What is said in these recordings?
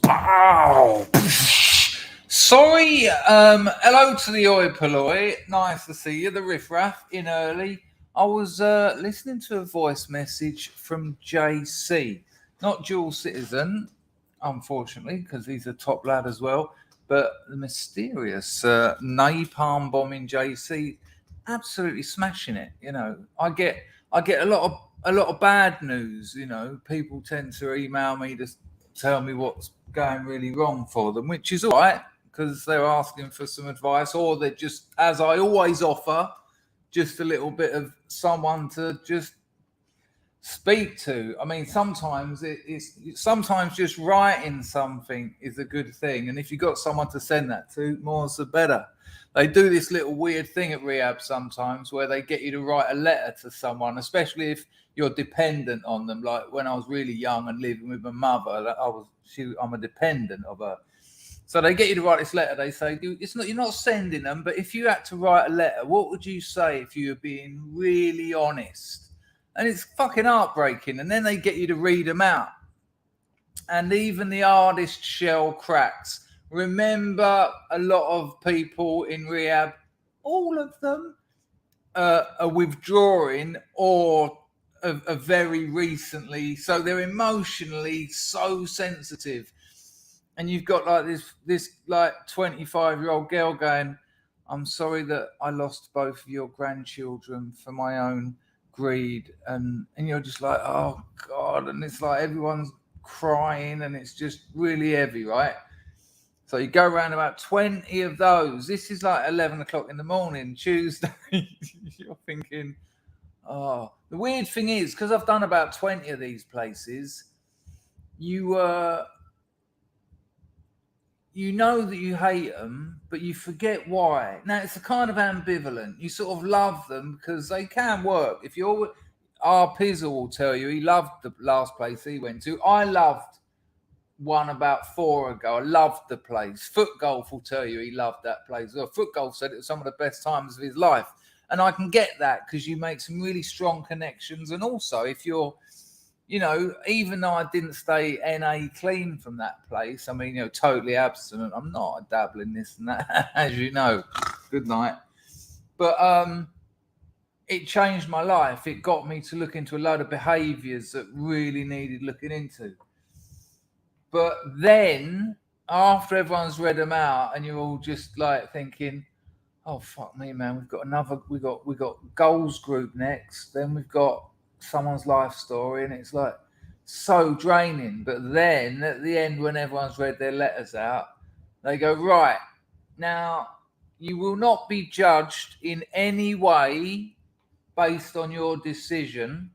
Pow. Sorry, hello to the oi polloi. Nice to see you. The riffraff in early. I was listening to a voice message from JC, not dual citizen, unfortunately, because he's a top lad as well. But the mysterious napalm bombing JC, absolutely smashing it. You know, I get a lot of bad news. You know, people tend to email me to tell me what's going really wrong for them, which is all right because they're asking for some advice, or they're just, as I always offer, just a little bit of someone to just speak to. I mean, sometimes sometimes just writing something is a good thing, and if you've got someone to send that to, more's the better. They do this little weird thing at Rehab sometimes where they get you to write a letter to someone, especially if you're dependent on them. Like when I was really young and living with my mother, I'm a dependent of her. So they get you to write this letter. They say, you're not sending them, but if you had to write a letter, what would you say if you were being really honest? And it's fucking heartbreaking. And then they get you to read them out. And even the hardest shell cracks. Remember, a lot of people in rehab, all of them, are withdrawing or are very recently. So they're emotionally so sensitive. And you've got like this like 25-year-old girl going, I'm sorry that I lost both of your grandchildren for my own greed. And you're just like, oh God. And it's like everyone's crying and it's just really heavy, right? So you go around about 20 of those. This is like 11 o'clock in the morning, Tuesday. You're thinking, oh. The weird thing is, because I've done about 20 of these places, you know that you hate them, but you forget why. Now, it's a kind of ambivalent. You sort of love them because they can work. If you're, our Pizzle will tell you he loved the last place he went to. I loved one about 4 ago. I loved the place. Foot Golf will tell you he loved that place. Well, Foot Golf said it was some of the best times of his life. And I can get that because you make some really strong connections. And also, if you're, you know, even though I didn't stay NA clean from that place, I mean, you know, totally abstinent. I'm not. I dabble in this and that, as you know. Good night. But it changed my life. It got me to look into a load of behaviours that really needed looking into. But then, after everyone's read them out, and you're all just like thinking, "Oh fuck me, man! We got goals group next. Then we've got someone's life story," and it's like so draining. But then at the end, when everyone's read their letters out, they go, "Right, now you will not be judged in any way based on your decision."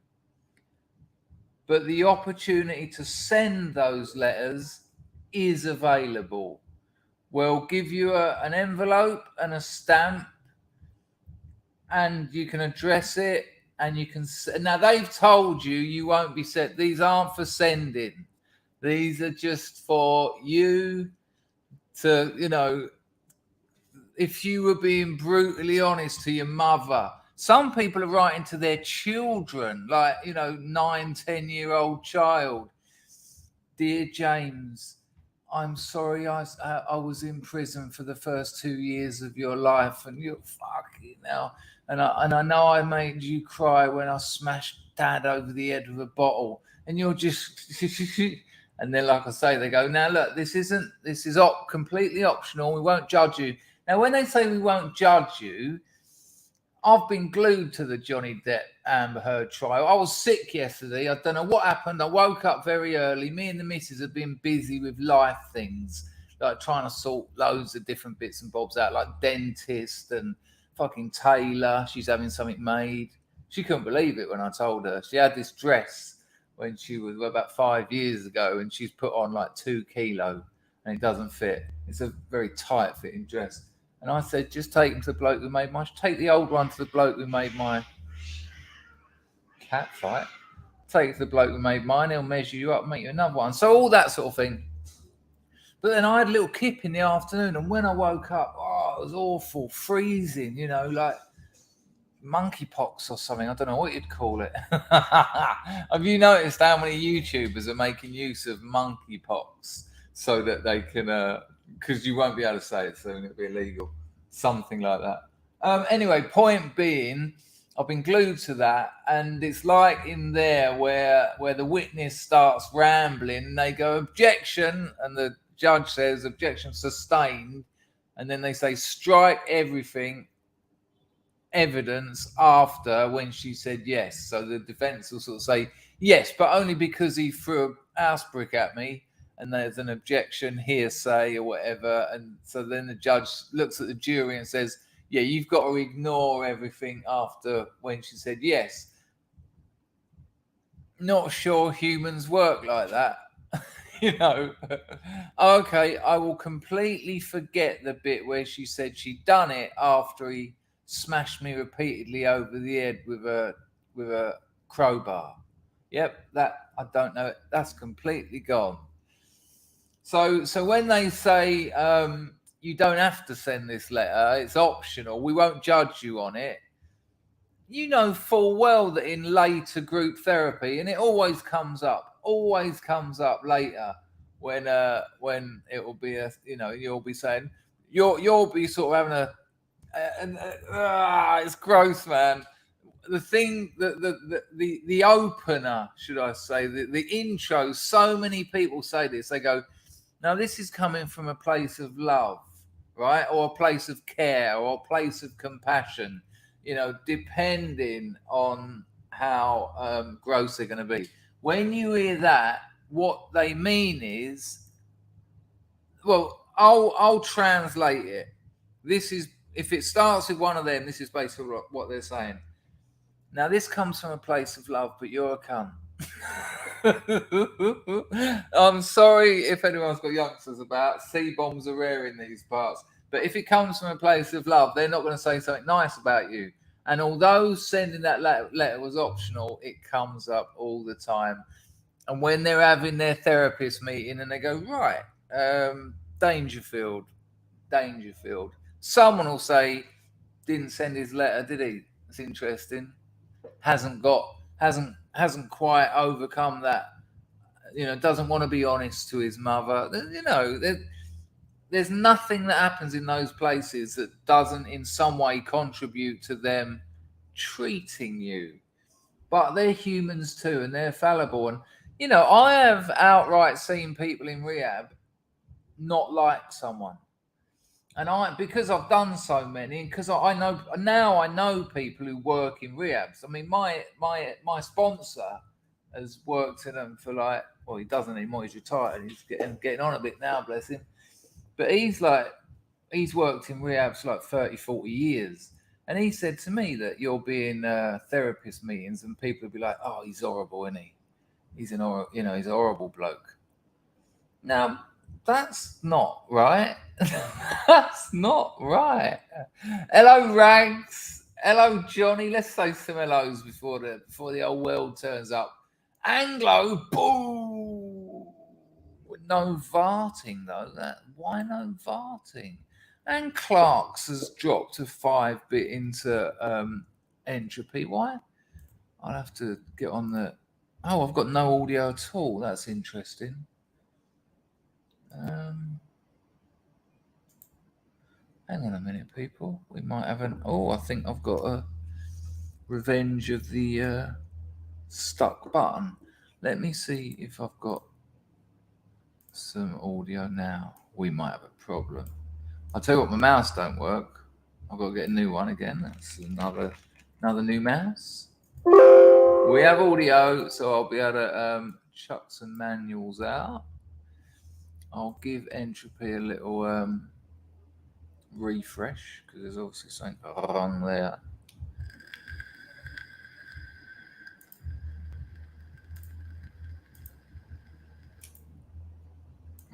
But the opportunity to send those letters is available. We'll give you an envelope and a stamp, and you can address it, and you can. Now they've told you won't be sent. These aren't for sending. These are just for you to, you know, if you were being brutally honest to your mother. Some people are writing to their children, like, you know, 9-10-year-old child. Dear James, I'm sorry I was in prison for the first 2 years of your life, and you're fucking now. And I know I made you cry when I smashed Dad over the head with a bottle. And you're just, and then, like I say, they go, now look, this is completely optional. We won't judge you. Now, when they say we won't judge you, I've been glued to the Johnny Depp Amber Heard trial. I was sick yesterday. I don't know what happened. I woke up very early. Me and the missus have been busy with life things, like trying to sort loads of different bits and bobs out, like dentist and fucking tailor. She's having something made. She couldn't believe it when I told her. She had this dress when she was about 5 years ago, and she's put on like 2 kilos, and it doesn't fit. It's a very tight fitting dress. And I said, just take him to the bloke who made mine. Take the old one to the bloke who made my cat fight. Take it to the bloke who made mine. He'll measure you up, make you another one. So all that sort of thing. But then I had a little kip in the afternoon. And when I woke up, it was awful, freezing, you know, like monkeypox or something. I don't know what you'd call it. Have you noticed how many YouTubers are making use of monkeypox so that they can, because you won't be able to say it soon, it'll be illegal, something like that. Anyway, point being, I've been glued to that, and it's like in there where the witness starts rambling, and they go objection, and the judge says objection sustained, and then they say strike everything evidence after when she said yes. So the defense will sort of say yes, but only because he threw a house brick at me, and there's an objection, hearsay or whatever. And so then the judge looks at the jury and says, yeah, you've got to ignore everything after when she said yes. Not sure humans work like that. You know, okay, I will completely forget the bit where she said she'd done it after he smashed me repeatedly over the head with a crowbar. Yep, that I don't know. That's completely gone. So when they say you don't have to send this letter, it's optional, we won't judge you on it, you know full well that in later group therapy, and it always comes up later when it will be you'll be saying you'll be sort of having it's gross, man. The thing, the opener, should I say, the intro, so many people say this. They go, now this is coming from a place of love, right? Or a place of care, or a place of compassion, depending on how gross they're going to be. When you hear that, what they mean is, well, I'll translate it. This is, if it starts with one of them, this is basically what they're saying. Now, this comes from a place of love, but you're a cunt. I'm sorry if anyone's got youngsters about. C-bombs are rare in these parts. But if it comes from a place of love, they're not going to say something nice about you. And although sending that letter was optional, it comes up all the time. And when they're having their therapist meeting and they go, right, Dangerfield. Someone will say, didn't send his letter, did he? It's interesting. Hasn't quite overcome that. Doesn't want to be honest to his mother. There's nothing that happens in those places that doesn't in some way contribute to them treating you. But they're humans too, and they're fallible. And I have outright seen people in rehab not like someone. And because I've done so many, and because I know people who work in rehabs. I mean, my sponsor has worked in them for he doesn't anymore. He's retired. He's getting on a bit now, bless him. But he's worked in rehabs for 30, 40 years. And he said to me that you'll be in therapist meetings and people will be like, oh, he's horrible, isn't he? He's a horrible bloke. Now, that's not right. That's not right. Hello, Rags. Hello, Johnny. Let's say some hellos before the old world turns up. Anglo, boo. No varting though. Why no varting? And Clark's has dropped a 5-bit into entropy. Why? I'll have to get on the. Oh, I've got no audio at all. That's interesting. Hang on a minute, people. We might have I think I've got a Revenge of the Stuck button. Let me see if I've got some audio now. We might have a problem. I'll tell you what, my mouse don't work. I've got to get a new one again. That's another new mouse. We have audio, so I'll be able to chuck some manuals out. I'll give entropy a little refresh because there's obviously something wrong there.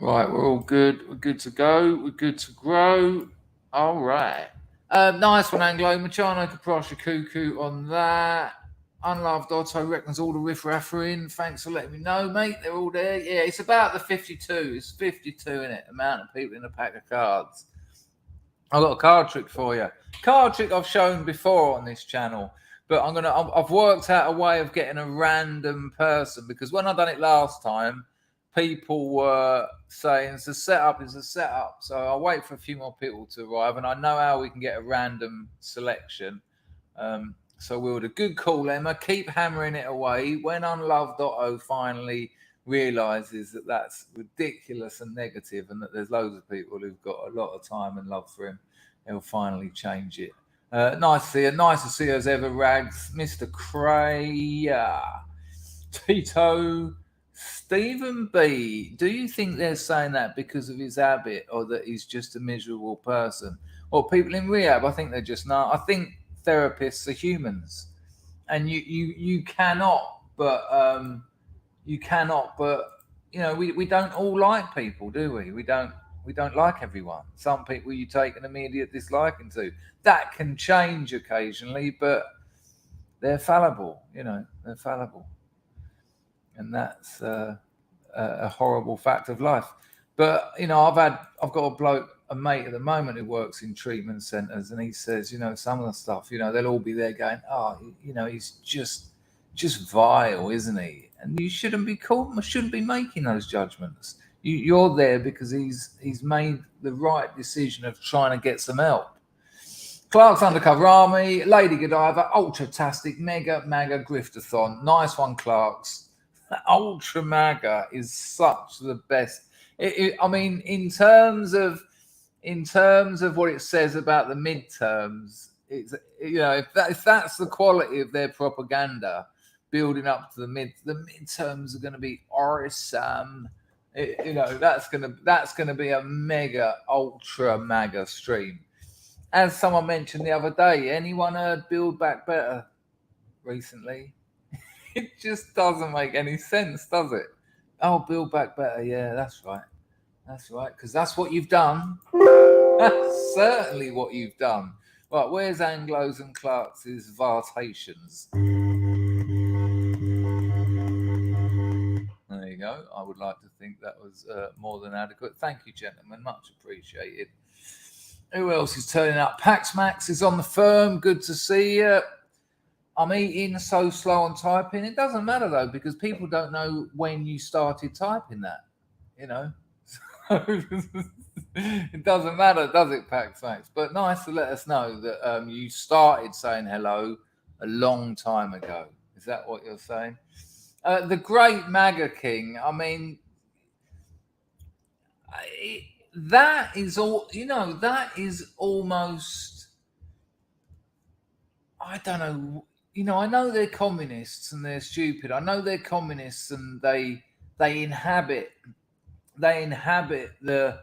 Right, we're all good. We're good to go. We're good to grow. All right. Nice one, Anglo. Machano, Caprosha, Cuckoo on that. Unloved Otto reckons all the riff-raff are in. Thanks for letting me know, mate. They're all there. Yeah, it's about the 52. It's 52 in it. Amount of people in a pack of cards. I've got a card trick for you. Card trick I've shown before on this channel, but I've worked out a way of getting a random person, because when I done it last time, people were saying it's a setup. So I'll wait for a few more people to arrive, and I know how we can get a random selection. So we'll do. Good call, Emma. Keep hammering it away. When Unloved Otto finally realizes that that's ridiculous and negative, and that there's loads of people who've got a lot of time and love for him, he'll finally change it. Nice to see you. Nice to see you as ever, Rags. Mr. Cray. Tito. Stephen B. Do you think they're saying that because of his habit, or that he's just a miserable person? Or people in rehab, I think they're just not. I think therapists are humans. And you cannot but we don't all like people, do we? We don't like everyone. Some people you take an immediate disliking to. That can change occasionally, but they're fallible, they're fallible. And that's a horrible fact of life. But I've got a mate at the moment who works in treatment centres, and he says, some of the stuff, they'll all be there going, he's just vile, isn't he? And you shouldn't be making those judgments. You're there because he's made the right decision of trying to get some help. Clark's Undercover Army, Lady Godiva, Ultra-tastic, Mega Maga Griftathon. Nice one, Clark's. Ultra Maga is such the best. I mean, in terms of what it says about the midterms, it's if that's the quality of their propaganda, building up to the midterms are going to be awesome. That's going to be a mega ultra maga stream. As someone mentioned the other day, anyone heard Build Back Better recently? It just doesn't make any sense, does it? Oh, Build Back Better. Yeah, that's right. That's right, because that's what you've done. That's certainly what you've done. Right, where's Anglos and Clark's vartations? There you go. I would like to think that was more than adequate. Thank you, gentlemen. Much appreciated. Who else is turning up? Pax Max is on the firm. Good to see you. I'm eating so slow on typing. It doesn't matter, though, because people don't know when you started typing that, It doesn't matter, does it, Pax Max? But nice to let us know that you started saying hello a long time ago. Is that what you're saying? The Great MAGA King, I mean, that is all, that is almost, I don't know, I know they're communists and they're stupid. I know they're communists and they inhabit the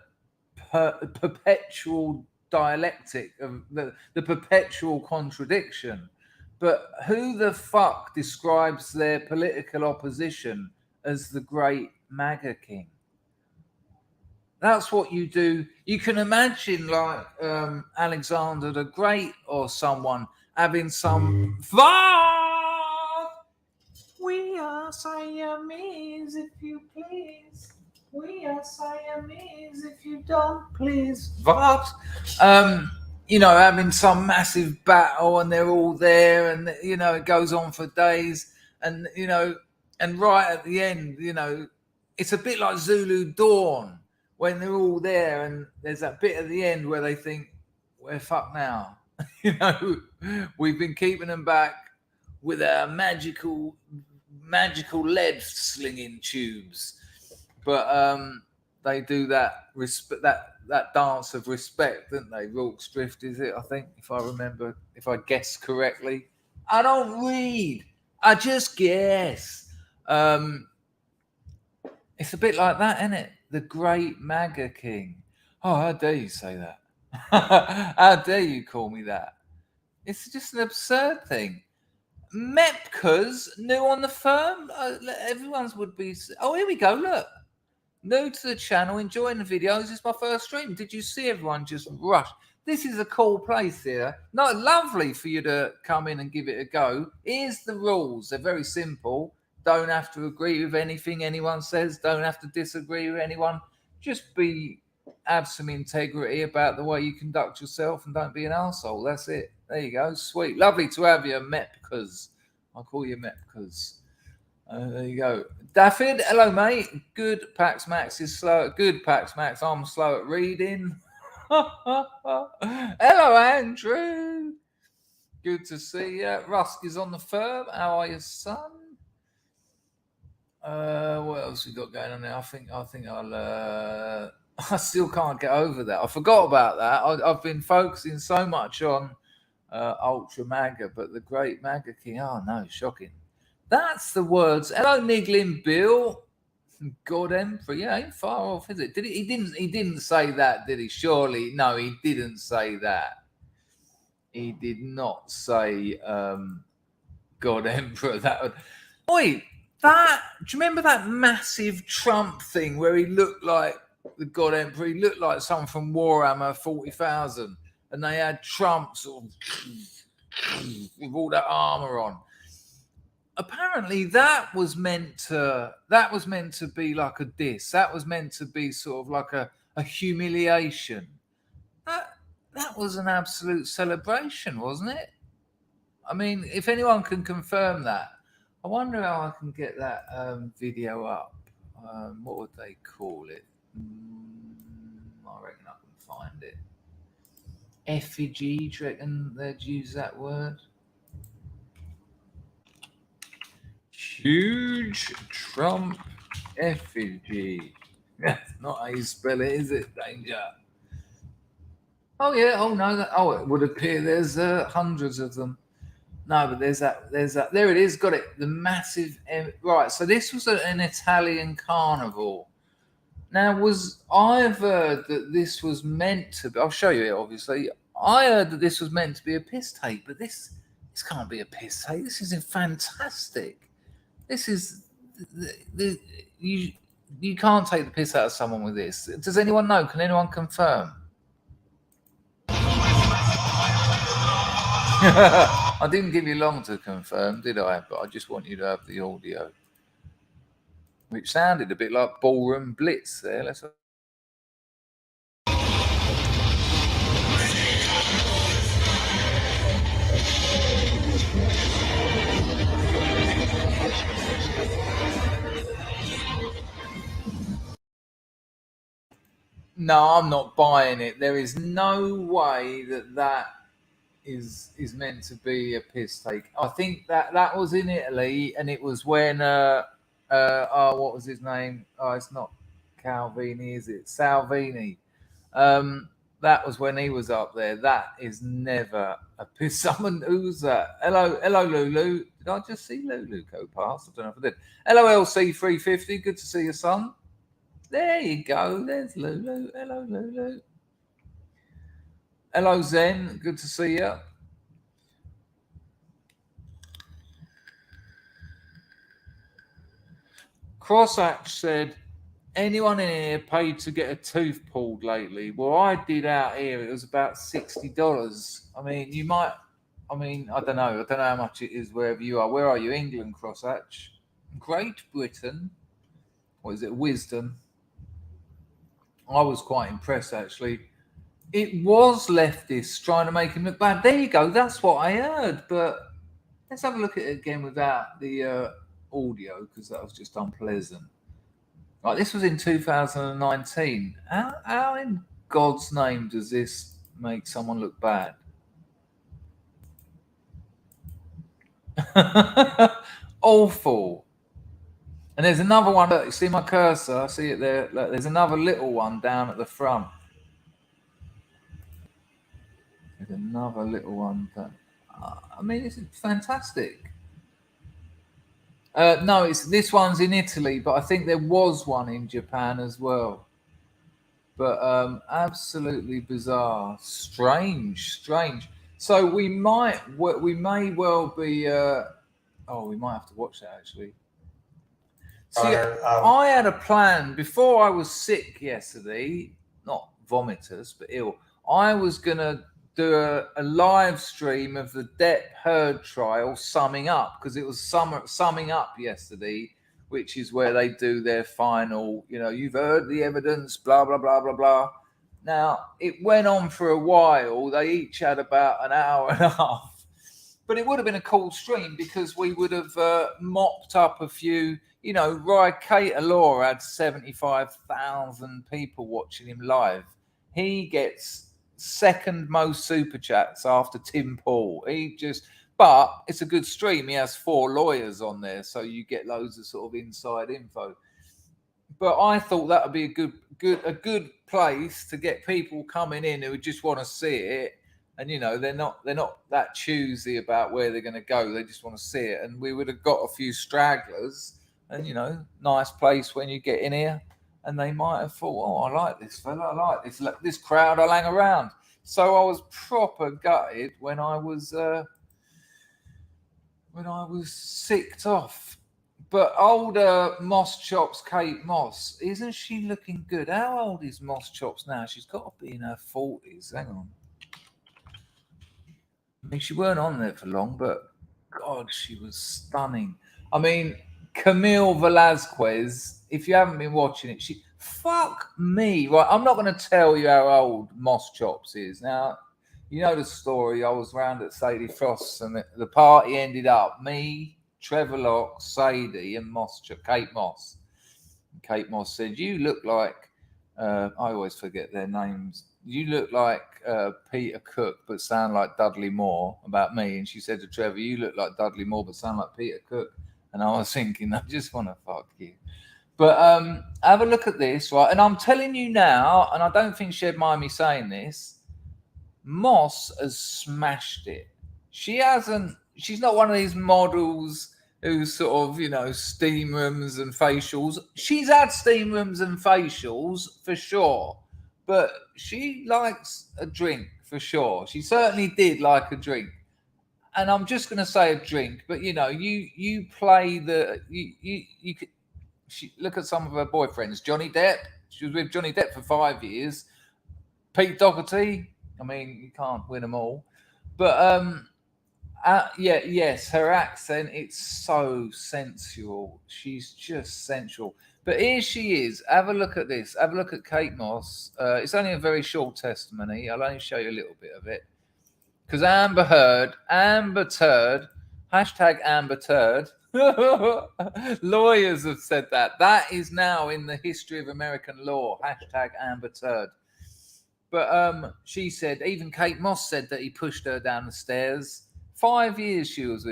perpetual dialectic of the perpetual contradiction. But who the fuck describes their political opposition as the Great MAGA King? That's what you do. You can imagine like Alexander the Great or someone having some we are Siamese, if you please. We are Siamese, if you don't please. Having some massive battle and they're all there and, it goes on for days. And, and right at the end, it's a bit like Zulu Dawn when they're all there and there's that bit at the end where they think, we're fucked now. We've been keeping them back with our magical lead slinging tubes. But they do that dance of respect, don't they? Rorke's Drift, is it? I think, if I guess correctly. I don't read. I just guess. It's a bit like that, isn't it? The Great MAGA King. Oh, how dare you say that? How dare you call me that? It's just an absurd thing. Mepka's new on the firm. Everyone's would be. Oh, here we go. Look. New to the channel, enjoying the videos. It's my first stream. Did you see everyone just rush? This is a cool place here. Not lovely for you to come in and give it a go. Here's the rules. They're very simple. Don't have to agree with anything anyone says. Don't have to disagree with anyone. Just be have some integrity about the way you conduct yourself and don't be an arsehole. That's it. There you go. Sweet. Lovely to have you, Mepkers. I'll call you Mepkers. There you go. Daffyd, hello, mate. Good. Pax Max is slow. Good, Pax Max. I'm slow at reading. Hello, Andrew. Good to see you. Rusk is on the firm. How are you, son? What else we got going on there? I think I'll. I still can't get over that. I forgot about that. I've been focusing so much on Ultra MAGA, but the great MAGA King. Oh no, shocking. That's the words. Hello, Niggling Bill. God Emperor. Yeah, ain't far off, is it? Did he? He didn't say that, did he? Surely, no, he didn't say that. He did not say God Emperor. That would. Wait, that. Do you remember that massive Trump thing where he looked like the God Emperor? He looked like someone from Warhammer 40,000, and they had Trump sort of with all that armor on. Apparently, that was meant to be like a diss. That was meant to be sort of like a humiliation. That was an absolute celebration, wasn't it? I mean, if anyone can confirm that, I wonder how I can get that video up. What would they call it? I reckon I can find it. Effigy, do you reckon they'd use that word? Huge Trump effigy. That's not how you spell it, is it? Danger. Oh yeah. Oh no. It would appear there's hundreds of them. No, but there's that. There it is. Got it. The massive. Right. So this was an Italian carnival. Now, I've heard that this was meant to be. I'll show you it. Obviously, I heard that this was meant to be a piss take, but this can't be a piss take. This is fantastic. This is you can't take the piss out of someone with this. Does anyone know? Can anyone confirm? I didn't give you long to confirm, did I? But I just want you to have the audio, which sounded a bit like Ballroom Blitz there. Let's. No, I'm not buying it. There is no way that is meant to be a piss take. I think that was in Italy, and it was when what was his name? Oh, it's not Calvini, is it? Salvini. That was when he was up there. That is never a piss. Someone who's that? Hello, Lulu. Did I just see Lulu go past? I don't know if I did. Hello, LC350. Good to see your son. There you go. There's Lulu. Hello, Lulu. Hello, Zen. Good to see you. Crosshatch said, anyone in here paid to get a tooth pulled lately? Well, I did out here. It was about $60. I mean, you might. I mean, I don't know. I don't know how much it is wherever you are. Where are you? England, Crosshatch. Great Britain. What is it? Wisdom. I was quite impressed, actually. It was leftists trying to make him look bad. There you go. That's what I heard. But let's have a look at it again without the audio, because that was just unpleasant. Right, this was in 2019. How in God's name does this make someone look bad? Awful. And there's another one. Look, you see my cursor? I see it there. Look, there's another little one down at the front. There's another little one. I mean, this is fantastic. No, this one's in Italy, but I think there was one in Japan as well. But absolutely bizarre, strange. So we may well be. We might have to watch that actually. See, I had a plan before I was sick yesterday, not vomitous, but ill. I was going to do a live stream of the Depp Heard trial summing up, because it was summing up yesterday, which is where they do their final, you've heard the evidence, blah, blah, blah, blah, blah. Now, it went on for a while. They each had about an hour and a half. But it would have been a cool stream because we would have mopped up a few, you know, Rye Cater-Law had 75,000 people watching him live. He gets second most super chats after Tim Paul. But it's a good stream. He has 4 lawyers on there, so you get loads of sort of inside info. But I thought that would be a good place to get people coming in who just want to see it. And, you know, they're not that choosy about where they're going to go. They just want to see it. And we would have got a few stragglers and, you know, nice place when you get in here. And they might have thought, oh, I like this fella. I like this crowd. I'll hang around. So I was proper gutted when I was sicked off. But older Moss Chops, Kate Moss, isn't she looking good? How old is Moss Chops now? She's got to be in her 40s. Hang on. I mean, she weren't on there for long, but God, she was stunning. I mean, Camille Velasquez, if you haven't been watching it, fuck me. Right, I'm not going to tell you how old Moss Chops is. Now, you know the story. I was round at Sadie Frost's and the party ended up me, Trevor Locke, Sadie and Kate Moss. And Kate Moss said, you look like, I always forget their names. You look like Peter Cook, but sound like Dudley Moore about me. And she said to Trevor, you look like Dudley Moore, but sound like Peter Cook. And I was thinking, I just want to fuck you. But have a look at this, right? And I'm telling you now, and I don't think she'd mind me saying this, Moss has smashed it. She's not one of these models who sort of, you know, steam rooms and facials. She's had steam rooms and facials for sure. But she likes a drink for sure. She certainly did like a drink. And I'm just going to say a drink, but you know, you play you could look at some of her boyfriends. Johnny Depp, she was with Johnny Depp for 5 years. Pete Doherty, I mean, you can't win them all. But yes, her accent, it's so sensual. She's just sensual. But here she is. Have a look at this. Have a look at Kate Moss. It's only a very short testimony. I'll only show you a little bit of it. Because Amber Turd, hashtag Amber Turd. Lawyers have said that. That is now in the history of American law. Hashtag Amber Turd. But she said, even Kate Moss said that he pushed her down the stairs. 5 years he was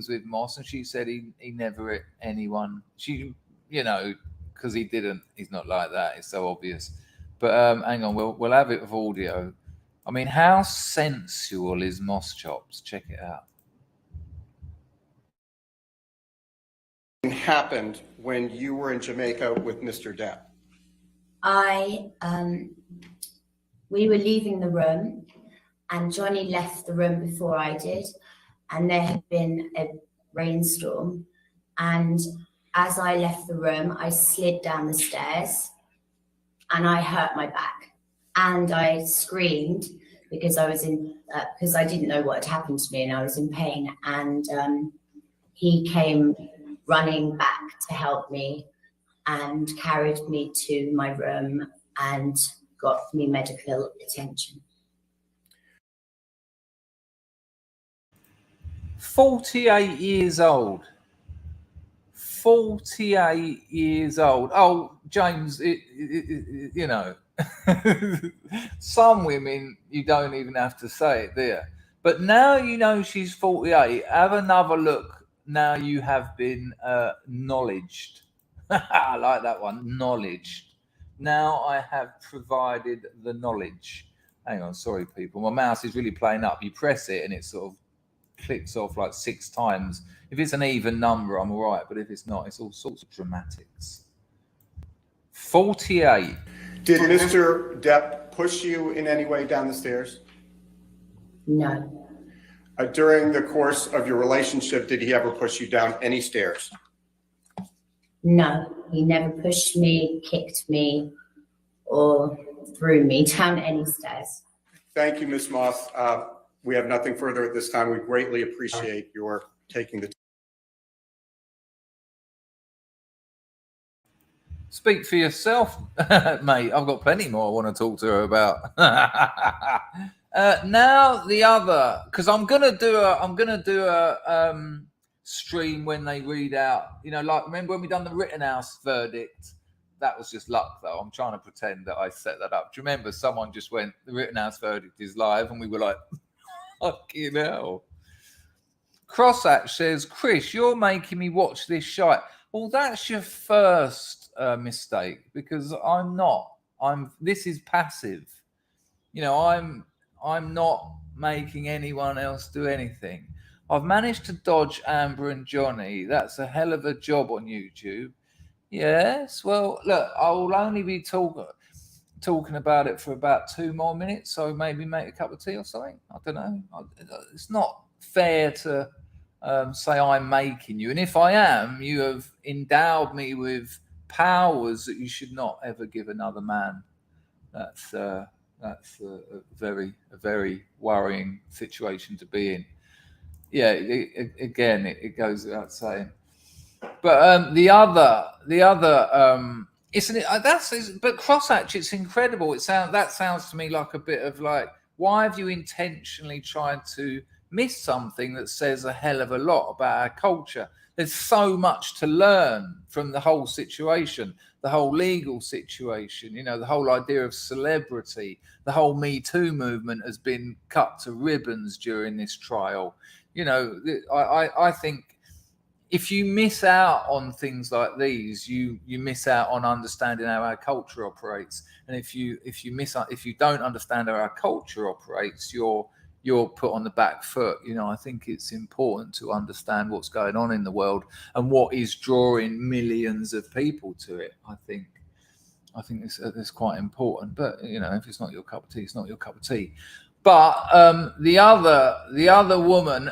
with Moss, and she said he never hit anyone. She, you know, because he didn't. He's not like that. It's so obvious. But hang on, we'll have it with audio. I mean, how sensual is Moss Chops? Check it out. Happened when you were in Jamaica with Mr. Depp? We were leaving the room, and Johnny left the room before I did, and there had been a rainstorm, and as I left the room, I slid down the stairs and I hurt my back, and I screamed because I was because I didn't know what had happened to me and I was in pain, and he came running back to help me and carried me to my room and got me medical attention. 48 years old. 48 years old. Oh, James, you know, some women, you don't even have to say it there. But now you know she's 48, have another look. Now you have been knowledged. I like that one, knowledged. Now I have provided the knowledge. Hang on, sorry, people. My mouse is really playing up. You press it and it sort of clicks off like 6 times. If it's an even number, I'm all right. But if it's not, it's all sorts of dramatics. 48. Did Mr. Depp push you in any way down the stairs? No. During the course of your relationship, did he ever push you down any stairs? No, he never pushed me, kicked me, or threw me down any stairs. Thank you, Ms. Moss. We have nothing further at this time. We greatly appreciate your taking the time. Speak for yourself, mate. I've got plenty more I want to talk to her about. Now the other, because I'm gonna do a stream when they read out. You know, like remember when we done the Rittenhouse verdict? That was just luck, though. I'm trying to pretend that I set that up. Do you remember someone just went, the Rittenhouse verdict is live, and we were like, fucking hell. Crossack says, Chris, you're making me watch this shite. Well, that's your first mistake, because I'm not. This is passive. You know, I'm not making anyone else do anything. I've managed to dodge Amber and Johnny. That's a hell of a job on YouTube. Yes, well, look, I will only be talking about it for about 2 more minutes, so maybe make a cup of tea or something. I don't know. It's not fair to say I'm making you, and if I am, you have endowed me with powers that you should not ever give another man. That's a very worrying situation to be in. Yeah, it goes without saying. But the other, isn't it? But Crosshatch, it's incredible. That sounds to me like a bit of like, why have you intentionally tried to miss something that says a hell of a lot about our culture? There's so much to learn from the whole situation, the whole legal situation. You know, the whole idea of celebrity, the whole Me Too movement has been cut to ribbons during this trial. You know, I think. If you miss out on things like these, you miss out on understanding how our culture operates. And if you don't understand how our culture operates, you're put on the back foot. You know, I think it's important to understand what's going on in the world and what is drawing millions of people to it. I think it's quite important. But you know, if it's not your cup of tea, it's not your cup of tea. But the other woman.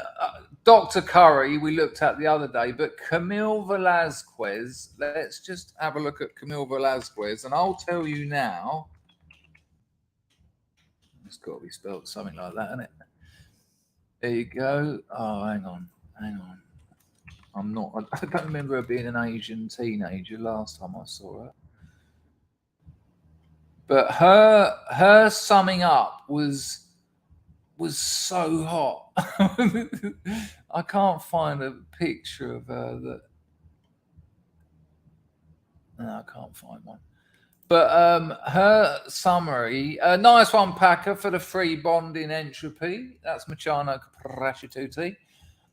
Dr. Curry, we looked at the other day, but Camille Velasquez, let's just have a look at Camille Velasquez, and I'll tell you now. It's got to be spelled something like that, isn't it? There you go. Oh, hang on. I don't remember her being an Asian teenager last time I saw her. But her summing up was so hot. I can't find a picture of her no, I can't find one. But her summary, nice one, Packer, for the free bond in entropy. That's Machano Prashituti.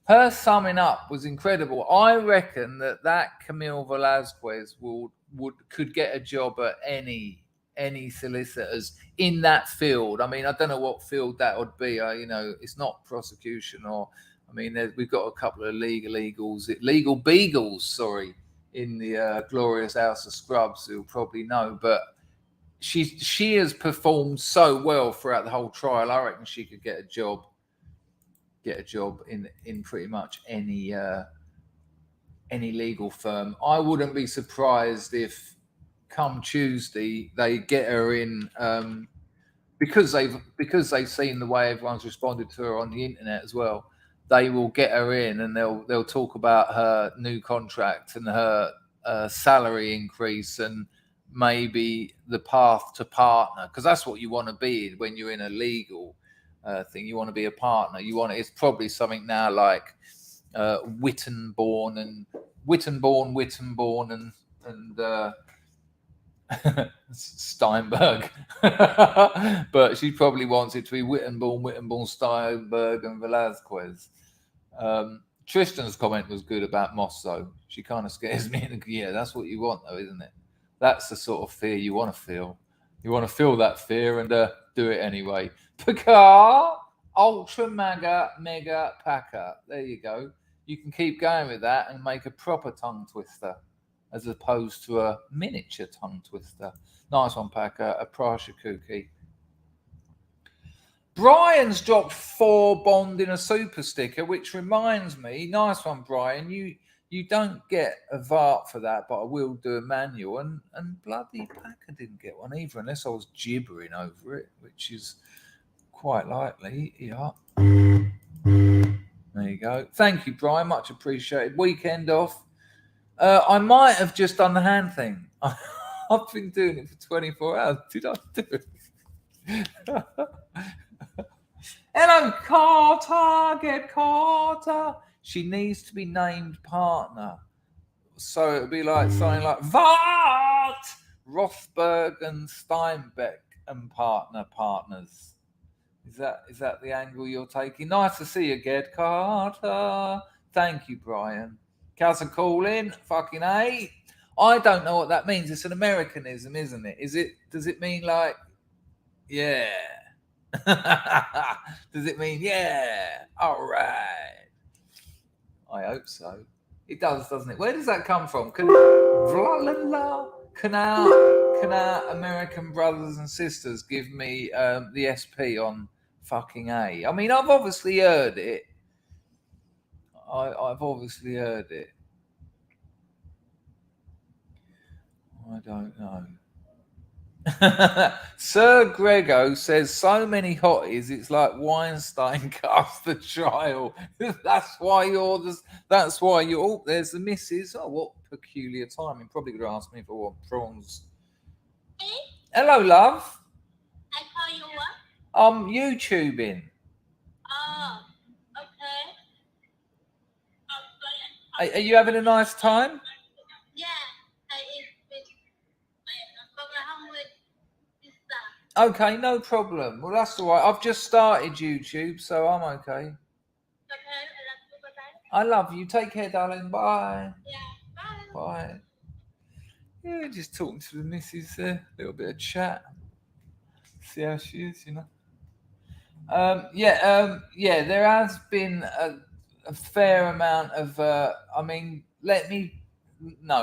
Her summing up was incredible. I reckon that Camille Velasquez could get a job at any solicitors in that field. I mean, I don't know what field that would be. You know, it's not prosecution we've got a couple of legal beagles, in the glorious House of Scrubs who'll probably know. But she has performed so well throughout the whole trial. I reckon she could get a job in pretty much any legal firm. I wouldn't be surprised if come Tuesday they get her in because they've seen the way everyone's responded to her on the internet as well. They will get her in and they'll talk about her new contract and her salary increase and maybe the path to partner, because that's what you want to be when you're in a legal thing. You want to be a partner. It's probably something now like Wittenborn and Steinberg. But she probably wants it to be Wittenborn, Steinberg and Velasquez. Tristan's comment was good about Moss, though. She kind of scares me. Yeah, that's what you want, though, isn't it? That's the sort of fear you want to feel. You want to feel that fear and do it anyway. Picard, ultra mega packer. There you go. You can keep going with that and make a proper tongue twister as opposed to a miniature tongue twister. Nice one, Packer. A Prasha Cookie. Brian's dropped 4 bond in a super sticker, which reminds me, nice one, Brian. You don't get a VART for that, but I will do a manual. And bloody Packer didn't get one either, unless I was gibbering over it, which is quite likely. Yeah. There you go. Thank you, Brian. Much appreciated. Weekend off. I might have just done the hand thing. I've been doing it for 24 hours. Did I do it? Hello, Carter. Get Carter. She needs to be named partner. So it'd be like something like Vart, Rothberg and Steinbeck and partners. Is that the angle you're taking? Nice to see you, Ged Carter. Thank you, Brian. Cousin calling. Fucking A. I don't know what that means. It's an Americanism, isn't it? Does it mean like, yeah? Does it mean, yeah? All right. I hope so. It does, doesn't it? Where does that come from? Can our American brothers and sisters give me the SP on fucking A? I mean, I've obviously heard it. I've obviously heard it. I don't know. Sir Grego says so many hotties, it's like Weinstein cast the trial. That's why you're oh, there's the missus. Oh, what peculiar timing. Probably gonna ask me for what prawns. Hey, Hello, love. I call you what? I'm YouTubing. Oh, okay. Are you having a nice time? Yeah, I eat with home with this stuff. Okay, no problem. Well, that's all right. I've just started YouTube, so I'm okay. Okay, I love you. Take care, darling. Bye. yeah, bye. Bye. Yeah, just talking to the missus there. A little bit of chat. See how she is, you know. Yeah, there has been a fair amount of,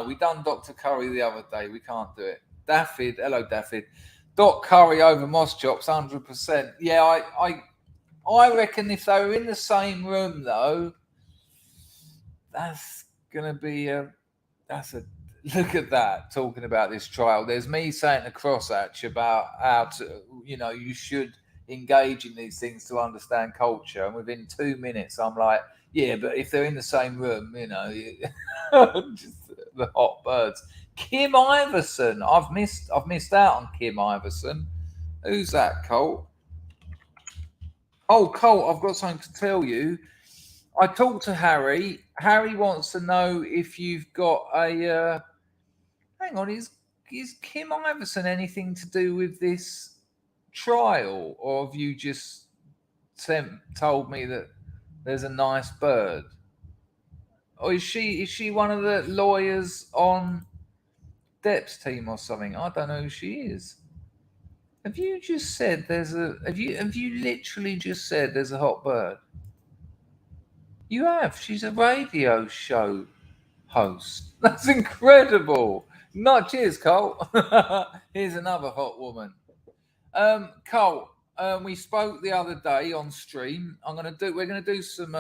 we done Dr. Curry the other day. We can't do it. Daffyd, hello, Daffyd. Doc Curry over Moss Chops, 100%. Yeah, I reckon if they were in the same room, though, that's going to be look at that, talking about this trial. There's me saying a crosshatch about how to, you should engage in these things to understand culture. And within 2 minutes, I'm like, yeah, but if they're in the same room, just the hot birds. Kim Iverson. I've missed out on Kim Iverson. Who's that, Colt? Oh, Colt, I've got something to tell you. I talked to Harry. Harry wants to know if you've got a... hang on, is Kim Iverson anything to do with this trial? Or have you just told me that there's a nice bird? Or is she one of the lawyers on Depp's team or something? I don't know who she is. Have you just said have you literally just said there's a hot bird? You have. She's a radio show host. That's incredible. Not cheers, Colt. Here's another hot woman. Colt, we spoke the other day on stream. We're gonna do some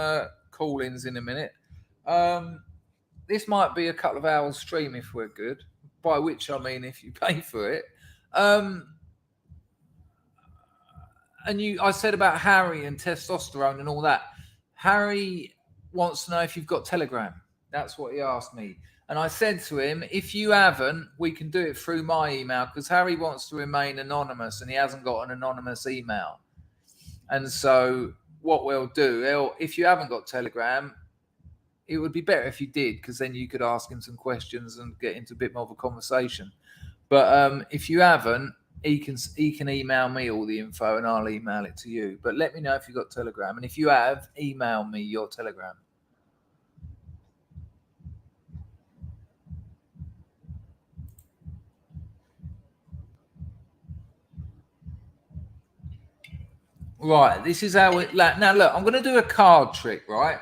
call-ins in a minute. This might be a couple of hours stream if we're good. By which I mean if you pay for it. I said about Harry and testosterone and all that. Harry wants to know if you've got Telegram. That's what he asked me. And I said to him, if you haven't, we can do it through my email because Harry wants to remain anonymous and he hasn't got an anonymous email. And so what we'll do, if you haven't got Telegram, it would be better if you did because then you could ask him some questions and get into a bit more of a conversation. But if you haven't, he can email me all the info and I'll email it to you. But let me know if you've got Telegram. And if you have, email me your Telegram. Right, this is how it... Now, look, I'm going to do a card trick, right?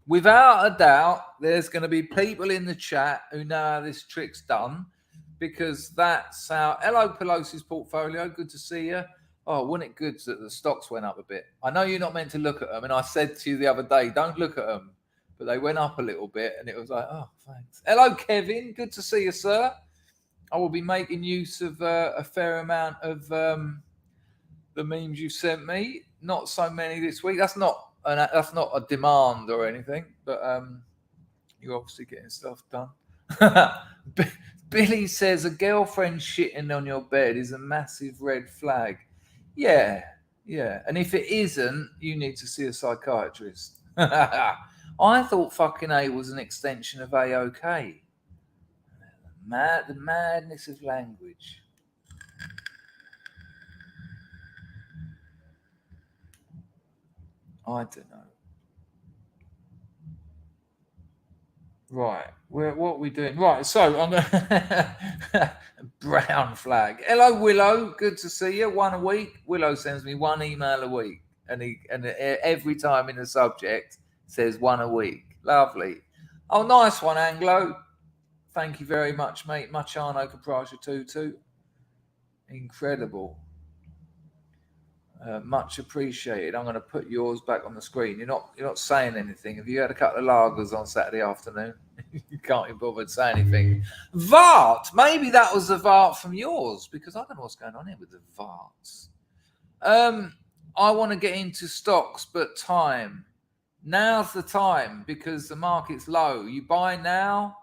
Without a doubt, there's going to be people in the chat who know how this trick's done because that's how... Hello, Pelosi's portfolio. Good to see you. Oh, wasn't it good that the stocks went up a bit? I know you're not meant to look at them, and I said to you the other day, don't look at them. But they went up a little bit, and it was like, oh, thanks. Hello, Kevin. Good to see you, sir. I will be making use of a fair amount of... the memes you sent me, not so many this week. That's not a demand or anything, but you're obviously getting stuff done. Billy says a girlfriend shitting on your bed is a massive red flag. Yeah. And if it isn't, you need to see a psychiatrist. I thought fucking A was an extension of A-OK. The madness of language. I don't know. Right, what are we doing? Right, so I'm gonna brown flag. Hello, Willow. Good to see you. One a week. Willow sends me one email a week, and every time in the subject says one a week. Lovely. Oh, nice one, Anglo. Thank you very much, mate. Machano Caprasha Tutu. Incredible. Much appreciated. I'm going to put yours back on the screen. You're not saying anything. Have you had a couple of lagers on Saturday afternoon? You can't be bothered saying anything. Vart. Maybe that was the Vart from yours, because I don't know what's going on here with the Varts. I want to get into stocks, but now's the time, because the market's low. You buy now,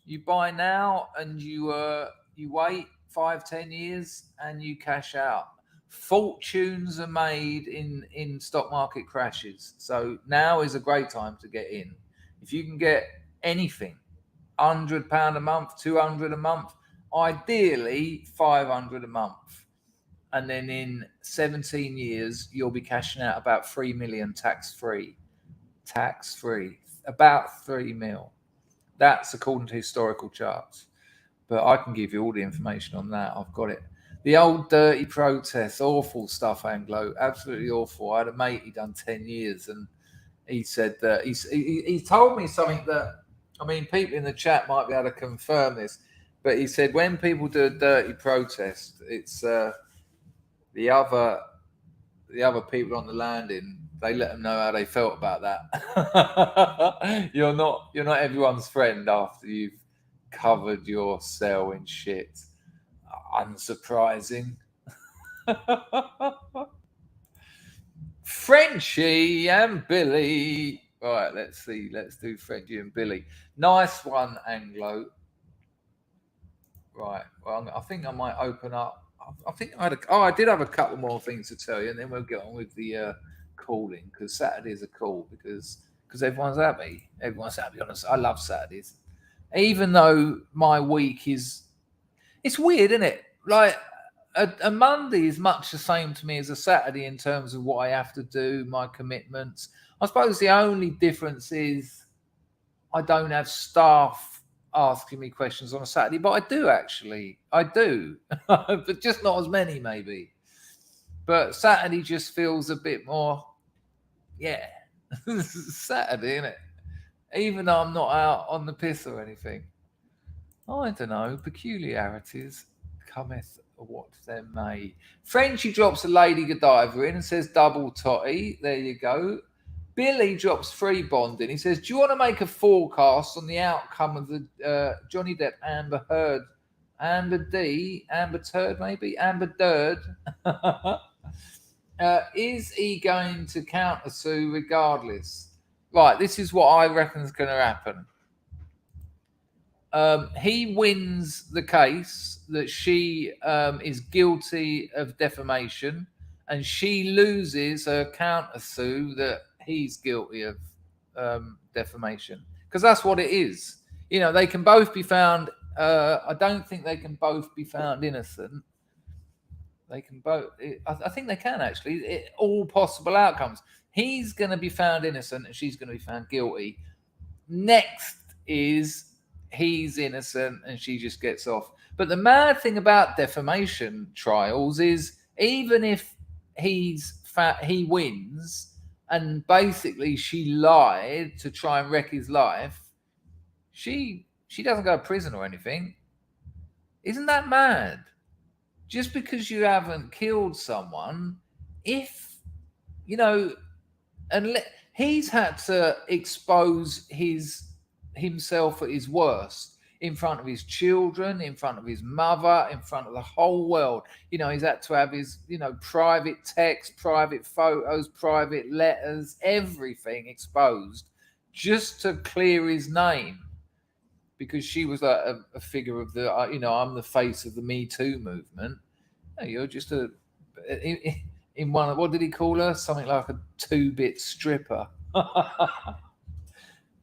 and you wait 5-10 years and you cash out. Fortunes are made in stock market crashes. So now is a great time to get in. If you can get anything, £100 a month, 200 a month, ideally 500 a month. And then in 17 years, you'll be cashing out about 3 million tax-free, about 3 mil. That's according to historical charts. But I can give you all the information on that. I've got it. The old dirty protests, awful stuff, Anglo, absolutely awful. I had a mate, he'd done 10 years, and he said that he told me something that, I mean, people in the chat might be able to confirm this, but he said when people do a dirty protest, it's the other people on the landing, they let them know how they felt about that. You're not everyone's friend after you've covered your cell in shit. Unsurprising. Frenchie and Billy. Right, let's see. Let's do Frenchie and Billy. Nice one, Anglo. Right. Well, I think I might open up. I think I did have a couple more things to tell you, and then we'll get on with the calling, because Saturdays are cool because everyone's happy. Everyone's happy. Honestly, I love Saturdays, even though my week is. It's weird, isn't it? Like a Monday is much the same to me as a Saturday in terms of what I have to do, my commitments. I suppose the only difference is I don't have staff asking me questions on a Saturday, but I do actually. I do, but just not as many maybe. But Saturday just feels a bit more, yeah, Saturday, isn't it? Even though I'm not out on the piss or anything. I don't know. Peculiarities cometh what them may. Frenchie drops a Lady Godiva in and says double totty. There you go. Billy drops free bonding. He says, do you want to make a forecast on the outcome of the Johnny Depp Amber Heard? Amber Durd. Is he going to countersue regardless? Right, this is what I reckon is going to happen. He wins the case that she is guilty of defamation, and she loses her countersue that he's guilty of defamation, because that's what it is. You know, they can both be found. I don't think they can both be found innocent. They can both. I think they can actually. All possible outcomes. He's going to be found innocent, and she's going to be found guilty. Next is he's innocent and she just gets off. But the mad thing about defamation trials is even if he wins and basically she lied to try and wreck his life, she doesn't go to prison or anything. Isn't that mad? Just because you haven't killed someone, if you know, and he's had to expose himself at his worst in front of his children, in front of his mother, in front of the whole world. You know, he's had to have his, private text, private photos, private letters, everything exposed just to clear his name. because she was like a figure of the, I'm the face of the Me Too movement. No, you're just in one, what did he call her? Something like a 2-bit stripper.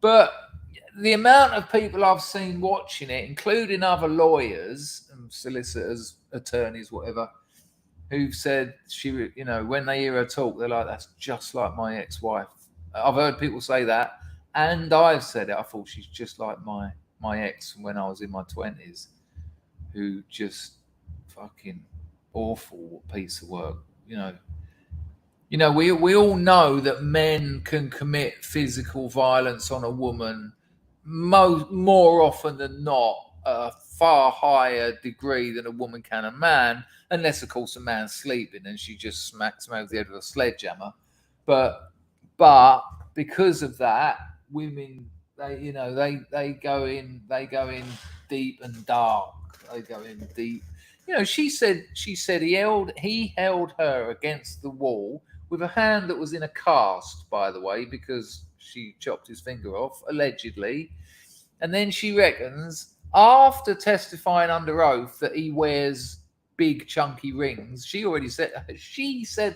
But the amount of people I've seen watching it, including other lawyers and solicitors, attorneys, whatever, who've said when they hear her talk, they're like, that's just like my ex-wife. I've heard people say that, and I've said it. I thought she's just like my ex from when I was in my 20s, who just fucking awful piece of work. We all know that men can commit physical violence on a woman more often than not at a far higher degree than a woman can a man, unless of course a man's sleeping and she just smacks him over the head with a sledgehammer. But because of that, women they go in deep and dark. They go in deep. She said he held her against the wall with a hand that was in a cast, by the way, because she chopped his finger off, allegedly. And then she reckons, after testifying under oath that he wears big chunky rings, she said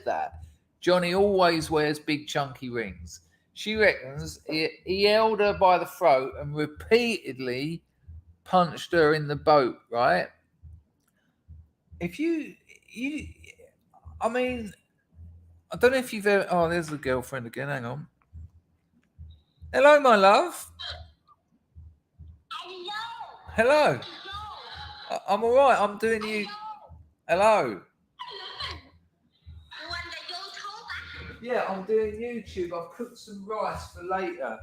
that Johnny always wears big chunky rings. She reckons he held her by the throat and repeatedly punched her in the boat, right? If I mean, I don't know if you've ever... Oh, there's the girlfriend again. Hang on. Hello, my love. Hello. I'm all right. I'm doing you... Hello. Yeah, I'm doing YouTube. I've cooked some rice for later.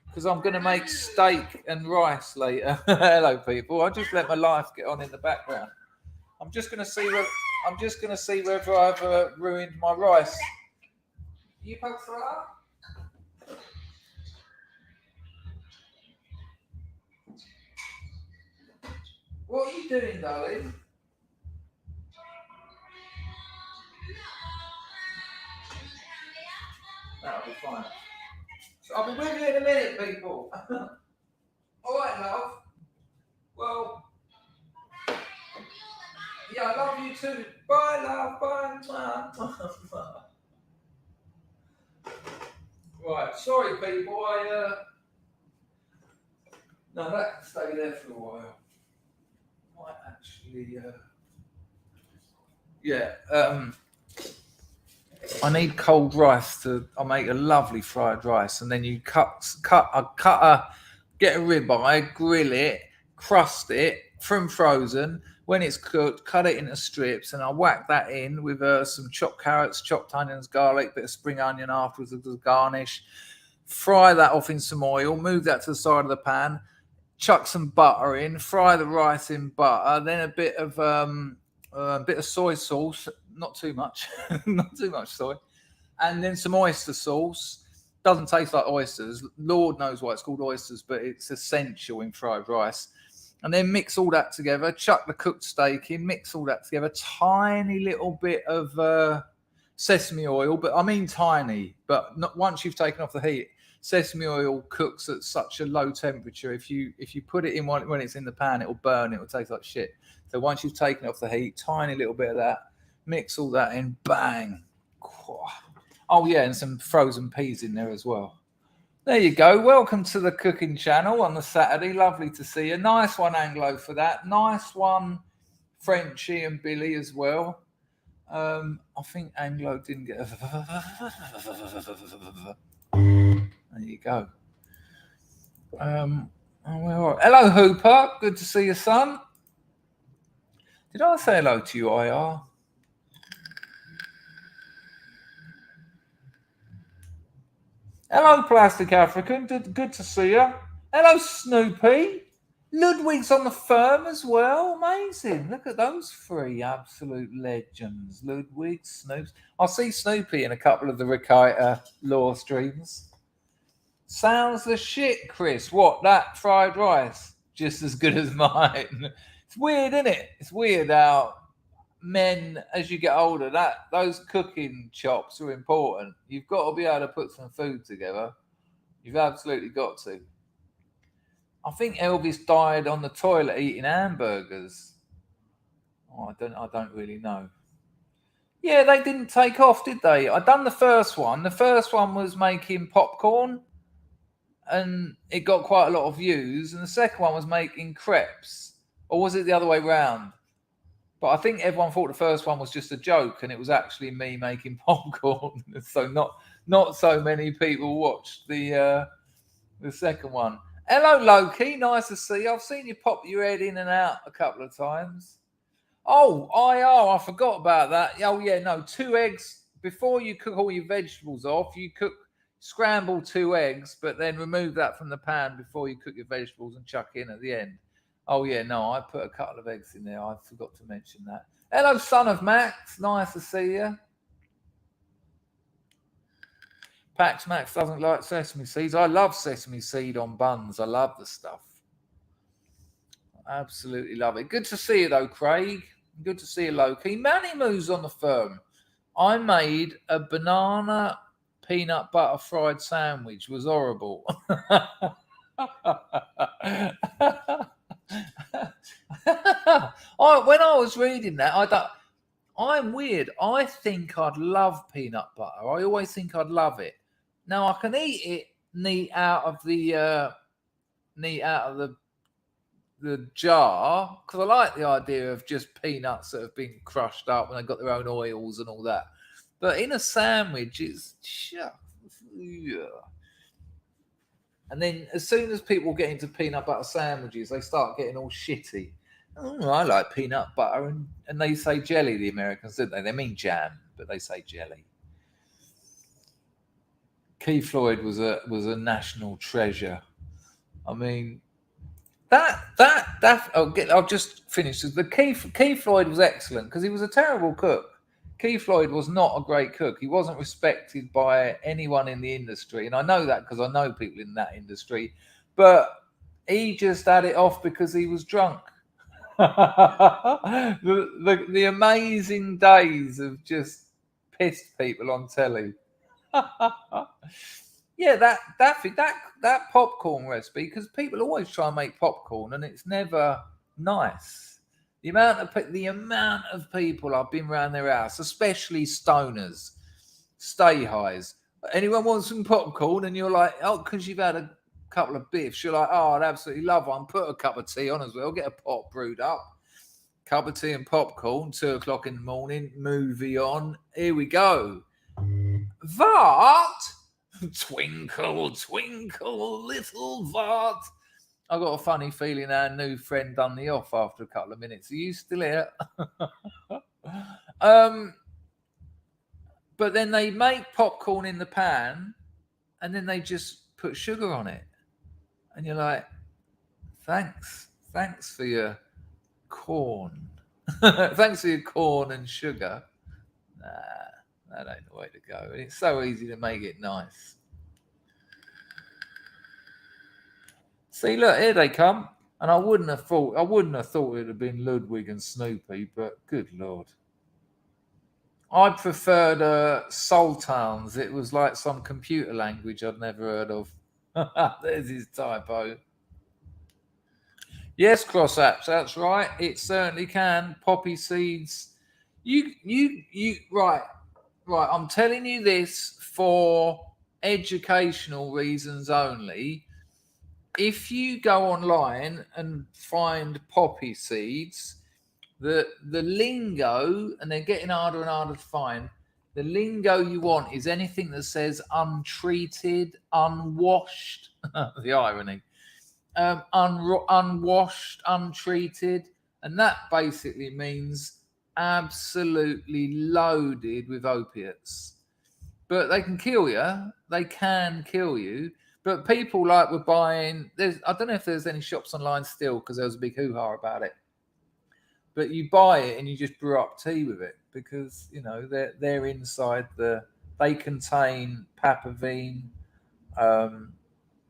Because I'm going to make steak and rice later. Hello, people. I just let my life get on in the background. I'm just going to see whether I've ruined my rice. You poke for that? What are you doing, darling? That'll be fine. So I'll be with you in a minute, people. All right, love. Well, yeah, I love you too. Bye, love. Bye. Right, sorry, people. No, that can stay there for a while. Might actually, I need cold rice I'll make a lovely fried rice, and then you get a ribeye, grill it, crust it from frozen. When it's cooked, cut it into strips, and I whack that in with some chopped carrots, chopped onions, garlic, bit of spring onion afterwards as a garnish. Fry that off in some oil, move that to the side of the pan, chuck some butter in, fry the rice in butter, then a bit of soy sauce, not too much, not too much soy, and then some oyster sauce. Doesn't taste like oysters. Lord knows why it's called oysters, but it's essential in fried rice. And then mix all that together, chuck the cooked steak in, mix all that together, tiny little bit of sesame oil, but I mean tiny, but not once you've taken off the heat. Sesame oil cooks at such a low temperature. If you put it in when it's in the pan, it will burn. It will taste like shit. So once you've taken off the heat, tiny little bit of that, mix all that in, bang. Oh yeah, and some frozen peas in there as well. There you go. Welcome to the cooking channel on the Saturday. Lovely to see you. Nice one, Anglo, for that. Nice one, Frenchie and Billy as well. I think Anglo didn't get There you go. Hello, Hooper. Good to see you, son. Did I say hello to you, IR? Hello, Plastic African. Good to see you. Hello, Snoopy. Ludwig's on the firm as well. Amazing. Look at those three absolute legends. Ludwig, Snoops. I'll see Snoopy in a couple of the Rikaita law streams. Sounds the shit, Chris. What, that fried rice? Just as good as mine. It's weird, isn't it? It's weird how men, as you get older, those cooking chops are important. You've got to be able to put some food together. You've absolutely got to. I think Elvis died on the toilet eating hamburgers. Oh, I don't really know. Yeah, they didn't take off, did they? I done the first one. The first one was making popcorn, and it got quite a lot of views. And the second one was making crepes, or was it the other way round? But I think everyone thought the first one was just a joke, and it was actually me making popcorn. So not so many people watched the second one. Hello, Loki. Nice to see you. I've seen you pop your head in and out a couple of times. Oh, I forgot about that. Oh, yeah, no, 2 eggs. Before you cook all your vegetables off, you scramble 2 eggs, but then remove that from the pan before you cook your vegetables and chuck in at the end. Oh, yeah, no, I put a couple of eggs in there. I forgot to mention that. Hello, son of Max. Nice to see you. Pax Max doesn't like sesame seeds. I love sesame seed on buns. I love the stuff. Absolutely love it. Good to see you, though, Craig. Good to see you, Loki. Manny Moo's on the firm. I made a banana peanut butter fried sandwich. It was horrible. When I was reading that, I thought, I'm weird. I think I'd love peanut butter. I always think I'd love it. Now I can eat it neat out of the jar, because I like the idea of just peanuts that have been crushed up and they've got their own oils and all that. But in a sandwich, it's yeah. And then as soon as people get into peanut butter sandwiches, they start getting all shitty. Oh, I like peanut butter, and they say jelly. The Americans, don't they? They mean jam, but they say jelly. Keith Floyd was a national treasure. I mean. I'll just finish. The Keith Floyd was excellent because he was a terrible cook. Keith Floyd was not a great cook. He wasn't respected by anyone in the industry, and I know that because I know people in that industry. But he just had it off because he was drunk. the amazing days of just pissed people on telly. Yeah, that popcorn recipe, because people always try and make popcorn and it's never nice. The amount of people I've been around their house, especially stoners, stay highs. Anyone want some popcorn? And you're like, oh, because you've had a couple of biffs, you're like, oh, I'd absolutely love one. Put a cup of tea on as well. Get a pot brewed up. Cup of tea and popcorn, 2:00 in the morning, movie on. Here we go. Vart. Twinkle, twinkle, little Vart. I got a funny feeling our new friend done the off after a couple of minutes. Are you still here? But then they make popcorn in the pan and then they just put sugar on it. And you're like, thanks for your corn. Thanks for your corn and sugar. Nah. That ain't the way to go. It's so easy to make it nice. See, look, here they come. And I wouldn't have thought it'd have been Ludwig and Snoopy, but good Lord. I preferred Sultans. It was like some computer language I'd never heard of. There's his typo. Yes, cross apps, that's right. It certainly can. Poppy seeds. Right. Right, I'm telling you this for educational reasons only. If you go online and find poppy seeds, the lingo, and they're getting harder and harder to find, the lingo you want is anything that says untreated, unwashed, the irony, unwashed, untreated, and that basically means absolutely loaded with opiates. But they can kill you. They can kill you. But people were buying. I don't know if there's any shops online still because there was a big hoo-ha about it. But you buy it and you just brew up tea with it because they're inside they contain papaverine,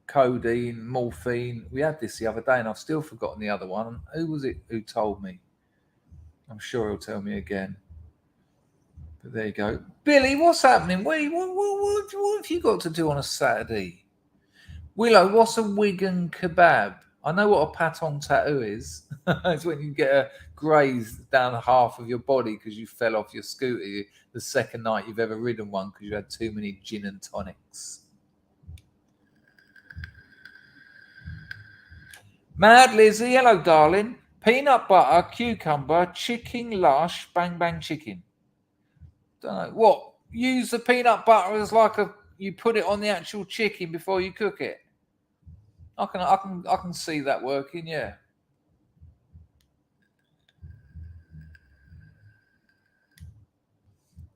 codeine, morphine. We had this the other day and I've still forgotten the other one. Who was it who told me? I'm sure he'll tell me again. But there you go. Billy, what's happening? What have you got to do on a Saturday? Willow, what's a Wigan kebab? I know what a patong tattoo is. It's when you get a graze down half of your body because you fell off your scooter the second night you've ever ridden one because you had too many gin and tonics. Mad Lizzie, hello darling. Peanut butter, cucumber, chicken lush, bang bang chicken. Don't know what. Use the peanut butter as like you put it on the actual chicken before you cook it. I can see that working, yeah.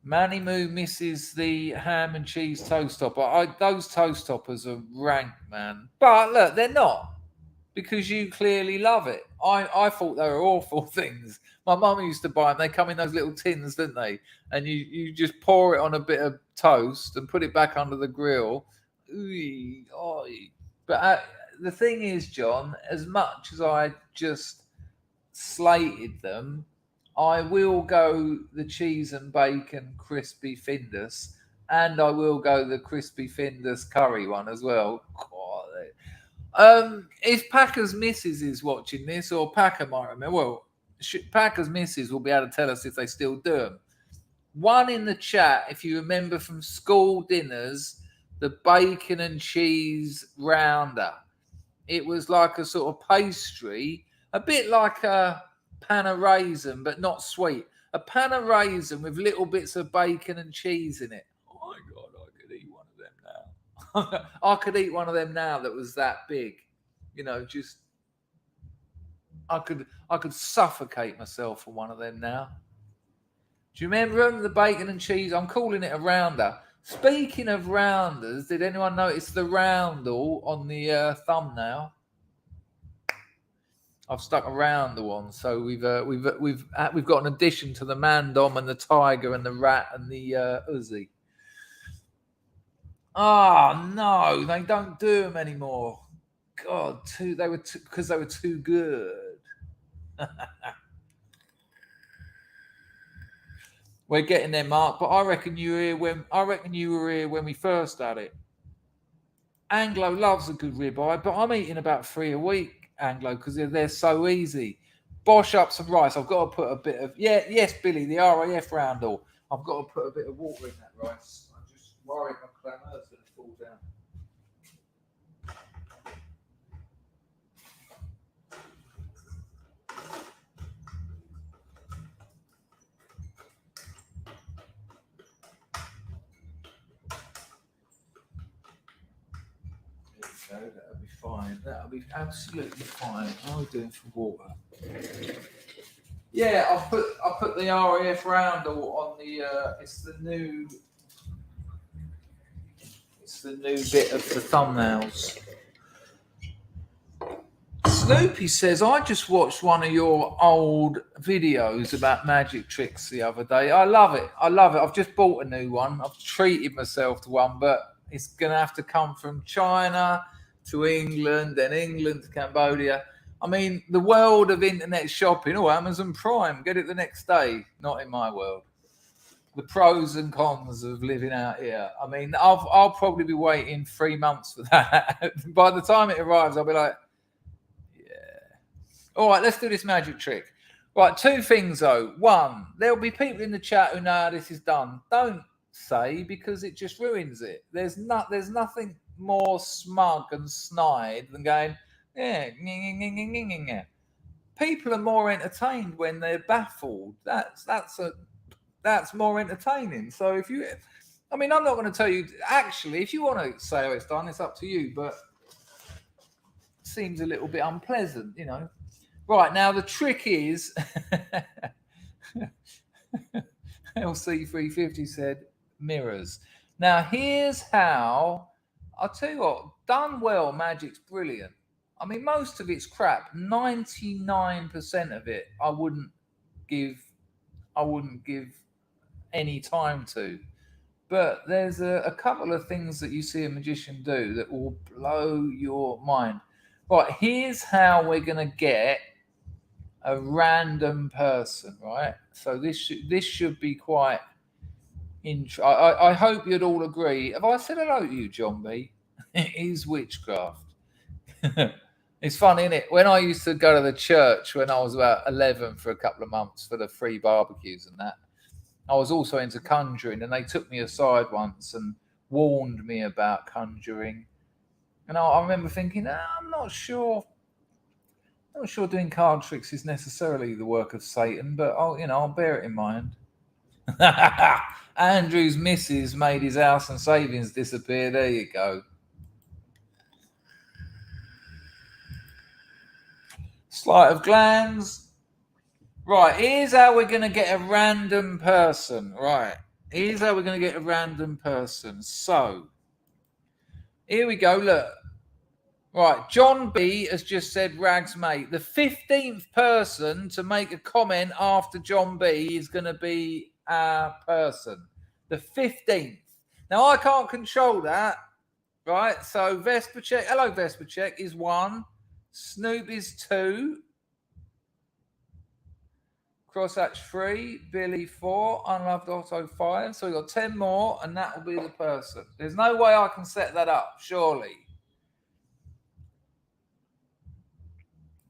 Manny Moo misses the ham and cheese toast topper. Those toast toppers are rank, man. But look, they're not. Because you clearly love it. I thought they were awful things. My mum used to buy them. They come in those little tins, didn't they? And you just pour it on a bit of toast and put it back under the grill. Ooh, oh. But the thing is, John, as much as I just slated them, I will go the cheese and bacon crispy Findus, and I will go the crispy Findus curry one as well. If Packers Missus is watching this, or Packer might remember, well, Packers Missus will be able to tell us if they still do them. One in the chat, if you remember from school dinners, the bacon and cheese rounder. It was like a sort of pastry, a bit like a pan of raisin, but not sweet. A pan of raisin with little bits of bacon and cheese in it. Oh my God, I could eat one of them now. I could eat one of them now that was that big. You know, just I could suffocate myself for one of them now. Do you remember the bacon and cheese? I'm calling it a rounder. Speaking of rounders, did anyone notice the roundel on the thumbnail? I've stuck a roundel on, so we've got an addition to the mandom and the tiger and the rat and the Uzi. Oh no, they don't do them anymore. God, because they were too good. We're getting there, Mark, but I reckon you were here when we first had it. Anglo loves a good ribeye, but I'm eating about 3 a week, Anglo, because they're so easy. Bosh up some rice. I've got to put a bit of yes, Billy, the RAF roundel. I've got to put a bit of water in that rice. I'm just worried my clamour's going to fall down. That'll be fine. That'll be absolutely fine. How are we doing for water? Yeah, I'll put the RAF roundel on the. It's the new bit of the thumbnails. Snoopy says, I just watched one of your old videos about magic tricks the other day. I love it. I've just bought a new one. I've treated myself to one, but it's going to have to come from China to England, then England to Cambodia. I mean, the world of internet shopping, Amazon Prime, get it the next day. Not in my world. The pros and cons of living out here. I mean, I'll probably be waiting 3 months for that. By the time it arrives, I'll be like, yeah. All right, let's do this magic trick. Right, 2 things though. 1, there'll be people in the chat who know how this is done. Don't say, because it just ruins it. There's nothing more smug and snide than going, yeah. People are more entertained when they're baffled. That's more entertaining. So I'm not going to tell you. Actually, if you want to say how it's done, it's up to you. But it seems a little bit unpleasant, you know. Right, now the trick is, LC350 said mirrors. Now here's how. I'll tell you what, done well, magic's brilliant. I mean, most of it's crap. 99% of it, I wouldn't give any time to. But there's a couple of things that you see a magician do that will blow your mind. Right, here's how we're going to get a random person, right? So this should be quite I hope you'd all agree. Have I said hello to you, John B? It is witchcraft. It It's fun, isn't it? When I used to go to the church when I was about 11 for a couple of months for the free barbecues and that, I was also into conjuring, and they took me aside once and warned me about conjuring. And I remember thinking, I'm not sure doing card tricks is necessarily the work of Satan, but I'll bear it in mind. Andrew's missus made his house and savings disappear. There you go. Sleight of glands. Right, here's how we're going to get a random person. Right, here's how we're going to get a random person. So, here we go, look. Right, John B has just said Rags mate. The 15th person to make a comment after John B is going to be our person. The 15th. Now, I can't control that, right? So, Vespercheck, hello Vespercheck, is 1. Snoop is 2. Crosshatch 3. Billy 4. Unloved Otto 5. So, we've got 10 more, and that will be the person. There's no way I can set that up, surely.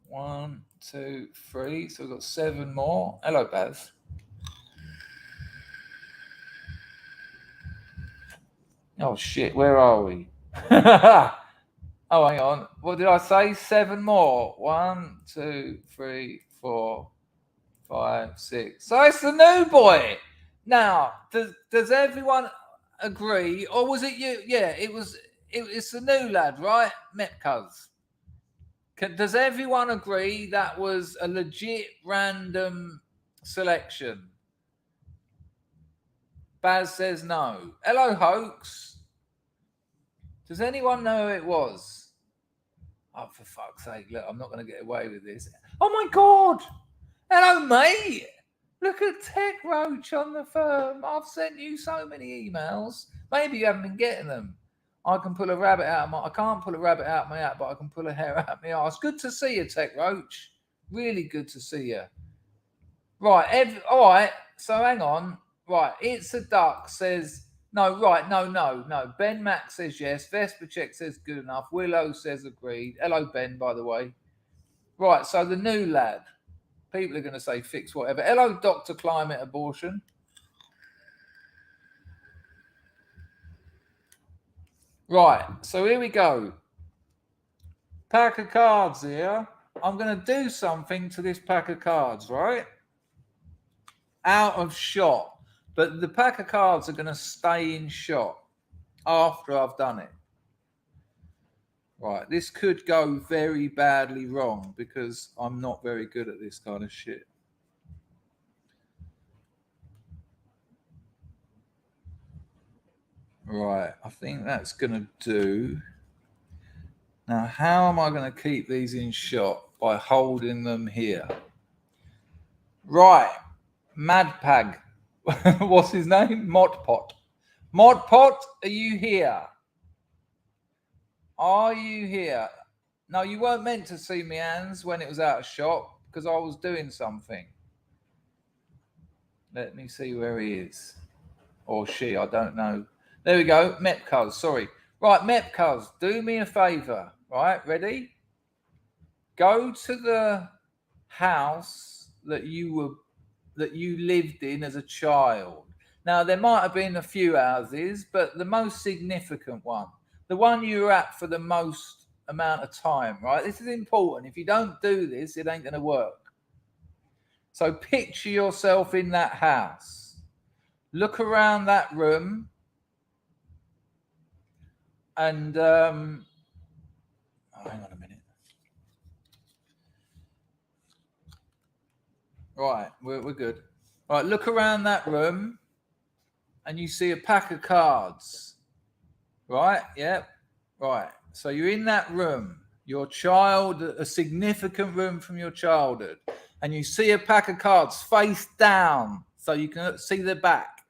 1, 2, 3. So we've got 7 more. Hello, Baz. Oh, shit. Where are we? Oh, hang on. What did I say? 7 more. 1, 2, 3, 4, 5, 6. So it's the new boy. Now, does everyone agree? Or was it you? Yeah, it's the new lad, right? Metcuz. Does everyone agree that was a legit random selection? Baz says no. Hello, Hoax. Does anyone know who it was? Oh, for fuck's sake, look, I'm not going to get away with this. Oh, my God. Hello, mate. Look at Tech Roach on the firm. I've sent you so many emails. Maybe you haven't been getting them. I can pull a rabbit out of my... I can't pull a rabbit out of my hat, but I can pull a hair out of my arse. Good to see you, Tech Roach. Really good to see you. Right. All right. So hang on. Right. It's a Duck says... No, right. No. Ben Mack says yes. Vespercheck says good enough. Willow says agreed. Hello, Ben, by the way. Right. So the new lad. People are going to say fix whatever. Hello, Dr. Climate Abortion. Right, so here we go. Pack of cards here. I'm going to do something to this pack of cards, right? Out of shot. But the pack of cards are going to stay in shot after I've done it. Right, this could go very badly wrong because I'm not very good at this kind of shit. Right, I think that's going to do. Now, how am I going to keep these in shot? By holding them here. Right, Madpag. What's his name? Modpot. Modpot, are you here? Are you here? No, you weren't meant to see me, Ans, when it was out of shot because I was doing something. Let me see where he is. Or she, I don't know. There we go. Mepcuz, sorry. Right, Mepcuz, do me a favour. Right, ready? Go to the house that you lived in as a child. Now, there might have been a few houses, but the most significant one, the one you were at for the most amount of time, right? This is important. If you don't do this, it ain't going to work. So picture yourself in that house. Look around that room. And hang on a minute. Right, we're good. Right, look around that room and you see a pack of cards. Right, yep. Right, so you're in that room, your child, a significant room from your childhood, and you see a pack of cards face down so you can see the back.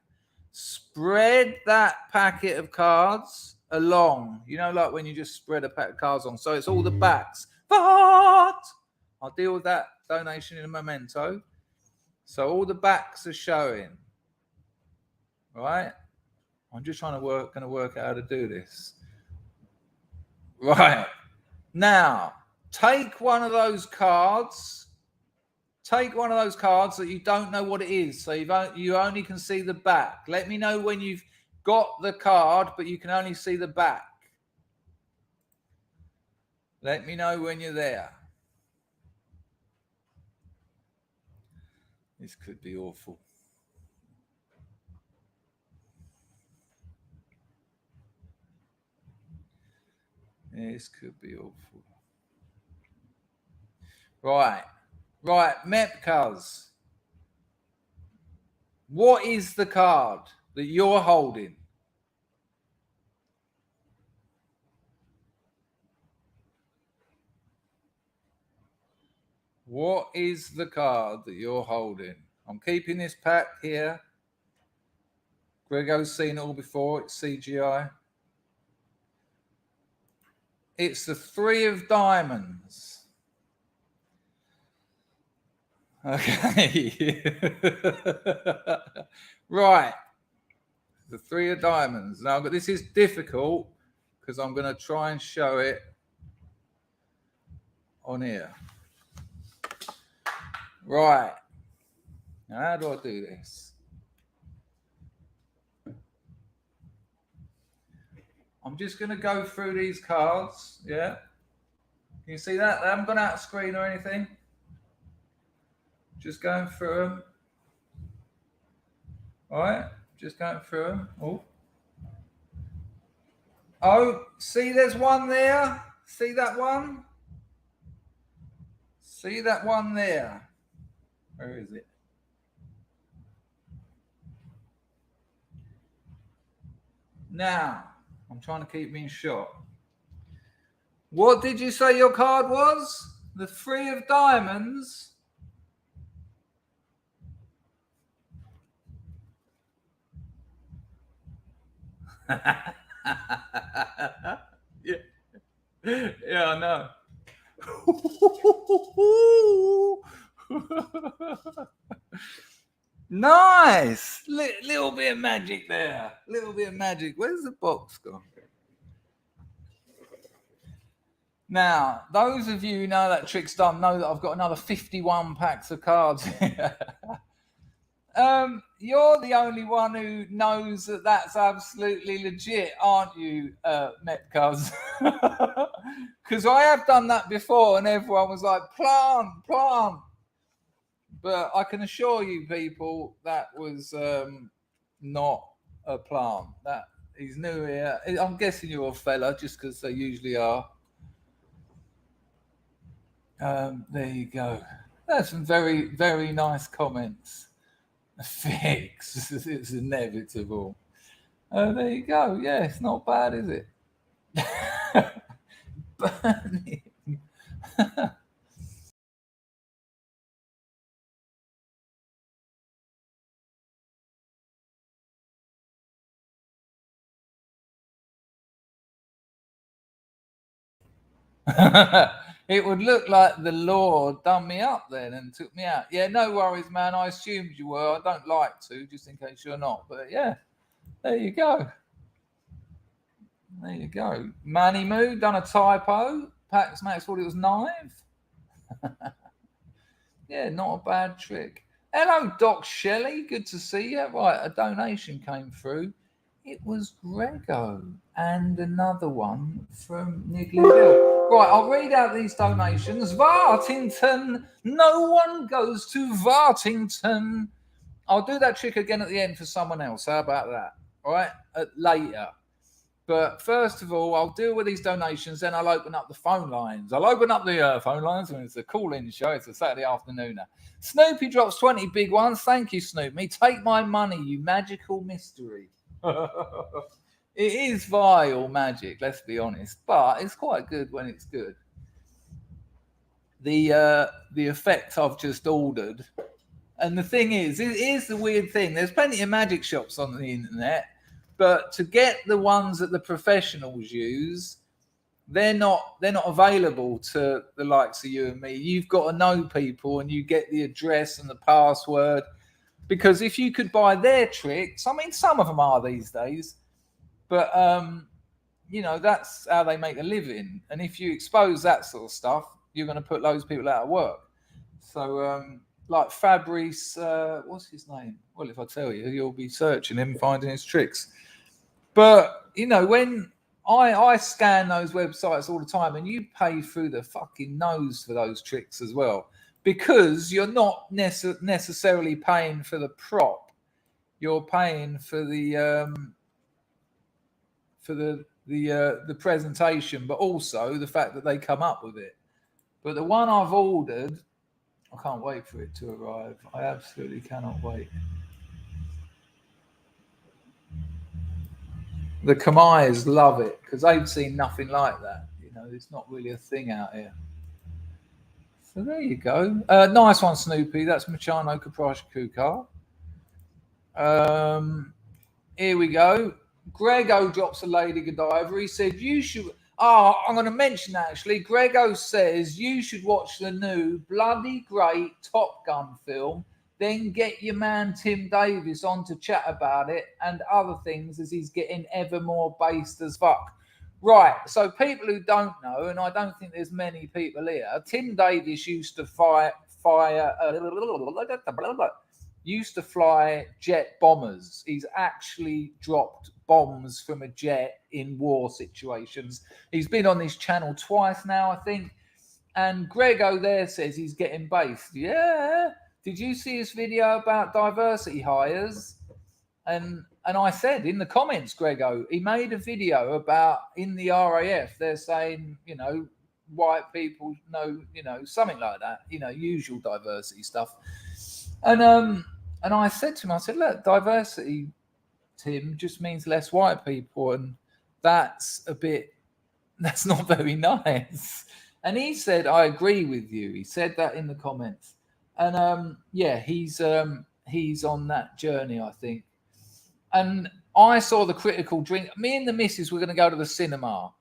Spread that packet of cards along, like when you just spread a pack of cards on, so it's all the backs. But I'll deal with that donation in a memento. So all the backs are showing, right? I'm just going to work out how to do this. Right now, take one of those cards. Take one of those cards that you don't know what it is. So you only can see the back. Let me know when you've got the card, but you can only see the back. Let me know when you're there. This could be awful. This could be awful. Right, Mepcuz. What is the card that you're holding? What is the card that you're holding? I'm keeping this pack here. Grego's seen it all before. It's CGI. It's the 3 of diamonds. Okay. Right. The 3 of diamonds. Now, but this is difficult because I'm going to try and show it on here. Right. Now, how do I do this? I'm just going to go through these cards. Yeah. Can you see that? They haven't gone out of screen or anything. Just going through them. All right. Just going through them. Oh, see there's one there? See that one? See that one there? Where is it? Now, I'm trying to keep me in shot. What did you say your card was? The 3 of diamonds? Yeah. Yeah, I know. Nice. Little bit of magic there. Little bit of magic. Where's the box gone? Now, those of you who know that trick's done know that I've got another 51 packs of cards here. You're the only one who knows that that's absolutely legit, aren't you, Metcuz? Because I have done that before and everyone was like, plant. But I can assure you people that was not a plant. That he's new here. I'm guessing you're a fella just because they usually are. There you go. That's some very, very nice comments. Fix. It's inevitable. There you go. Yeah, it's not bad, is it? Burning. It would look like the Lord done me up then and took me out. Yeah, no worries, man. I assumed you were. I don't like to, just in case you're not. But yeah, there you go. There you go. Manny Moo, done a typo. Pax Max thought it was knife. Yeah, not a bad trick. Hello, Doc Shelley. Good to see you. Right, a donation came through. It was Grego and another one from Niggly Bill. Right, I'll read out these donations. Vartington. No one goes to Vartington. I'll do that trick again at the end for someone else. How about that? All right, later. But first of all, I'll deal with these donations. Then I'll open up the phone lines. I'll open up the phone lines when it's a call-in show. It's a Saturday afternoon. Snoopy drops 20 big ones. Thank you, Snoopy. Take my money, you magical mystery. It is vile magic, let's be honest, but it's quite good when it's good. The effect I've just ordered, and the thing is, it is the weird thing. There's plenty of magic shops on the internet, but to get the ones that the professionals use, they're not available to the likes of you and me. You've got to know people, and you get the address and the password. Because if you could buy their tricks, I mean, some of them are these days, but, you know, that's how they make a living. And if you expose that sort of stuff, you're going to put loads of people out of work. So, like Fabrice, what's his name? Well, if I tell you, you'll be searching him, finding his tricks. But, you know, when I scan those websites all the time, and you pay through the fucking nose for those tricks as well, because you're not necessarily paying for the prop. You're paying for the presentation, but also the fact that they come up with it. But the one I've ordered, I can't wait for it to arrive. I absolutely cannot wait. The Khmers love it because they've seen nothing like that. You know, it's not really a thing out here. So there you go. Nice one, Snoopy. That's Machano Kaprash Kukar. Here we go. Grego drops a Lady Godiva. He said, you should... Oh, I'm going to mention that, actually. Grego says you should watch the new bloody great Top Gun film, then get your man Tim Davis on to chat about it and other things as he's getting ever more based as fuck. Right, so people who don't know, and I don't think there's many people here, Tim Davis used to fly jet bombers. He's actually dropped bombs from a jet in war situations. He's been on this channel twice now, I think. And Grego there says he's getting based. Yeah. Did you see his video about diversity hires? And I said in the comments, Grego, he made a video about in the RAF, they're saying, you know, white people know, you know, something like that, you know, usual diversity stuff. And I said to him, I said, look, diversity, Tim, just means less white people. And that's not very nice. And he said, I agree with you. He said that in the comments. And yeah, he's on that journey, I think. And I saw the critical drink. Me and the missus were going to go to the cinema.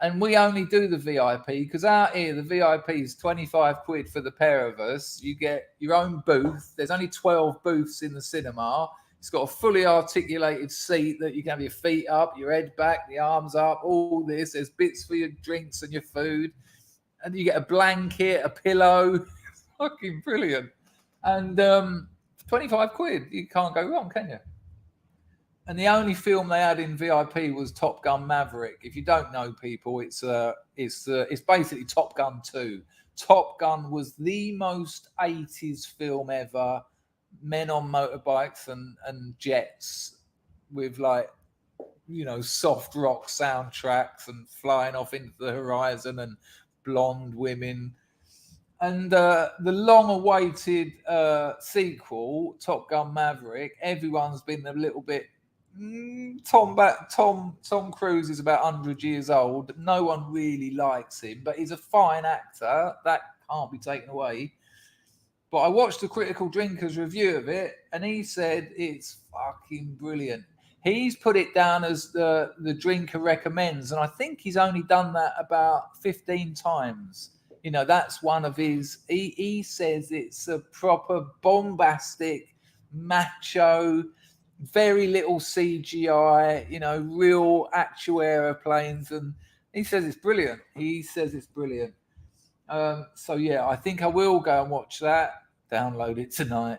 And we only do the VIP because out here, the VIP is 25 quid for the pair of us. You get your own booth. There's only 12 booths in the cinema. It's got a fully articulated seat that you can have your feet up, your head back, the arms up, all this. There's bits for your drinks and your food. And you get a blanket, a pillow. Fucking brilliant. And 25 quid. You can't go wrong, can you? And the only film they had in VIP was Top Gun Maverick. If you don't know, people, it's basically Top Gun 2. Top Gun was the most 80s film ever. Men on motorbikes and jets with, like, you know, soft rock soundtracks and flying off into the horizon and blonde women. And the long-awaited sequel, Top Gun Maverick, everyone's been a little bit... Tom Cruise is about 100 years old. No one really likes him, but he's a fine actor. That can't be taken away. But I watched the Critical Drinker's review of it, and he said it's fucking brilliant. He's put it down as the drinker recommends, and I think he's only done that about 15 times. You know, that's one of his... He says it's a proper bombastic, macho... very little CGI, you know, real actual aeroplanes, and he says it's brilliant. So yeah, I think I will go and watch that. Download it tonight.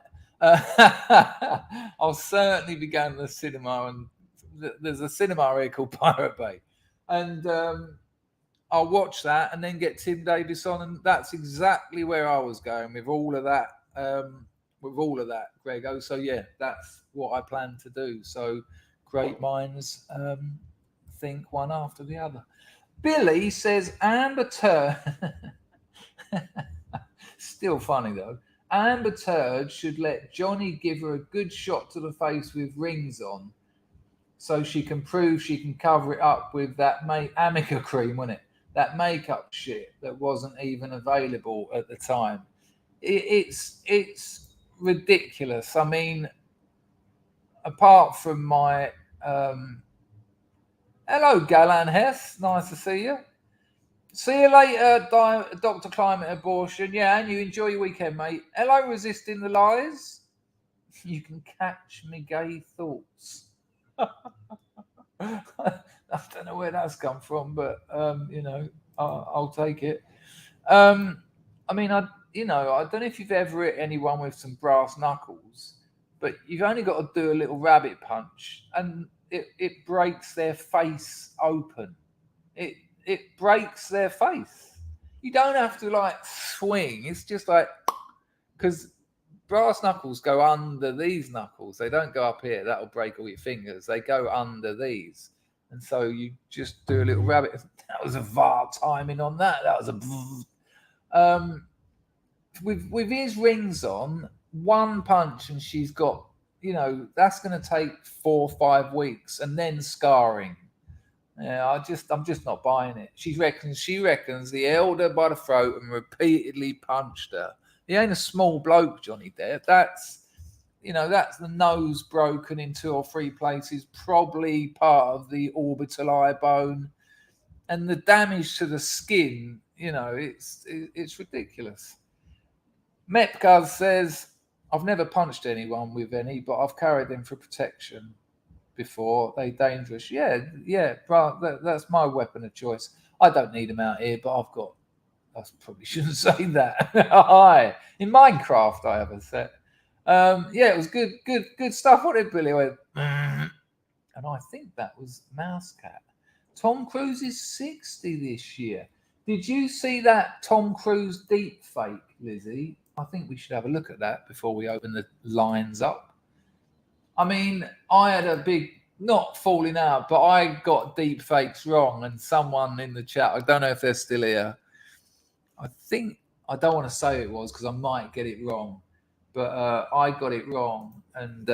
I'll certainly be going to the cinema, and there's a cinema here called Pirate Bay, and I'll watch that and then get Tim Davis on, and that's exactly where I was going with all of that. Grego. So yeah, that's what I plan to do. So great minds think one after the other. Billy says Amber Turd. Still funny though. Amber Turd should let Johnny give her a good shot to the face with rings on, so she can prove she can cover it up with that Amica cream, wasn't it? That makeup shit that wasn't even available at the time. It's ridiculous. I mean, apart from my hello, Galan Hess, nice to see you. See you later, Dr. Climate Abortion. Yeah, and you enjoy your weekend, mate. Hello, Resisting the Lies. You can catch me gay thoughts. I don't know where that's come from, but you know, I'll take it. I mean, I don't know if you've ever hit anyone with some brass knuckles, but you've only got to do a little rabbit punch, and it breaks their face open. It breaks their face. You don't have to like swing. It's just like, because brass knuckles go under these knuckles. They don't go up here. That'll break all your fingers. They go under these. And so you just do a little rabbit. That was a VAR timing on that. That was a... with his rings on, one punch and she's got, that's going to take 4 or 5 weeks and then scarring. Yeah, I'm just not buying it. She reckons he held her by the throat and repeatedly punched her. He ain't a small bloke, Johnny Depp. That's the nose broken in 2 or 3 places, probably part of the orbital eye bone, and the damage to the skin. It's ridiculous. Metcuz says, I've never punched anyone with any, but I've carried them for protection before. They dangerous. Yeah, bro, that's my weapon of choice. I don't need them out here, but I probably shouldn't say that. Hi. In Minecraft, I have a set. It was good stuff. What did Billy went? And I think that was Mousecat. Tom Cruise is 60 this year. Did you see that Tom Cruise deep fake, Lizzie? I think we should have a look at that before we open the lines up. I mean, I had a big, not falling out, but I got deep fakes wrong, and someone in the chat, I don't know if they're still here, I don't want to say it was because I might get it wrong, but I got it wrong, and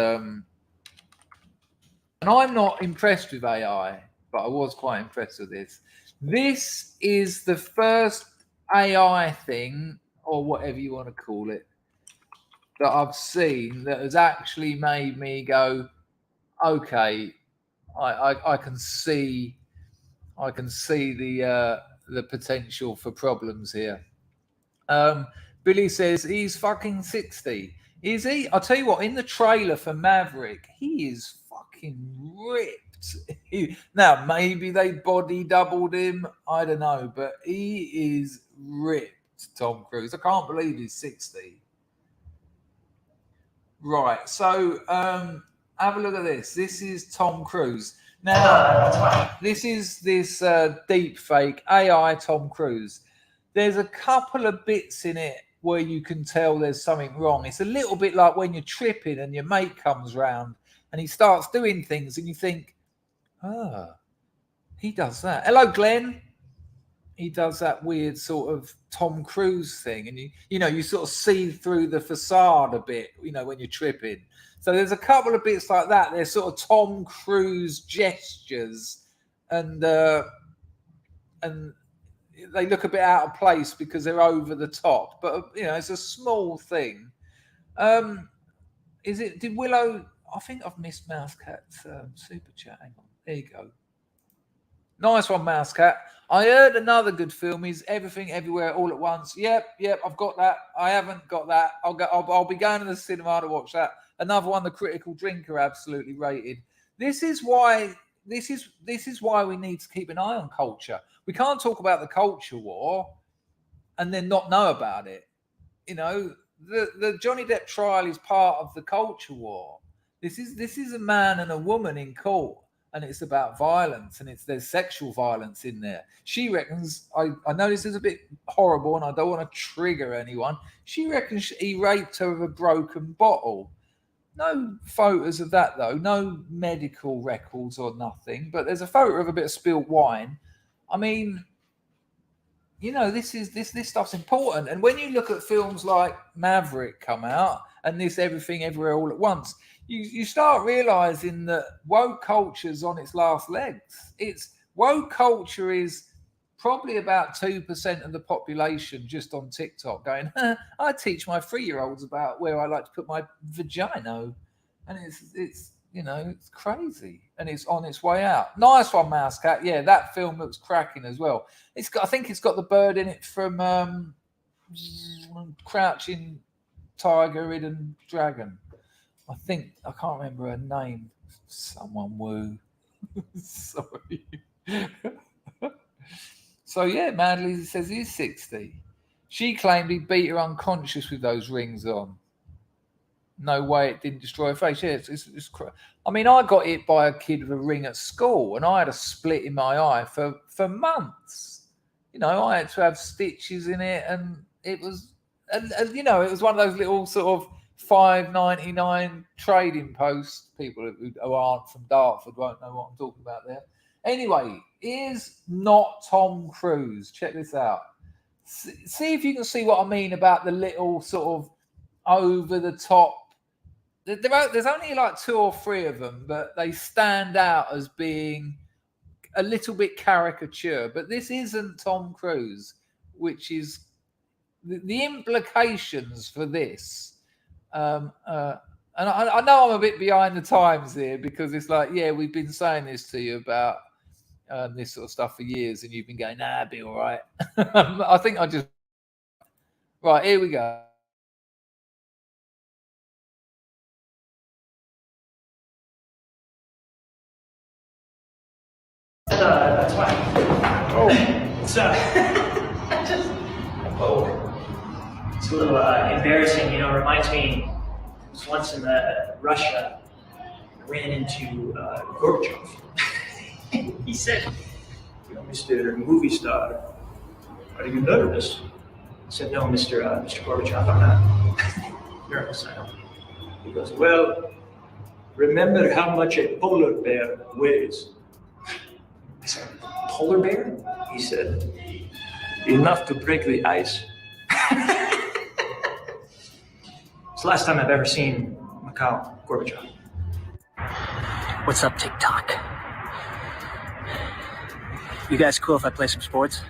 I'm not impressed with AI, but I was quite impressed with this. This is the first AI thing, or whatever you want to call it, that I've seen that has actually made me go, okay, I can see the potential for problems here. Billy says he's fucking 60. Is he? I'll tell you what, in the trailer for Maverick, he is fucking ripped. Now, maybe they body doubled him. I don't know, but he is ripped, Tom Cruise. I can't believe he's 60. Right, so have a look at this. This is Tom Cruise. Now, this is this deep fake AI Tom Cruise. There's a couple of bits in it where you can tell there's something wrong. It's a little bit like when you're tripping and your mate comes round and he starts doing things and you think, he does that. Hello, Glenn. He does that weird sort of Tom Cruise thing, and you sort of see through the facade a bit, when you're tripping. So there's a couple of bits like that. They're sort of Tom Cruise gestures, and they look a bit out of place because they're over the top. But it's a small thing. Did Willow? I think I've missed Mousecat's super chat. Hang on, there you go. Nice one, Mousecat. I heard another good film is Everything Everywhere All at Once. Yep, I've got that. I haven't got that. I'll be going to the cinema to watch that. Another one, The Critical Drinker, absolutely rated. This is why we need to keep an eye on culture. We can't talk about the culture war and then not know about it. The Johnny Depp trial is part of the culture war. This is a man and a woman in court. And it's about violence, and there's sexual violence in there. She reckons, I know this is a bit horrible, and I don't want to trigger anyone. She reckons he raped her with a broken bottle. No photos of that, though. No medical records or nothing. But there's a photo of a bit of spilled wine. I mean, this stuff's important. And when you look at films like Maverick come out, and this Everything Everywhere All at Once, you start realizing that woke culture's on its last legs. Woke culture is probably about 2% of the population just on TikTok going, I teach my 3-year-olds about where I like to put my vagina. And it's crazy. And it's on its way out. Nice one, Mousecat. Yeah, that film looks cracking as well. I think it's got the bird in it from Crouching Tiger, Hidden Dragon. I can't remember her name. Someone woo. Sorry. So yeah, Madley says he's 60. She claimed he beat her unconscious with those rings on. No way it didn't destroy her face. Yeah, I mean, I got hit by a kid with a ring at school, and I had a split in my eye for months. You know, I had to have stitches in it, and it was, and you know, it was one of those little sort of $5.99 trading posts. People who aren't from Dartford won't know what I'm talking about there. Anyway, here's not Tom Cruise. Check this out. See if you can see what I mean about the little sort of over the top. There's only like 2 or 3 of them, but they stand out as being a little bit caricature. But this isn't Tom Cruise, which is the implications for this. And I know I'm a bit behind the times here, because it's like, yeah, we've been saying this to you about this sort of stuff for years, and you've been going, nah, be all right. I think I just... Right, here we go. That's why. Oh, It's it's a little embarrassing, you know. It reminds me, it was once in Russia, I ran into Gorbachev. He said, you know, Mr. Movie Star, are you nervous? I said, no, Mr. Gorbachev, I'm not nervous. I don't. He goes, well, remember how much a polar bear weighs. I said, polar bear? He said, enough to break the ice. It's the last time I've ever seen Mikhail Gorbachev. What's up, TikTok? You guys cool if I play some sports?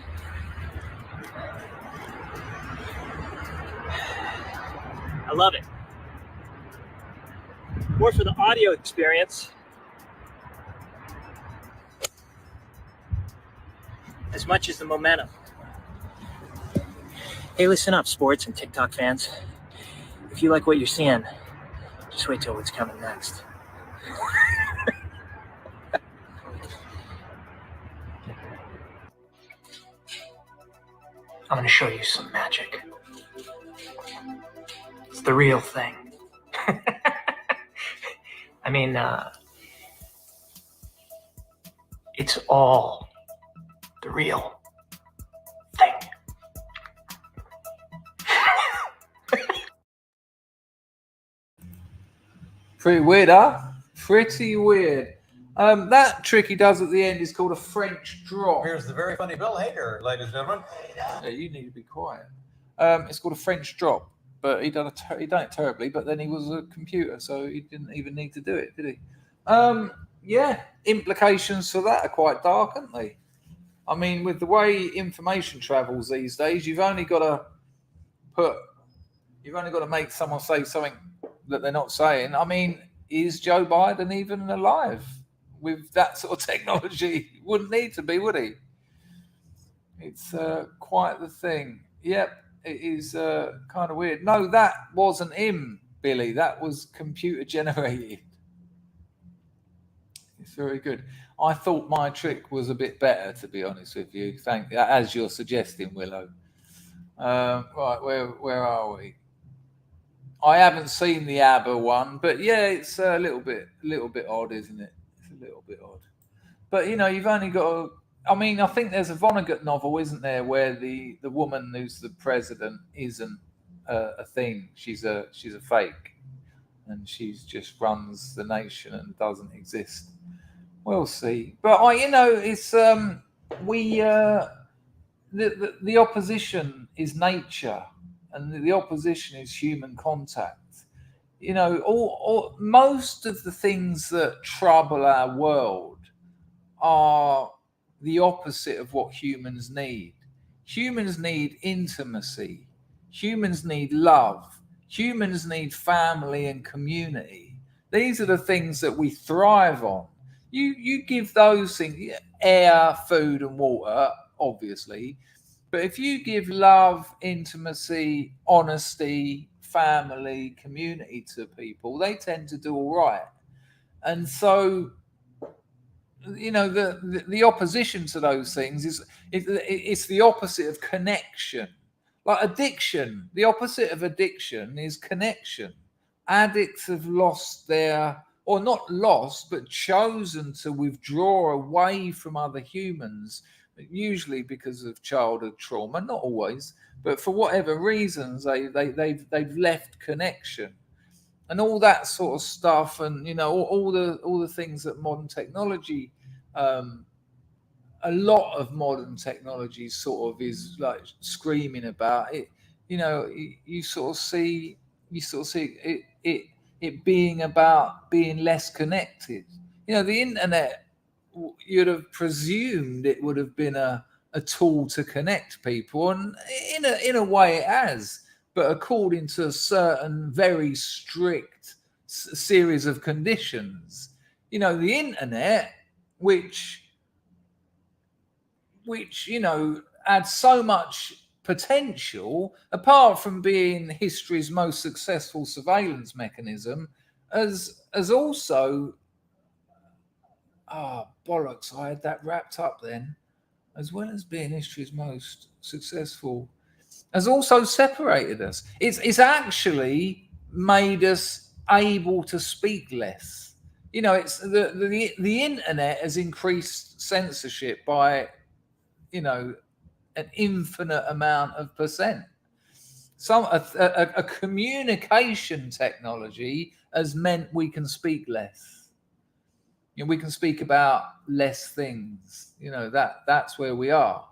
I love it. More for the audio experience as much as the momentum. Hey, listen up, sports and TikTok fans. If you like what you're seeing, just wait till what's coming next. I'm gonna show you some magic. It's the real thing. I mean, it's all the real thing. Pretty weird, huh? Pretty weird. That trick he does at the end is called a French drop. Here's the very funny Bill Hader, ladies and gentlemen. Yeah, you need to be quiet. It's called a French drop, but he done it terribly. But then he was a computer, so he didn't even need to do it, did he? Yeah, implications for that are quite dark, aren't they? I mean, with the way information travels these days, you've only got to make someone say something that they're not saying. I mean, is Joe Biden even alive with that sort of technology? Wouldn't need to be, would he? It's quite the thing. Yep, it is kind of weird. No, that wasn't him, Billy. That was computer generated. It's very good. I thought my trick was a bit better, to be honest with you. As you're suggesting, Willow. Right, where are we? I haven't seen the ABBA one, but yeah, it's a little bit odd, isn't it? It's a little bit odd. But you know, you've only got to, I mean, I think there's a Vonnegut novel, isn't there, where the woman who's the president isn't a thing. She's a fake, and she's just runs the nation and doesn't exist. We'll see. But it's the opposition is nature, and the opposition is human contact. You know, most of the things that trouble our world are the opposite of what humans need. Humans need intimacy. Humans need love. Humans need family and community. These are the things that we thrive on. You give those things, air, food, and water, obviously. But if you give love, intimacy, honesty, family, community to people, they tend to do all right. And so, you know, the opposition to those things is it's the opposite of connection. Like addiction, the opposite of addiction is connection. Addicts have lost their, or not lost, but chosen to withdraw away from other humans, usually because of childhood trauma, not always, but for whatever reasons, they've left connection. And all that sort of stuff, and you know, all the things that modern technology, a lot of modern technology sort of is like screaming about it. You know, you sort of see it being about being less connected. You know, the internet, you'd have presumed it would have been a tool to connect people, and in a way it has, but according to a certain very strict series of conditions. You know, the internet, which you know had so much potential, apart from being history's most successful surveillance mechanism, as also bollocks, I had that wrapped up then, as well as being history's most successful, has also separated us. It's actually made us able to speak less. You know, it's the internet has increased censorship by, you know, an infinite amount of percent. A communication technology has meant we can speak less. You know, we can speak about less things. You know, that's where we are.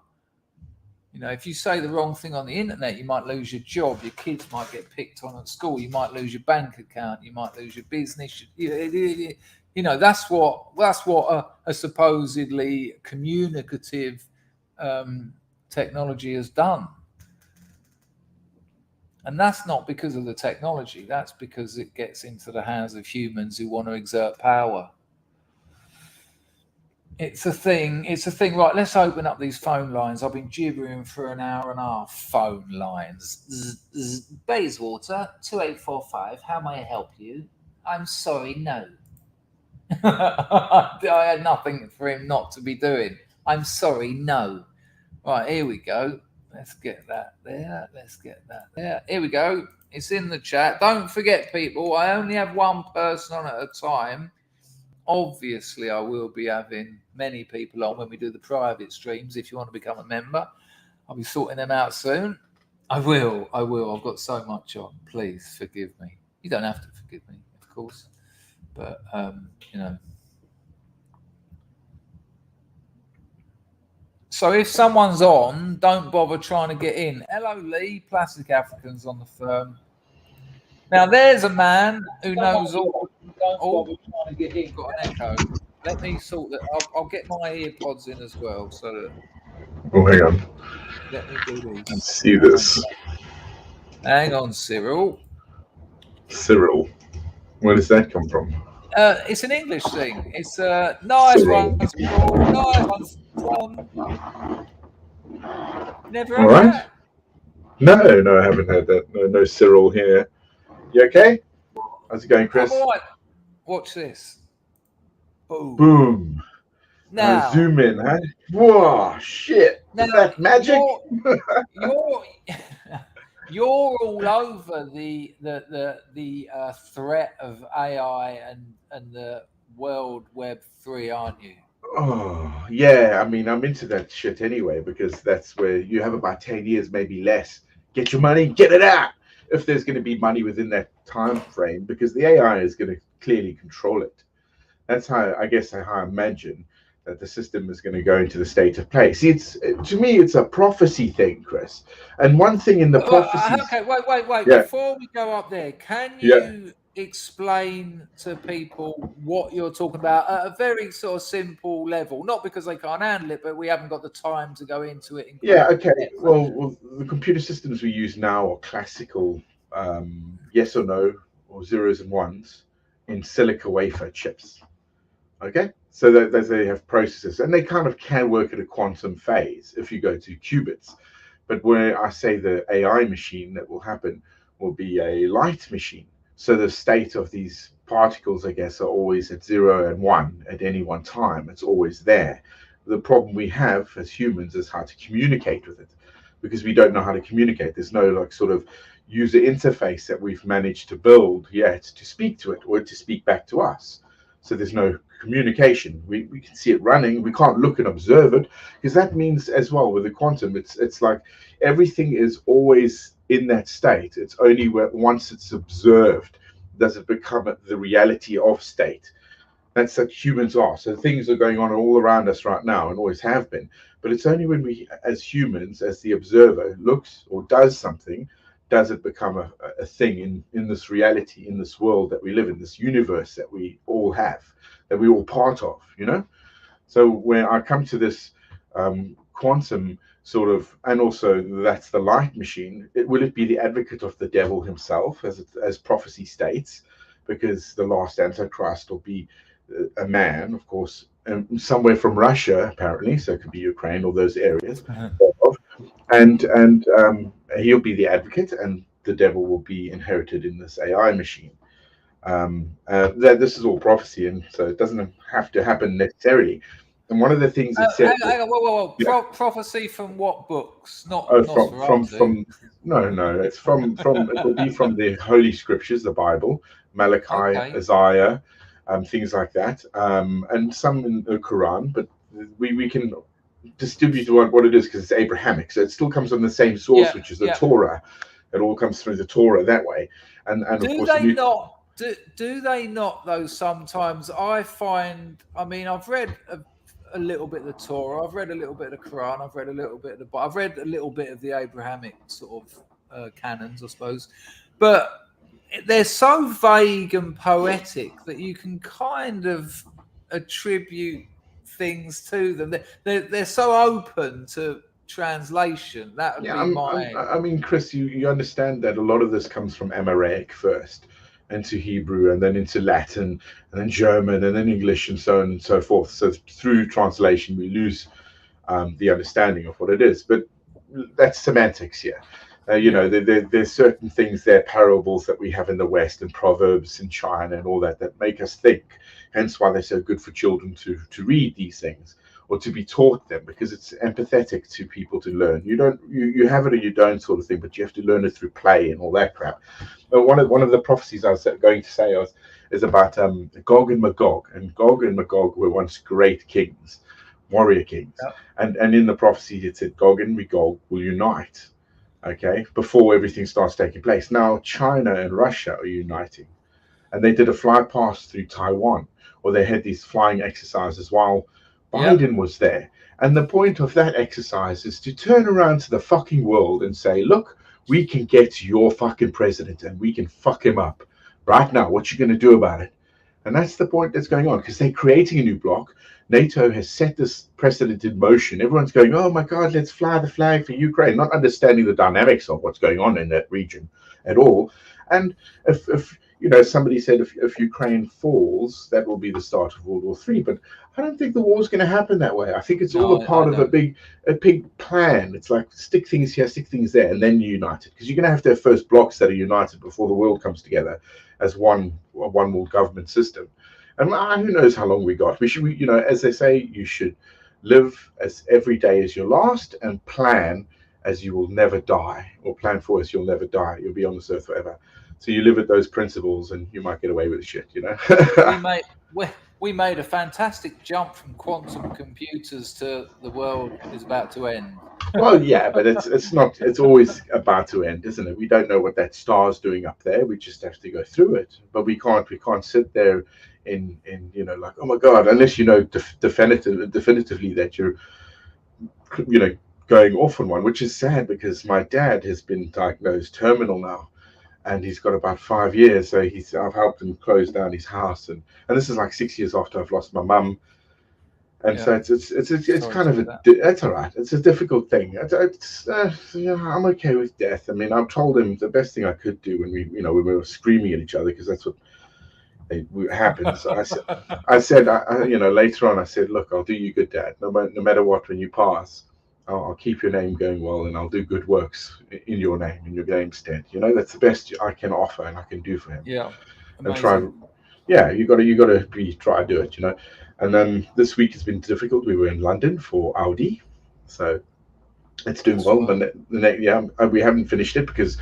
You know, if you say the wrong thing on the internet, you might lose your job. Your kids might get picked on at school. You might lose your bank account. You might lose your business. You know, that's what a supposedly communicative technology has done. And that's not because of the technology. That's because it gets into the hands of humans who want to exert power. It's a thing. Right, let's open up these phone lines. I've been gibbering for an hour and a half. Phone lines. Bayswater, 2845. How may I help you? I'm sorry, no. I had nothing for him not to be doing. I'm sorry, no. Right, here we go. Let's get that there. Here we go. It's in the chat. Don't forget, people, I only have one person on at a time. Obviously, I will be having many people on when we do the private streams. If you want to become a member, I'll be sorting them out soon. I will. I've got so much on. Please forgive me. You don't have to forgive me, of course. But, you know. So if someone's on, don't bother trying to get in. Hello, Lee. Plastic Africans on the firm. Now, there's a man who knows all. Trying to get in. Got an echo. Let me sort that. I'll get my earpods in as well. So that. Oh, hang on. Let me do these. Let's see this. Hang on, Cyril. Cyril. Where does that come from? It's an English thing. It's a nice one. Nice one. Never heard that? No, I haven't heard that. No Cyril here. You okay? How's it going, Chris? I'm all right. Watch this. Boom. Boom. Now zoom in, huh? Whoa, shit. Is that magic? You're all over the threat of AI and the World Web 3, aren't you? Oh, yeah. I mean, I'm into that shit anyway, because that's where you have about 10 years, maybe less. Get your money, get it out. If there's going to be money within that time frame, because the AI is going to clearly control it. That's how I imagine that the system is going to go into the state of play. See, to me, it's a prophecy thing, Chris. And one thing in the prophecy. Okay, wait. Yeah. Before we go up there, can you explain to people what you're talking about at a very sort of simple level? Not because they can't handle it, but we haven't got the time to go into it. Yeah, okay. Well, the computer systems we use now are classical yes or no, or zeros and ones in silica wafer chips. Okay, so that they have processors, and they kind of can work at a quantum phase if you go to qubits. But where I say the AI machine that will happen will be a light machine. So the state of these particles, I guess, are always at 0 and 1 at any one time. It's always there. The problem we have as humans is how to communicate with it. because we don't know how to communicate. There's no like sort of user interface that we've managed to build yet to speak to it or to speak back to us. So there's no communication. We can see it running. We can't look and observe it, because that means as well with the quantum, it's like everything is always in that state. It's only once it's observed does it become the reality of state. That's what humans are. So things are going on all around us right now and always have been. But it's only when we, as humans, as the observer, looks or does something, does it become a thing in this reality, in this world that we live in, this universe that we all have, that we're all part of, you know? So when I come to this quantum sort of, and also that's the light machine, will it be the advocate of the devil himself, as prophecy states? Because the last Antichrist will be a man, of course, somewhere from Russia, apparently, so it could be Ukraine or those areas. And he'll be the advocate, and the devil will be inherited in this AI machine. This is all prophecy, and so it doesn't have to happen necessarily. And one of the things it said, hang on, whoa. Yeah. Prophecy from what books? Not from no, it's from it will be from the Holy Scriptures, the Bible, Malachi, Okay. Isaiah, things like that, and some in the Quran. But we can distribute what it is because it's Abrahamic, so it still comes from the same source, which is the Torah. It all comes through the Torah that way, and of course. Do they not though? Sometimes I find. I mean, I've read a little bit of the Torah. I've read a little bit of the Quran. I've read a little bit of the Bible. I've read a little bit of the Abrahamic sort of canons, I suppose. But they're so vague and poetic that you can kind of attribute things to them. They're so open to translation. That would be my. I mean, Chris, you understand that a lot of this comes from Aramaic first, into Hebrew, and then into Latin, and then German, and then English, and so on and so forth. So through translation, we lose the understanding of what it is. But that's semantics here. You know, there's certain things there, parables that we have in the West, and proverbs in China, and all that make us think. Hence why they're so good for children to read these things, or to be taught them, because it's empathetic to people to learn. You have it or you don't sort of thing, but you have to learn it through play and all that crap. But one of the prophecies I was going to say is about Gog and Magog. And Gog and Magog were once great kings, warrior kings. And in the prophecy it said Gog and Magog will unite, okay, before everything starts taking place. Now China and Russia are uniting, and they did a fly past through Taiwan, or they had these flying exercises while Biden was there. And the point of that exercise is to turn around to the fucking world and say, look, we can get your fucking president and we can fuck him up right now. What you going to do about it? And that's the point that's going on, because they're creating a new bloc. NATO has set this precedent in motion. Everyone's going, oh my God, let's fly the flag for Ukraine, not understanding the dynamics of what's going on in that region at all. And if you know, somebody said if Ukraine falls, that will be the start of World War III. But I don't think the war is going to happen that way. I think it's all a part of a big plan. It's like stick things here, stick things there, and then unite it. Because you're going to have first blocks that are united before the world comes together as one world government system. And who knows how long we got? We should, you know, as they say, you should live as every day as your last, and plan as you will never die, or plan for as you'll never die. You'll be on this earth forever. So you live with those principles, and you might get away with shit, you know. we made a fantastic jump from quantum computers to the world is about to end. Well, yeah, but it's not. It's always about to end, isn't it? We don't know what that star's doing up there. We just have to go through it. But we can't sit there in you know, like, oh my God, unless you know definitively that you're, you know, going off on one, which is sad, because my dad has been diagnosed terminal now. And he's got about 5 years, so I've helped him close down his house, and this is like 6 years after I've lost my mum, and so it's kind of that's all right. It's a difficult thing. I'm okay with death. I mean, I've told him the best thing I could do when we were screaming at each other, because that's what happens. I said, you know, later on, I said, look, I'll do you good, Dad. No matter what, when you pass, I'll keep your name going well, and I'll do good works in your name, in your name's stead. You know, that's the best I can offer and I can do for him. Yeah. And try. Yeah, you got to try to do it. You know, and then this week has been difficult. We were in London for Audi, so It's doing That's well. right. We haven't finished it because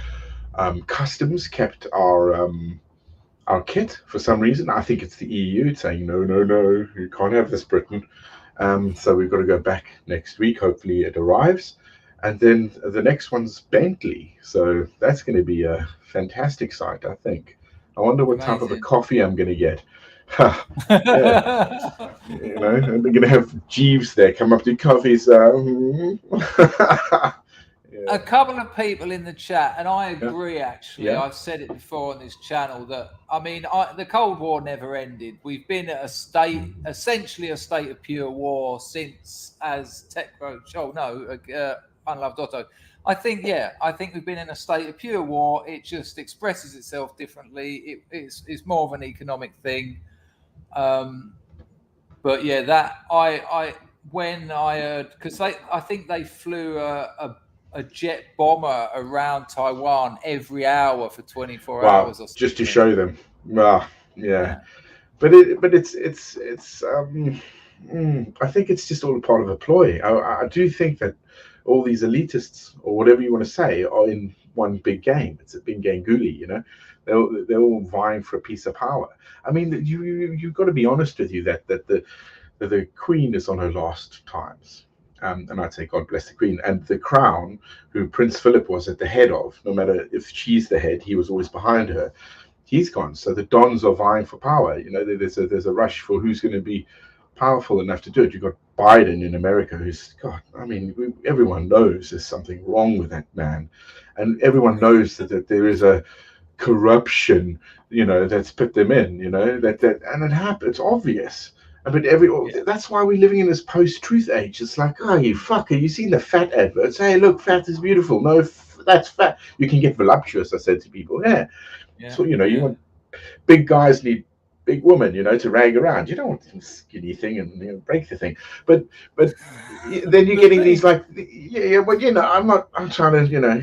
customs kept our kit for some reason. I think it's the EU. It's saying no, no, no, you can't have this, Britain. So we've got to go back next week. Hopefully it arrives. And then the next one's Bentley. So that's going to be a fantastic site, I think. I wonder what type of a Amazing. coffee I'm going to get. Yeah, you know, and they're going to have Jeeves there come up to coffees. A couple of people in the chat, and I agree. Actually, Yeah. I've said it before on this channel that the Cold War never ended. We've been at essentially a state of pure war since, as Unloved Otto. I think we've been in a state of pure war. It just expresses itself differently. It's more of an economic thing. But yeah, that when I heard, because I think they flew a jet bomber around Taiwan every hour for 24 hours or something. Just to show them. Yeah. But it's I think it's just all a part of a ploy. I do think that all these elitists, or whatever you want to say, are in one big game. It's a big ganguli, you know. They're all vying for a piece of power. I mean, you've got to be honest with you that the Queen is on her last times. And I'd say God bless the Queen. And the crown, who Prince Philip was at the head of, no matter if she's the head, he was always behind her. He's gone. So the Dons are vying for power. You know, there's a rush for who's going to be powerful enough to do it. You've got Biden in America, who's, God, I mean, everyone knows there's something wrong with that man. And everyone knows that there is a corruption, you know, that's put them in, you know, and it happens. It's obvious. But that's why we're living in this post-truth age. It's like, oh, you fucker, you seen the fat adverts? Hey, look, fat is beautiful. No, that's fat. You can get voluptuous, I said to people. Yeah. So, you know, you want big guys need big women, you know, to rag around. You don't want some skinny thing and break the thing. But then you're getting these like, well, you know, I'm trying to, you know,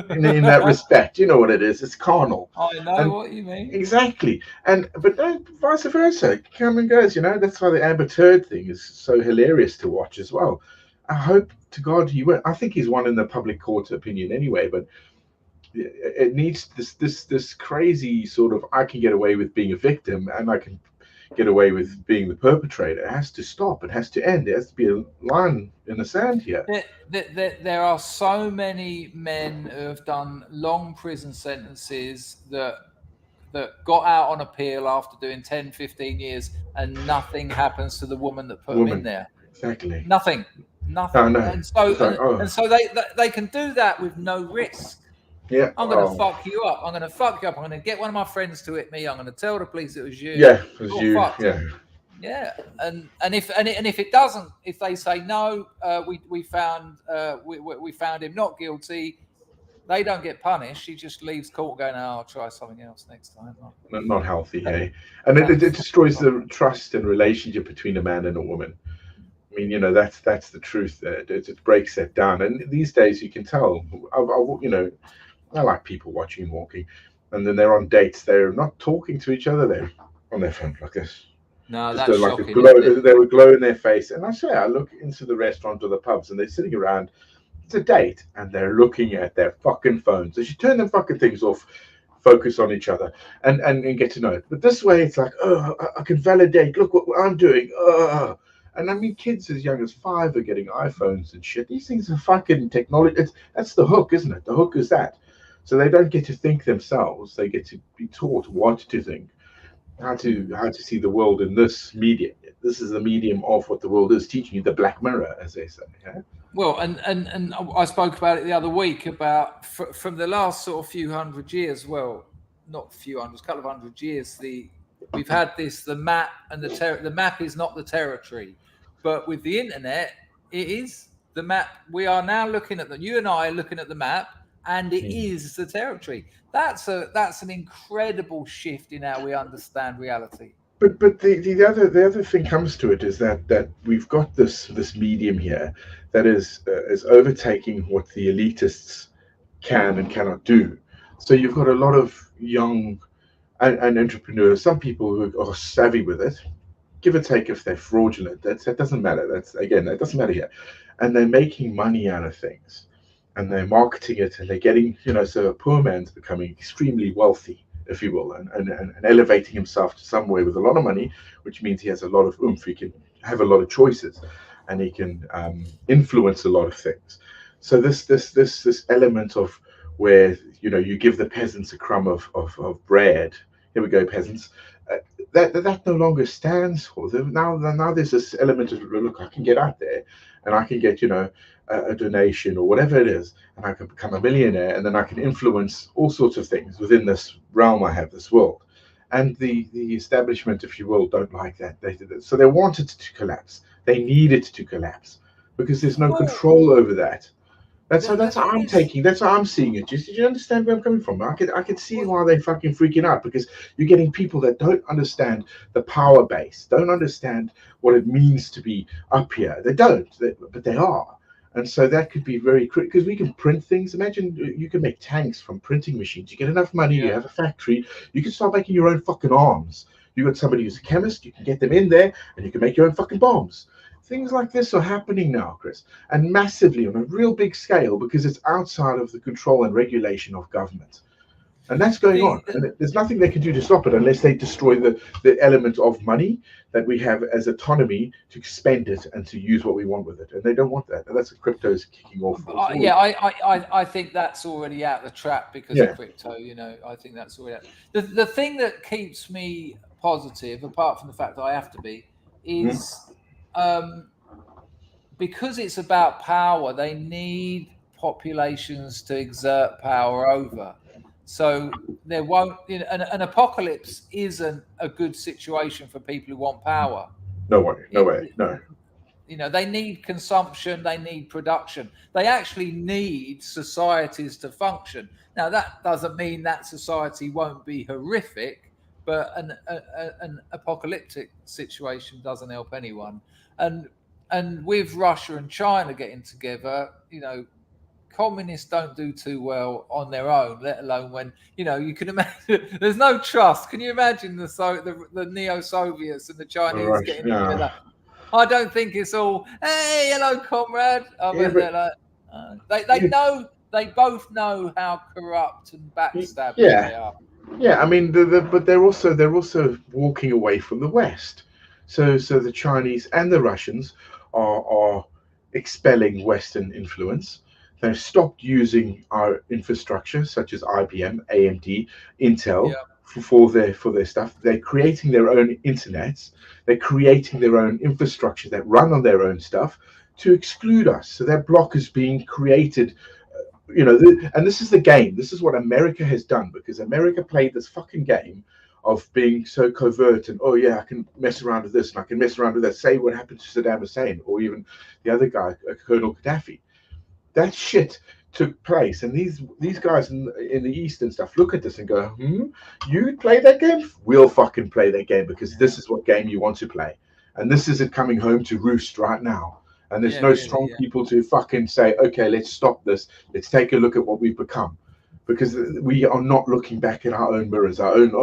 in that respect, you know what it is. It's carnal. I know what you mean. Exactly. But vice versa. It come and goes, you know. That's why the Amber Turd thing is so hilarious to watch as well. I hope to God he won't. I think he's won in the public court opinion anyway, but it needs this crazy sort of, I can get away with being a victim and I can get away with being the perpetrator. It has to stop. It has to end. There has to be a line in the sand here. There are so many men who have done long prison sentences that got out on appeal after doing 10, 15 years, and nothing happens to the woman that put them in there. Exactly. Nothing. No. And so they can do that with no risk. Yeah. I'm going to fuck you up. I'm going to get one of my friends to hit me. I'm going to tell the police it was you. Yeah, it was you. Yeah. Yeah, and if it doesn't, if they say no, we found him not guilty, they don't get punished. He just leaves court going, oh, I'll try something else next time. Not healthy, hey. And it destroys the trust and relationship between a man and a woman. I mean, you know, that's the truth. It breaks that down. And these days, you can tell. You know, I like people watching and walking, and then they're on dates. They're not talking to each other. They're on their phone like this. No, just that's like shocking. They would glow in their face. And I swear, I look into the restaurant or the pubs, and they're sitting around. It's a date, and they're looking at their fucking phones. They should turn them fucking things off, focus on each other, and get to know it. But this way, it's like, oh, I can validate. Look what I'm doing. And I mean, kids as young as 5 are getting iPhones and shit. These things are fucking technology. That's the hook, isn't it? The hook is that. So they don't get to think themselves. They get to be taught what to think, how to see the world in this medium. This is the medium of what the world is, teaching you the black mirror, as they say. Yeah? Well, and I spoke about it the other week about from the last sort of few hundred years. Well, not a few hundred, a couple of hundred years. We've had the map and the map is not the territory, but with the internet, it is the map. We are now looking at you and I are looking at the map, and it is the territory. That's an incredible shift in how we understand reality. But the other thing comes to it is that we've got this medium here that is overtaking what the elitists can and cannot do. So you've got a lot of young and entrepreneurs, some people who are savvy with it, give or take if they're fraudulent. That doesn't matter. That doesn't matter here. And they're making money out of things, and they're marketing it, and they're getting, so a poor man's becoming extremely wealthy, if you will, and elevating himself to somewhere with a lot of money, which means he has a lot of oomph. He can have a lot of choices, and he can influence a lot of things. So this element of where you give the peasants a crumb of bread. Here we go, peasants. That no longer stands for them. Now there's this element of, look, I can get out there, and I can get a donation or whatever it is, and I can become a millionaire, and then I can influence all sorts of things within this realm I have, this world. And the establishment, if you will, don't like that. So they want it to collapse. They need it to collapse because there's no control over that. That's how I'm taking. That's how I'm seeing it. Did you understand where I'm coming from? I could see why they're fucking freaking out, because you're getting people that don't understand the power base, don't understand what it means to be up here. They don't, but they are. And so that could be very critical, because we can print things. Imagine you can make tanks from printing machines. You get enough money, you have a factory, you can start making your own fucking arms. You got somebody who's a chemist, you can get them in there, and you can make your own fucking bombs. Things like this are happening now, Chris, and massively on a real big scale, because it's outside of the control and regulation of government. And that's going on. And there's nothing they can do to stop it unless they destroy the element of money that we have as autonomy to spend it and to use what we want with it. And they don't want that. And that's what crypto is kicking off. I think that's already out the trap because of crypto. I think that's already out. The thing that keeps me positive, apart from the fact that I have to be, is because it's about power, they need populations to exert power over. So there won't, an apocalypse isn't a good situation for people who want power. No way. They need consumption, they need production. They actually need societies to function. Now, that doesn't mean that society won't be horrific, but an apocalyptic situation doesn't help anyone. And with Russia and China getting together, communists don't do too well on their own, let alone when, you can imagine there's no trust. Can you imagine the neo-Soviets and the Chinese getting together? I don't think it's all, hey, hello, comrade. They both know how corrupt and backstabbing they are. Yeah, I mean, but they're also walking away from the West. So the Chinese and the Russians are expelling Western influence. They've stopped using our infrastructure, such as IBM, AMD, Intel, for their stuff. They're creating their own internets. They're creating their own infrastructure that run on their own stuff to exclude us. So that block is being created. And this is the game. This is what America has done, because America played this fucking game of being so covert and, I can mess around with this and I can mess around with that. Say what happened to Saddam Hussein or even the other guy, Colonel Gaddafi. That shit took place, and these guys in the East and stuff look at this and go, you play that game? We'll fucking play that game, because this is what game you want to play. And this is it coming home to roost right now. And there's no strong people to fucking say, okay, let's stop this. Let's take a look at what we've become. Because we are not looking back at our own mirrors, our own,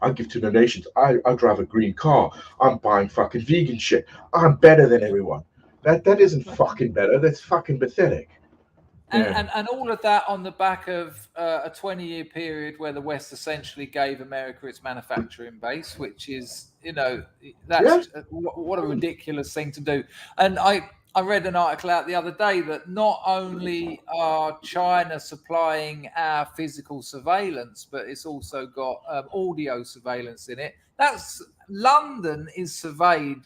I give to donations. I drive a green car. I'm buying fucking vegan shit. I'm better than everyone. That isn't fucking better. That's fucking pathetic. And all of that on the back of a 20-year period where the West essentially gave America its manufacturing base, which is, what a ridiculous thing to do. And I read an article out the other day that not only are China supplying our physical surveillance, but it's also got audio surveillance in it. London is surveyed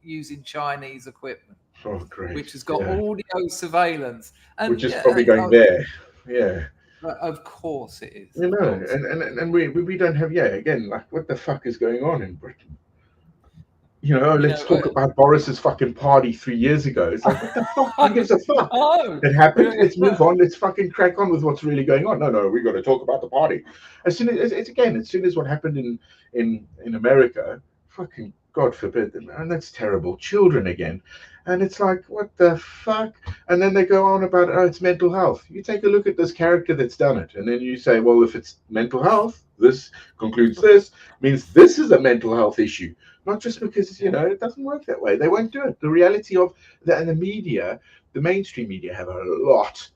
using Chinese equipment. Oh, great. Which has got audio surveillance, and which is probably going there. Yeah, of course it is. And we don't have again, like, what the fuck is going on in Britain? Let's talk about Boris's fucking party 3 years ago. It's like, what the fuck? Who gives a fuck? It happened. Let's move on. Let's fucking crack on with what's really going on. No, we got to talk about the party. As soon as what happened in America, fucking God forbid, and that's terrible. Children again. And it's like, what the fuck? And then they go on about, oh, it's mental health. You take a look at this character that's done it, and then you say, well, if it's mental health, this concludes this, means this is a mental health issue. Not just because, you know, it doesn't work that way. They won't do it. The reality of that, and the media, the mainstream media have a lot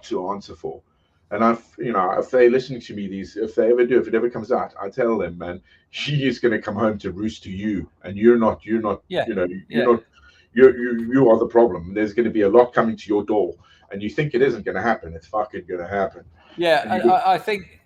to answer for. And if they're listening to me, if they ever do, if it ever comes out, I tell them, man, she is going to come home to roost to you, and you're not, you are the problem. There's going to be a lot coming to your door, and you think it isn't going to happen. It's fucking going to happen. Yeah, I think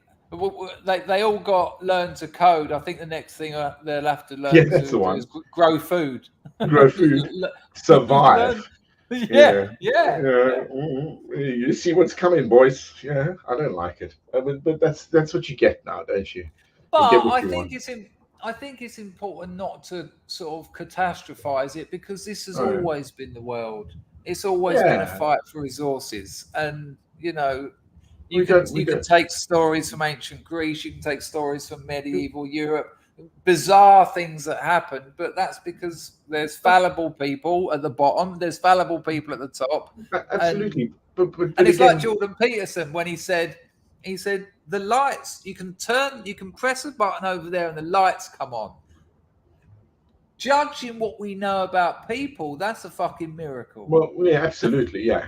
they all got learn to code. I think the next thing they'll have to learn to do is grow food. Grow food. Survive. Yeah. You see what's coming, boys. Yeah, I don't like it, but that's what you get now, don't you? But I think it's important not to sort of catastrophize it, because this has always been the world. It's always been a fight for resources, and you know, you can take stories from ancient Greece, you can take stories from medieval Europe, bizarre things that happen, but that's because there's fallible people at the bottom, there's fallible people at the top. Absolutely. But it's like Jordan Peterson when he said the lights, you can press a button over there and the lights come on. Judging what we know about people, that's a fucking miracle. Well, yeah, absolutely, yeah.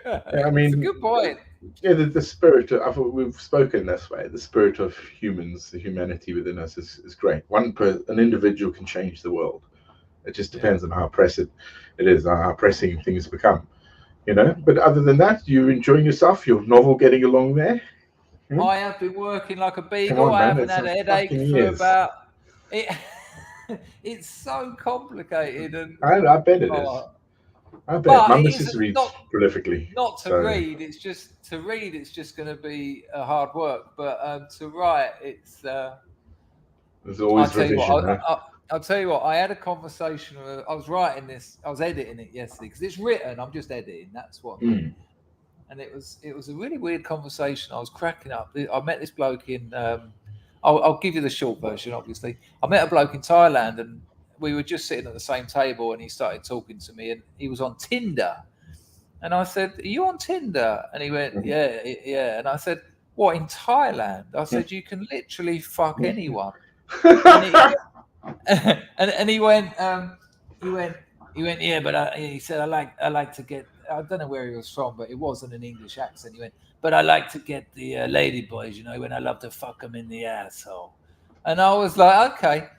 I mean, it's a good point. Yeah, the spirit of, we've spoken this way, the spirit of humans, the humanity within us is great. An individual can change the world. It just depends on how pressing it is, how pressing things become, you know. But other than that, you're enjoying yourself, your novel getting along there. I have been working like a beagle. I haven't had a headache for about it. It's so complicated, and I bet it is. I bet my missus reads prolifically. Not to read, it's just to read. It's just going to be hard work, but to write, it's. There's always revision. I'll tell you what. I had a conversation. I was writing this. I was editing it yesterday because it's written. I'm just editing. That's what. And it was a really weird conversation. I was cracking up. I met this bloke in. I'll give you the short version. Obviously, I met a bloke in Thailand, and we were just sitting at the same table, and he started talking to me, and he was on Tinder. And I said, "Are you on Tinder?" And he went, "Yeah." And I said, "What, in Thailand?" I said, "You can literally fuck anyone." And he went, "Yeah, but he said, I like to get." I don't know where he was from, but it wasn't an English accent. He went, "But I like to get the lady boys, you know, when I love to fuck them in the asshole." And I was like, okay.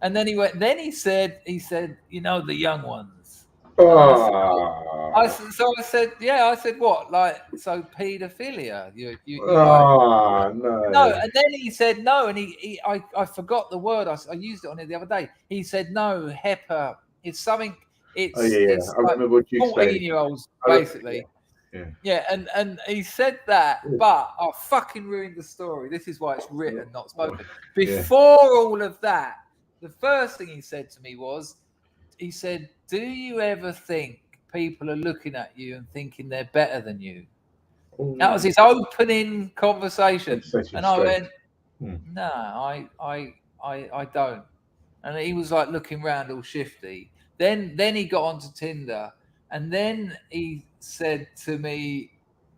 And then he went. Then he said, "You know, the young ones." I said, "Yeah." I said, "What? Like, so paedophilia? You like?" No. And then he said no, and I forgot the word. I used it on it the other day. He said no, HEPA. It's something. It's I remember what you explained. 14-year-olds basically. Yeah, and he said that, but I fucking ruined the story. This is why it's written, not spoken. Before all of that, the first thing he said to me was, he said, "Do you ever think people are looking at you and thinking they're better than you?" That was his opening conversation, and I went, "No, I don't." And he was like looking around all shifty. Then he got onto Tinder, and then he said to me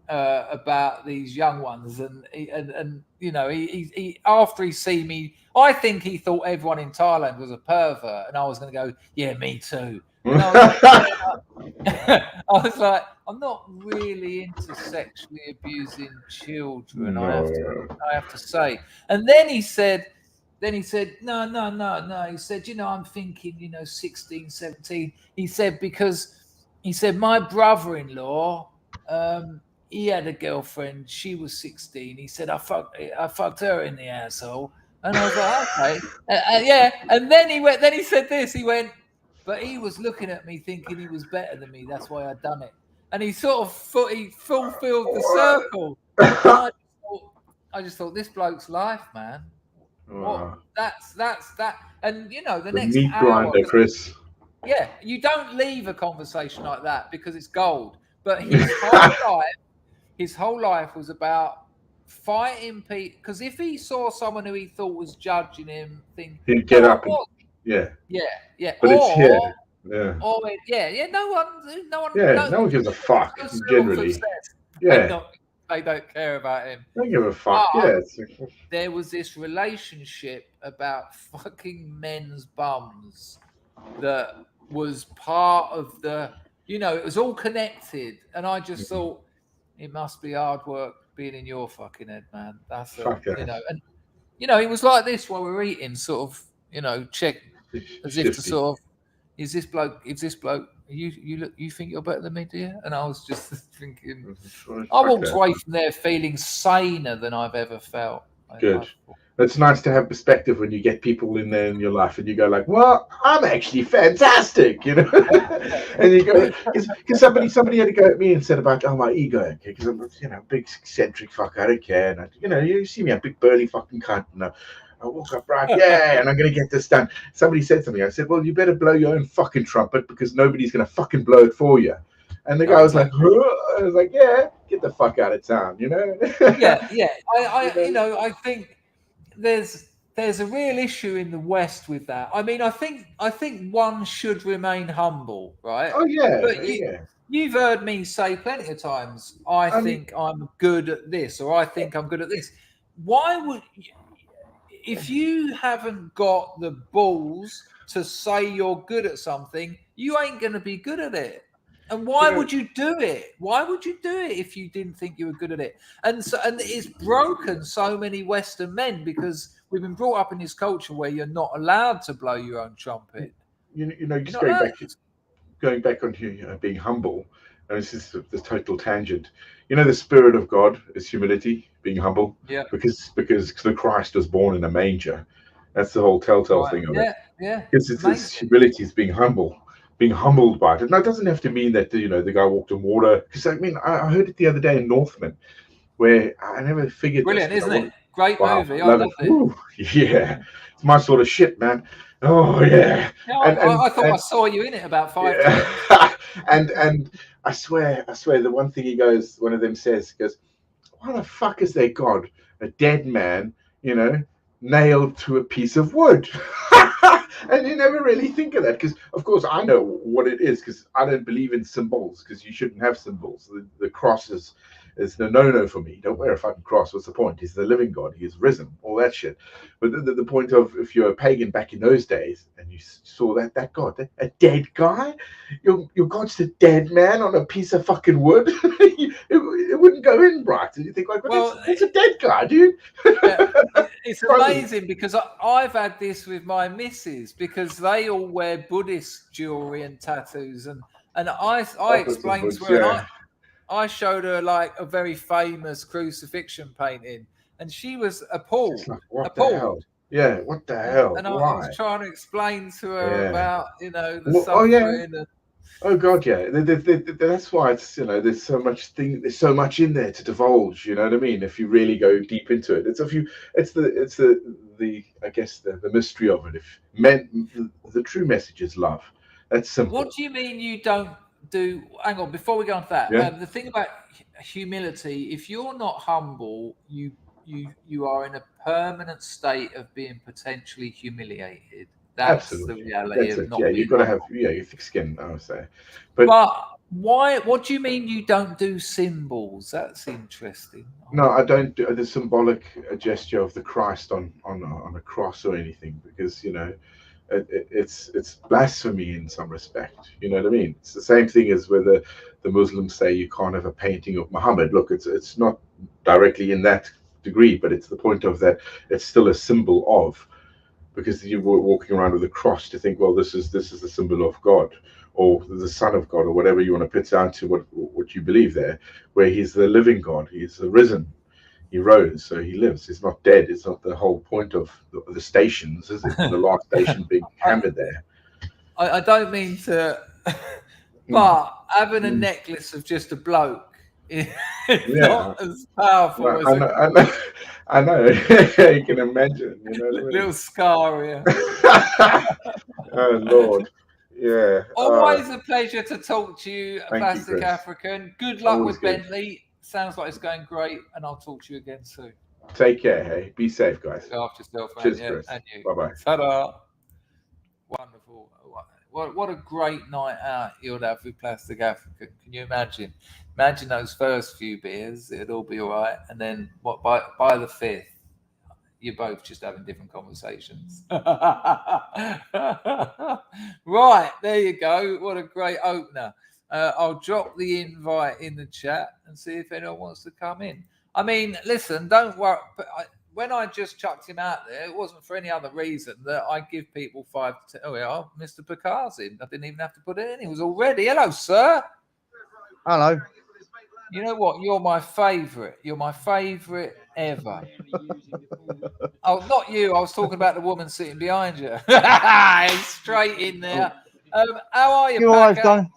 about these young ones, and you know, he after he seen me, I think he thought everyone in Thailand was a pervert, and I was going to go, "Yeah, me too." And I was like, I'm not really into sexually abusing children. I have to say. And then he said, no. He said, you know, I'm thinking, you know, 16, 17. He said, because he said, my brother-in-law, he had a girlfriend. She was 16. He said, I fucked her in the asshole. And I was like, okay. Yeah. And then he said this, he went, but he was looking at me thinking he was better than me. That's why I'd done it. And he sort of he fulfilled the circle. I just thought, this bloke's life, man. What? That's that. And you know, the next meat hour, grinder, Chris. Yeah, you don't leave a conversation like that because it's gold. But his whole life was about fighting people. Because if he saw someone who he thought was judging him, he'd get up. Yeah. Yeah. But it's here. Yeah. No one. Yeah. No one gives a fuck generally. Yeah. They don't care about him. Don't give a fuck. But Yeah. there was this relationship about fucking men's bums that was part of the. It was all connected, and I just thought it must be hard work being in your fucking head, man. That's and it was like this while we were eating, sort of, check as if to sort of, is this bloke? You think you're better than me, do you? And I was just thinking, I walked away from there feeling saner than I've ever felt. Good. It's nice to have perspective when you get people in there in your life and you go like, well, I'm actually fantastic, and you go, because somebody had to go at me and said about, my ego, okay, because I'm, big eccentric fuck, I don't care, and you see me, a big burly fucking cunt, and I walk up right, and I'm going to get this done. Somebody said to me, I said, well, you better blow your own fucking trumpet because nobody's going to fucking blow it for you. And the guy was like, I was like, yeah, get the fuck out of town, Yeah. I think there's a real issue in the West with that. I mean, I think one should remain humble, right? Oh yeah. But you've heard me say plenty of times, I think I'm good at this, or I think I'm good at this. Why would if you haven't got the balls to say you're good at something, you ain't going to be good at it. And why would you do it? Why would you do it if you didn't think you were good at it? And it's broken so many Western men because we've been brought up in this culture where you're not allowed to blow your own trumpet. Just going back onto being humble, and this is the total tangent. The spirit of God is humility, being humble. Yeah. Because the Christ was born in a manger. That's the whole telltale thing of it. Yeah. Because it's humility, is being humble. Being humbled by it. Now, it doesn't have to mean that the guy walked on water. Because I heard it the other day in Northman, where I never figured. Brilliant, isn't it? Great movie. I loved it. Ooh, yeah, it's my sort of shit, man. Oh yeah. I thought I saw you in it about 5 times. and I swear, the one thing one of them says, why the fuck is their God a dead man, nailed to a piece of wood? And you never really think of that because, of course, I know what it is because I don't believe in symbols because you shouldn't have symbols. The cross is the no for me. Don't wear a fucking cross. What's the point? He's the living God. He is risen. All that shit. But the point of if you're a pagan back in those days and you saw that God, a dead guy, your God's a dead man on a piece of fucking wood. it wouldn't go in right. And you think like, well, it's a dead guy, dude. It's amazing because I've had this with my missus because they all wear Buddhist jewelry and tattoos, and I explained to her, and I showed her like a very famous crucifixion painting, and she was appalled. Like, what the hell? Yeah, what the hell? And I was trying to explain to her about the suffering. Oh yeah. Oh god, yeah. That's why it's there's so much in there to divulge. You know what I mean? If you really go deep into it, it's the I guess the mystery of it. If the true message is love. That's simple. What do you mean you don't do? Hang on, before we go on to that, the thing about humility, if you're not humble, you are in a permanent state of being potentially humiliated. That's absolutely the reality of not being you've got to have your thick skin, I would say. But why? What do you mean you don't do symbols? That's interesting. No, I don't do the symbolic gesture of the Christ on a cross or anything because it's blasphemy in some respect. You know what I mean? It's the same thing as where the Muslims say you can't have a painting of Muhammad. Look, it's not directly in that degree, but it's the point of that it's still a symbol of. Because you were walking around with a cross to think, well, this is the symbol of God or the Son of God or whatever you want to put down to what you believe there, where he's the living God, he's risen, he rose, so he lives. He's not dead. It's not the whole point of the stations, is it? The last station being hammered there. I don't mean to, but having a necklace of just a bloke is not as powerful as I know. You can imagine. Little scar here. Oh Lord, yeah. Always a pleasure to talk to you, Plastic Chris. African. Good luck Always with good. Bentley. Sounds like it's going great, and I'll talk to you again soon. Take care. Hey, be safe, guys. Look after yourself, man. Cheers, Yeah, Chris. and you. Bye bye. Ta-da. What a great night out you'll have with Plastic Africa. Can you imagine? Imagine those first few beers, it'd all be all right. And then by the fifth, you're both just having different conversations. Right, there you go. What a great opener. I'll drop the invite in the chat and see if anyone wants to come in. I mean, listen, don't worry. When I just chucked him out there, it wasn't for any other reason that I give people 5 to 10. Oh, yeah, Mr. Picard's in. I didn't even have to put it in. He was already. Hello, sir. Hello. You know what? You're my favourite. You're my favourite ever. Oh, not you. I was talking about the woman sitting behind you. Straight in there. How are you, You all right, Packer? Don?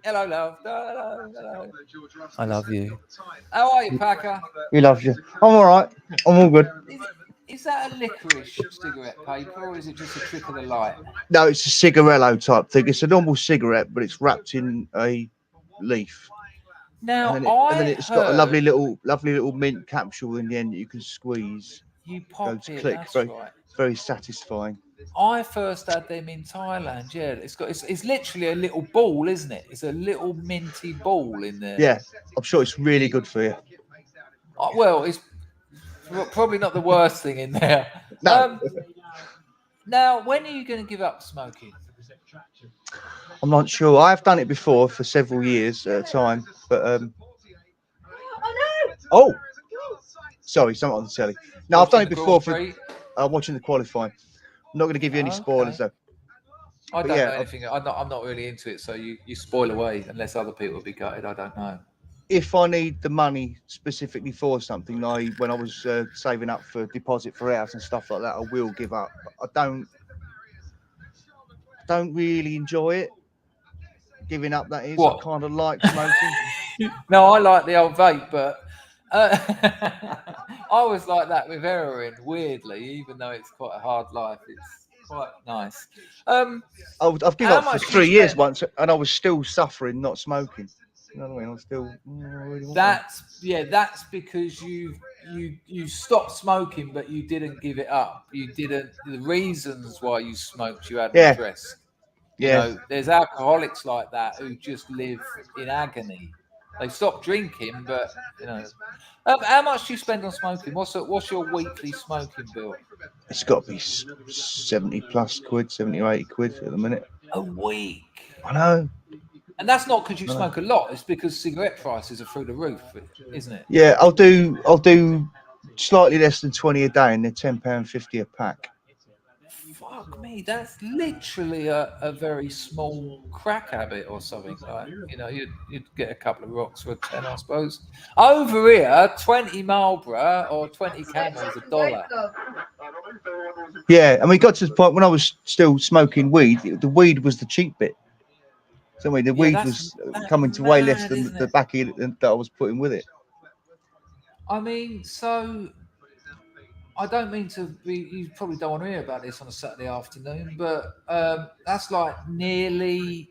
Hello, love. Hello. I love you. How are you, Packer? He loves you. I'm all right. I'm all good. Is that a licorice cigarette paper or is it just a trick of the light? No, it's a cigarello type thing. It's a normal cigarette, but it's wrapped in a leaf. Now, And then it's got a lovely little mint capsule in the end that you can squeeze. You pop Goes it, click. that's Very, right. very satisfying. I first had them in Thailand. Yeah, it's literally a little ball, isn't it? It's a little minty ball in there. Yeah, I'm sure it's really good for you. Well, it's probably not the worst thing in there. No. Now, when are you going to give up smoking? I'm not sure. I've done it before for several years at a time, but oh, sorry, something on the telly. No, I've done it before I'm watching the qualifying. I'm not going to give you any spoilers though. I don't know anything. I'm not really into it, so you spoil away unless other people will be gutted. I don't know. If I need the money specifically for something, like when I was saving up for deposit for house and stuff like that, I will give up. I don't really enjoy it. Giving up, that is. What? I kind of like smoking. No, I like the old vape, but I was like that with heroin, weirdly, even though it's quite a hard life. It's quite nice. I've given up for 3 years once, and I was still suffering not smoking. You know what I mean? I'm still. Really that's because you stopped smoking, but you didn't give it up. You didn't. The reasons why you smoked, you hadn't addressed. You know, there's alcoholics like that who just live in agony. They stop drinking, but you know. How much do you spend on smoking? What's your weekly smoking bill? It's got to be 70 plus quid, 70 or 80 quid at the minute. A week. I know. And that's not because you smoke a lot. It's because cigarette prices are through the roof, isn't it? Yeah, I'll do slightly less than 20 a day, and they're £10.50 a pack. Fuck me, that's literally a very small crack habit or something. Like, you know, you'd get a couple of rocks for a 10, I suppose. Over here, 20 Marlboro or 20 Camels $1. Yeah, and we got to the point when I was still smoking weed. The weed was the cheap bit. So I mean, the weed was coming to way less than the baccy that I was putting with it. I mean, so I don't mean to be. You probably don't want to hear about this on a Saturday afternoon, but that's like nearly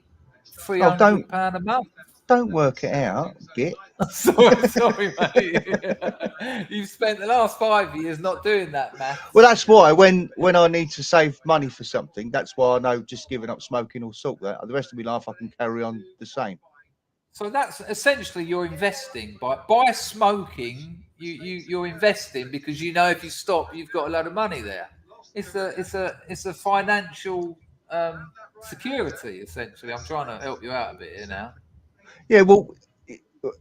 £300 a month. Don't work it out, git. sorry, mate. You've spent the last 5 years not doing that, math. Well, that's why when I need to save money for something, that's why I know just giving up smoking will sort that. The rest of my life, I can carry on the same. So that's essentially you're investing by smoking. You're investing because you know if you stop, you've got a lot of money there. It's a financial security essentially. I'm trying to help you out a bit here now. Yeah, well,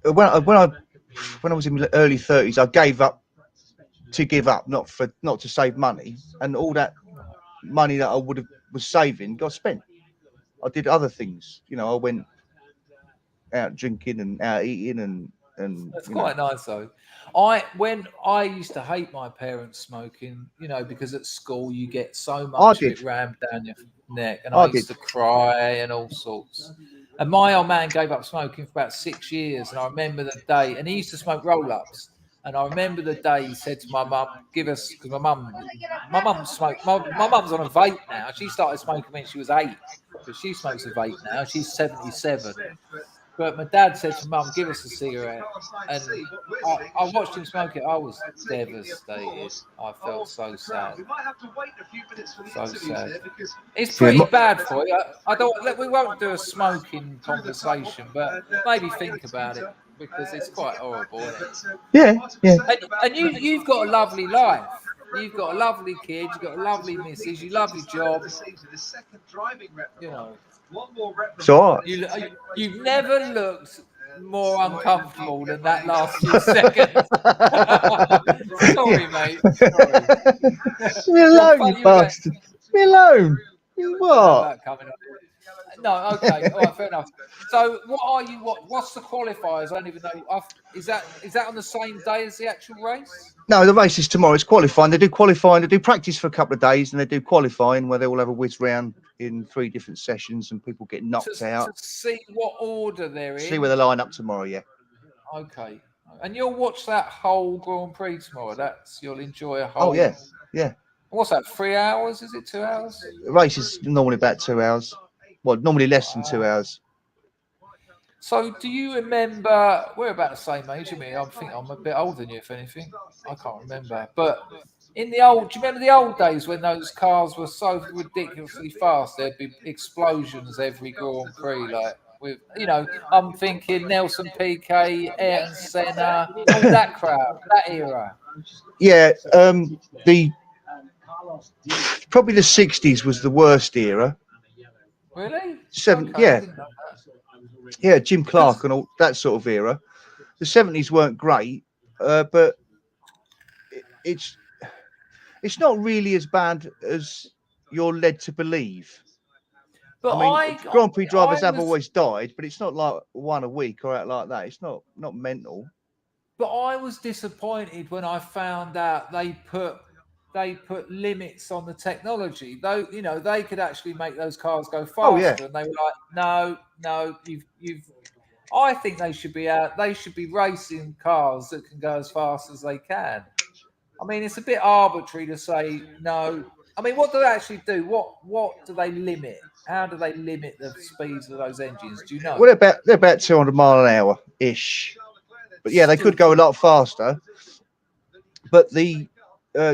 when I was in my early 30s, I gave up to give up, not to save money, and all that money that I was saving got spent. I did other things, you know. I went out drinking and out eating, and that's quite nice though. When I used to hate my parents smoking, you know, because at school you get so much of it rammed down your neck, and I used to cry and all sorts. And my old man gave up smoking for about 6 years, and I remember the day. And he used to smoke roll-ups, and I remember the day he said to my mum, "Give us," because my mum smoked. My mum's on a vape now. She started smoking when she was 8, but she smokes a vape now. She's 77. But my dad said to Mum, "Give us a cigarette," and I watched him smoke it. I was devastated. I felt so sad. So sad. It's pretty bad for you. I don't. We won't do a smoking conversation, but maybe think about it because it's quite horrible, isn't it? Yeah. And you've got a lovely life. You've got a lovely kid. You've got a lovely missus. You love your job. You know. So You've never looked more uncomfortable than that last few seconds. Sorry, mate. Sorry. Leave me alone, you bastard. Leave me alone. What? No, okay, all right, fair enough. So, what are you? What's the qualifiers? I don't even know. Is that on the same day as the actual race? No, the race is tomorrow. It's qualifying. They do qualifying. They do practice for a couple of days, and they do qualifying where they all have a whiz round in 3 different sessions, and people get knocked out. To see what order they're in. See where they line up tomorrow. Yeah. Okay, and you'll watch that whole Grand Prix tomorrow. You'll enjoy a whole. Oh yeah. What's that? 3 hours? Is it 2 hours? The race is normally about 2 hours. Well, normally less than 2 hours. So, do you remember? We're about the same age as me. I think I'm a bit older than you, if anything. I can't remember. But do you remember the old days when those cars were so ridiculously fast? There'd be explosions every Grand Prix, like with, I'm thinking Nelson Piquet, Ayrton Senna, all that crowd, that era. Yeah, probably the 60s was the worst era. Really? Yeah, Jim Clark and all that sort of era. The 70s weren't great, but it's not really as bad as you're led to believe. But I mean, Grand Prix drivers have always died, but it's not like one a week or out like that. It's not mental. But I was disappointed when I found out they put limits on the technology. Though, they could actually make those cars go faster. Oh, yeah. And they were like, no, you've. I think they should be out. They should be racing cars that can go as fast as they can. I mean, it's a bit arbitrary to say no. I mean, what do they actually do? What do they limit? How do they limit the speeds of those engines? Do you know? Well, they're about 200 mile an hour ish. But yeah, they could go a lot faster. But the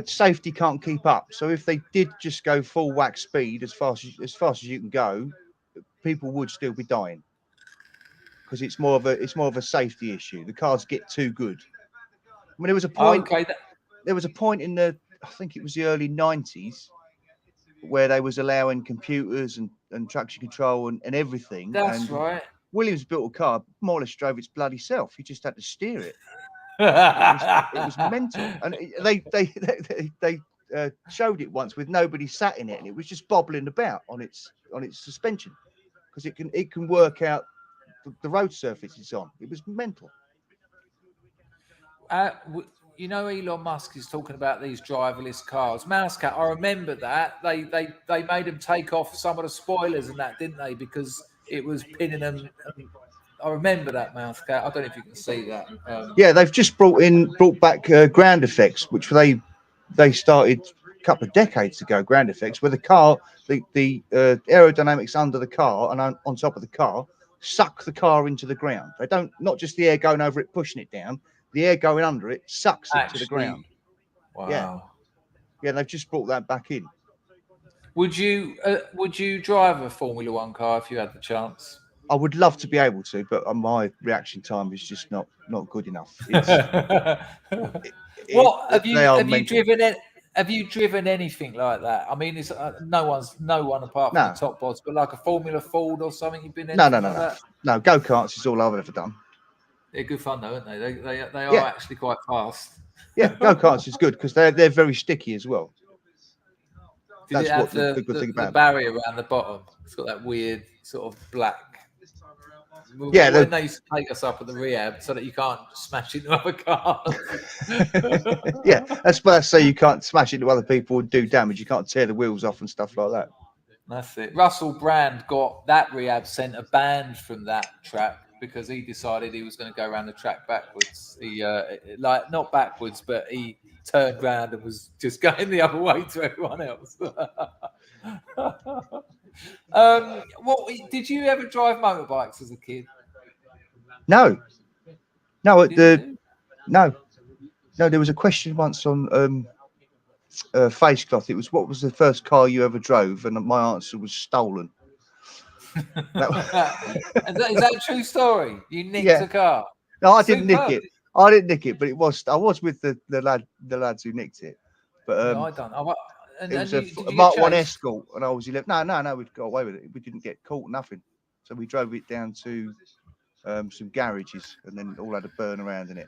safety can't keep up. So if they did just go full whack speed as fast as you can go, people would still be dying because it's more of a safety issue. The cars get too good. I mean, there was a point. There was a point in I think it was the early 90s, where they was allowing computers and traction control and everything. That's right. Williams built a car, more or less drove its bloody self. You just had to steer it. It was mental, and they showed it once with nobody sat in it, and it was just bobbling about on its suspension because it can work out the road surface it's on. It was mental. Elon Musk is talking about these driverless cars. Mousecat, I remember that they made them take off some of the spoilers and that, didn't they? Because it was pinning them. I remember that, Mousecat. I don't know if you can see that. Yeah, they've just brought back ground effects, which they started a couple of decades ago. Ground effects, where the car, the aerodynamics under the car and on top of the car suck the car into the ground. They don't, not just the air going over it pushing it down. The air going under it sucks it to the ground. Wow. Yeah, they've just brought that back in. Would you drive a Formula One car if you had the chance? I would love to be able to, but my reaction time is just not good enough. Have you driven anything like that? I mean, it's no one apart from the top boss, but like a Formula Ford or something. You've been in? No. Go karts is all I've ever done. They're good fun though, aren't they? They are actually quite fast. Yeah, go karts is good because they're very sticky as well. That's what the good thing about the barrier around the bottom. It's got that weird sort of black. Yeah, when they used to take us up at the Rehab so that you can't smash into other cars. Yeah, that's why I say you can't smash into other people and do damage. You can't tear the wheels off and stuff like that. That's it. Russell Brand got that Rehab centre banned from that track because he decided he was going to go around the track backwards. He not backwards, but he turned round and was just going the other way to everyone else. Did you ever drive motorbikes as a kid? No, no, at the Didn't no. There was a question once on Face Cloth. It was, what was the first car you ever drove? And my answer was stolen. you? Is that a true story? You nicked Yeah. a car? No, I didn't nick Superb. it. I didn't nick it, but it was. I was with the lads who nicked it. But No, I don't. And, it was and a did you Mark get One chased? Escort, and I was 11. No, we got away with it. We didn't get caught, nothing. So we drove it down to some garages, and then all had a burn around in it.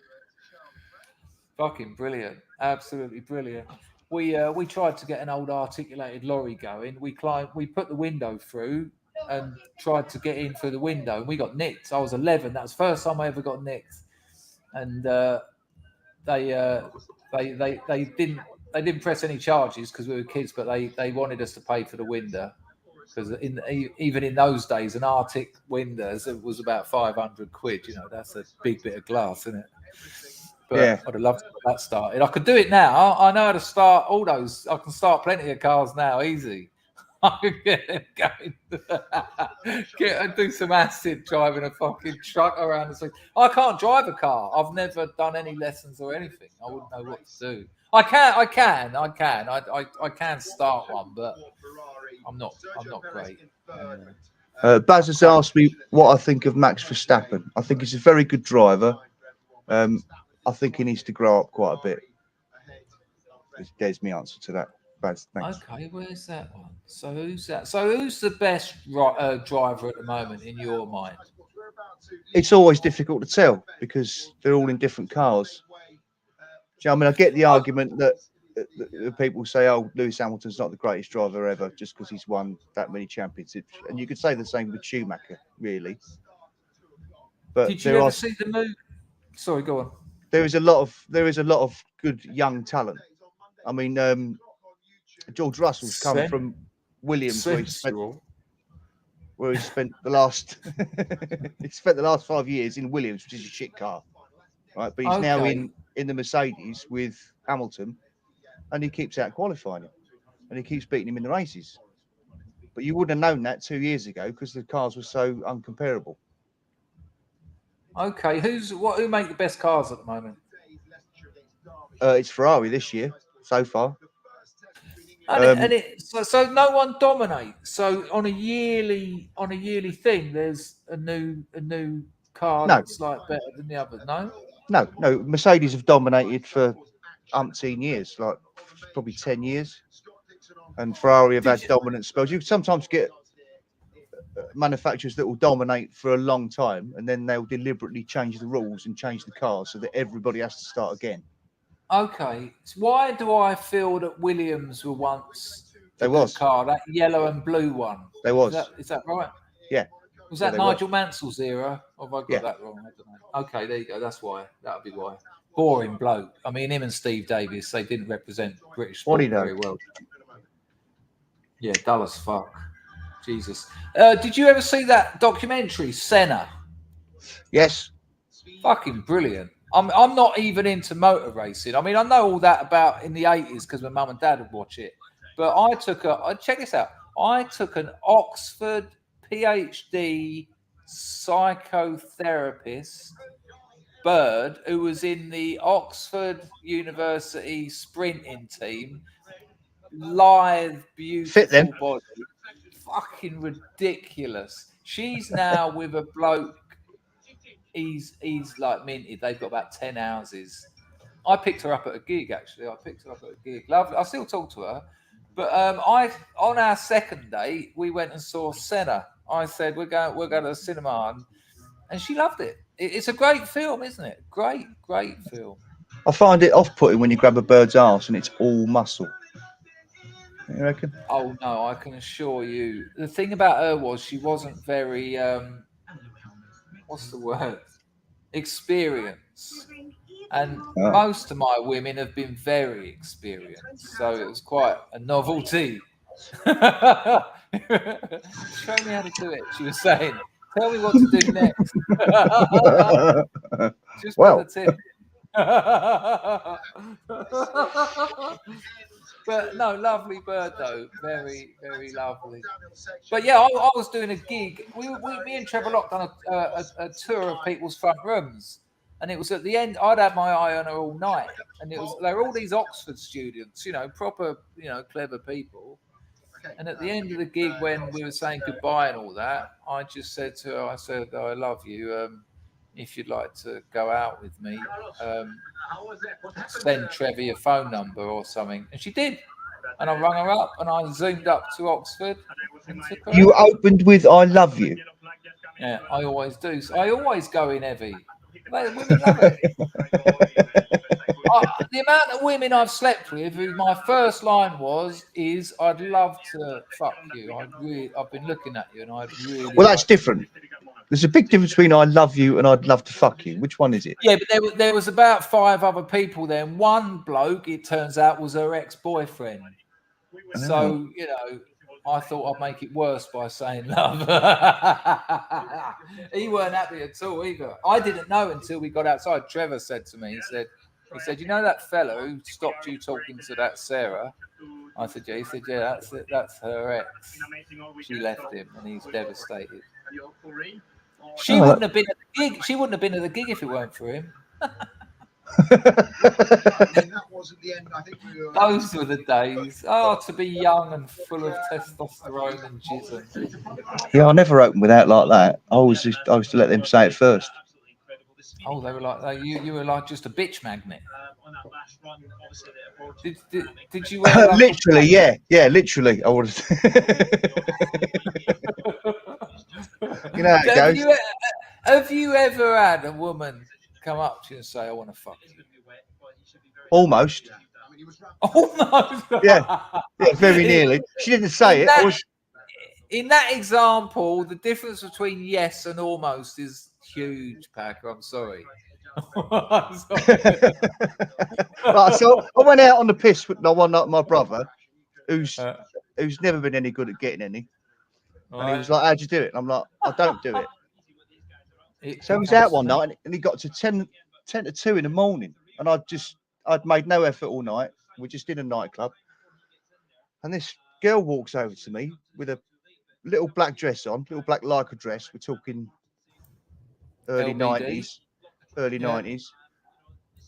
Fucking brilliant. Absolutely brilliant. We tried to get an old articulated lorry going. We put the window through and tried to get in through the window, and we got nicked. I was 11. That was the first time I ever got nicked. And they didn't press any charges because we were kids, but they wanted us to pay for the window, because even in those days, an Arctic window was about 500 quid. You know, that's a big bit of glass, isn't it? But Yeah. I'd have loved to get that started. I could do it now. I know how to start all those. I can start plenty of cars now, easy. I could get them going. Do some acid driving a fucking truck around the street. I can't drive a car. I've never done any lessons or anything. I wouldn't know what to do. I can start one, but I'm not great. Baz has asked me what I think of Max Verstappen. I think he's a very good driver. I think he needs to grow up quite a bit. There's my answer to that. Baz, thanks. Okay, where's that one? So who's that? So who's the best driver at the moment in your mind? It's always difficult to tell because they're all in different cars. I mean, I get the argument that people say, "Oh, Lewis Hamilton's not the greatest driver ever just because he's won that many championships," and you could say the same with Schumacher, really. But did you ever see the movie? Sorry, go on. There is a lot of good young talent. I mean, George Russell's come from Williams, where he spent the last he spent the last 5 years in Williams, which is a shit car, right? But he's now in the Mercedes with Hamilton, and he keeps out qualifying him, and he keeps beating him in the races. But you wouldn't have known that 2 years ago because the cars were so uncomparable. Okay, who make the best cars at the moment? It's Ferrari this year so far. So no one dominates. So on a yearly thing, there's a new car that's like better than the other. No. Mercedes have dominated for umpteen years, like probably 10 years, and Ferrari have had dominant spells. You sometimes get manufacturers that will dominate for a long time, and then they'll deliberately change the rules and change the cars so that everybody has to start again. Okay, so why do I feel that Williams were once a car, that yellow and blue one? There was. Is that right? Yeah. Was that Nigel Mansell's era? Or have I got that wrong? I don't know. Okay, there you go. That's why. That would be why. Boring bloke. I mean, him and Steve Davis, they didn't represent British sport very well. Yeah, dull as fuck. Jesus. Did you ever see that documentary, Senna? Yes. Fucking brilliant. I'm not even into motor racing. I mean, I know all that about in the 80s because my mum and dad would watch it. But check this out. I took an Oxford PhD psychotherapist, Bird, who was in the Oxford University sprinting team. Lithe, beautiful body. Fucking ridiculous. She's now with a bloke. He's like minted. They've got about 10 houses. I picked her up at a gig, actually. Lovely. I still talk to her. But on our second date, we went and saw Senna. I said, we're going to the cinema. And she loved it. It's a great film, isn't it? Great film. I find it off-putting when you grab a bird's arse and it's all muscle. You reckon? Oh, no, I can assure you. The thing about her was she wasn't very... what's the word? Experience. And most of my women have been very experienced. So it was quite a novelty. Show me how to do it, she was saying. Tell me what to do next. Just for the tip. But no, lovely bird though, very, very lovely. But yeah, I was doing a gig. Me and Trevor Locke done a tour of people's front rooms, and it was at the end. I'd had my eye on her all night, and they were all these Oxford students, proper, clever people. And at the end of the gig, when we were saying goodbye and all that, I just said to her, I said, I love you. If you'd like to go out with me, send Trevor your phone number or something. And she did. And I rang her up and I zoomed up to Oxford and took her You out. opened with "I love you." Yeah, I always do. So I always go in heavy. Women love it. The amount of women I've slept with, my first line is I'd love to fuck you. I've been looking at you and I'd really. Well, that's different. There's a big difference between "I love you" and "I'd love to fuck you." Which one is it? Yeah, but there was about 5 other people there. And one bloke, it turns out, was her ex-boyfriend. So, I thought I'd make it worse by saying love. He weren't happy at all either. I didn't know until we got outside. Trevor said to me, he said, you know that fella who stopped you talking to that Sarah? I said, yeah. He said, yeah, that's her ex. She left him and he's devastated. She wouldn't have been at the gig. She wouldn't have been at the gig if it weren't for him. Those were the days. Oh, to be young and full of testosterone and jism. Yeah, I never opened with that like that. I used to let them say it first. Oh, they were like you were like just a bitch magnet. Did you wear like literally? Yeah, literally. I would. You know how it goes. Have you ever had a woman come up to you and say, "I want to fuck you"? Almost. Almost. Yeah, very nearly. She didn't say it. In that example, the difference between yes and almost is huge, Packer. I'm sorry. I'm sorry. Right, so I went out on the piss with my brother, who's never been any good at getting any. And he was like, "How'd you do it?" And I'm like, "I don't do it." So he was out one night and he got to 10 to 2 in the morning. And I'd made no effort all night. We're just in a nightclub. And this girl walks over to me with a little black dress on, little black lycra dress. We're talking early LBD. 90s.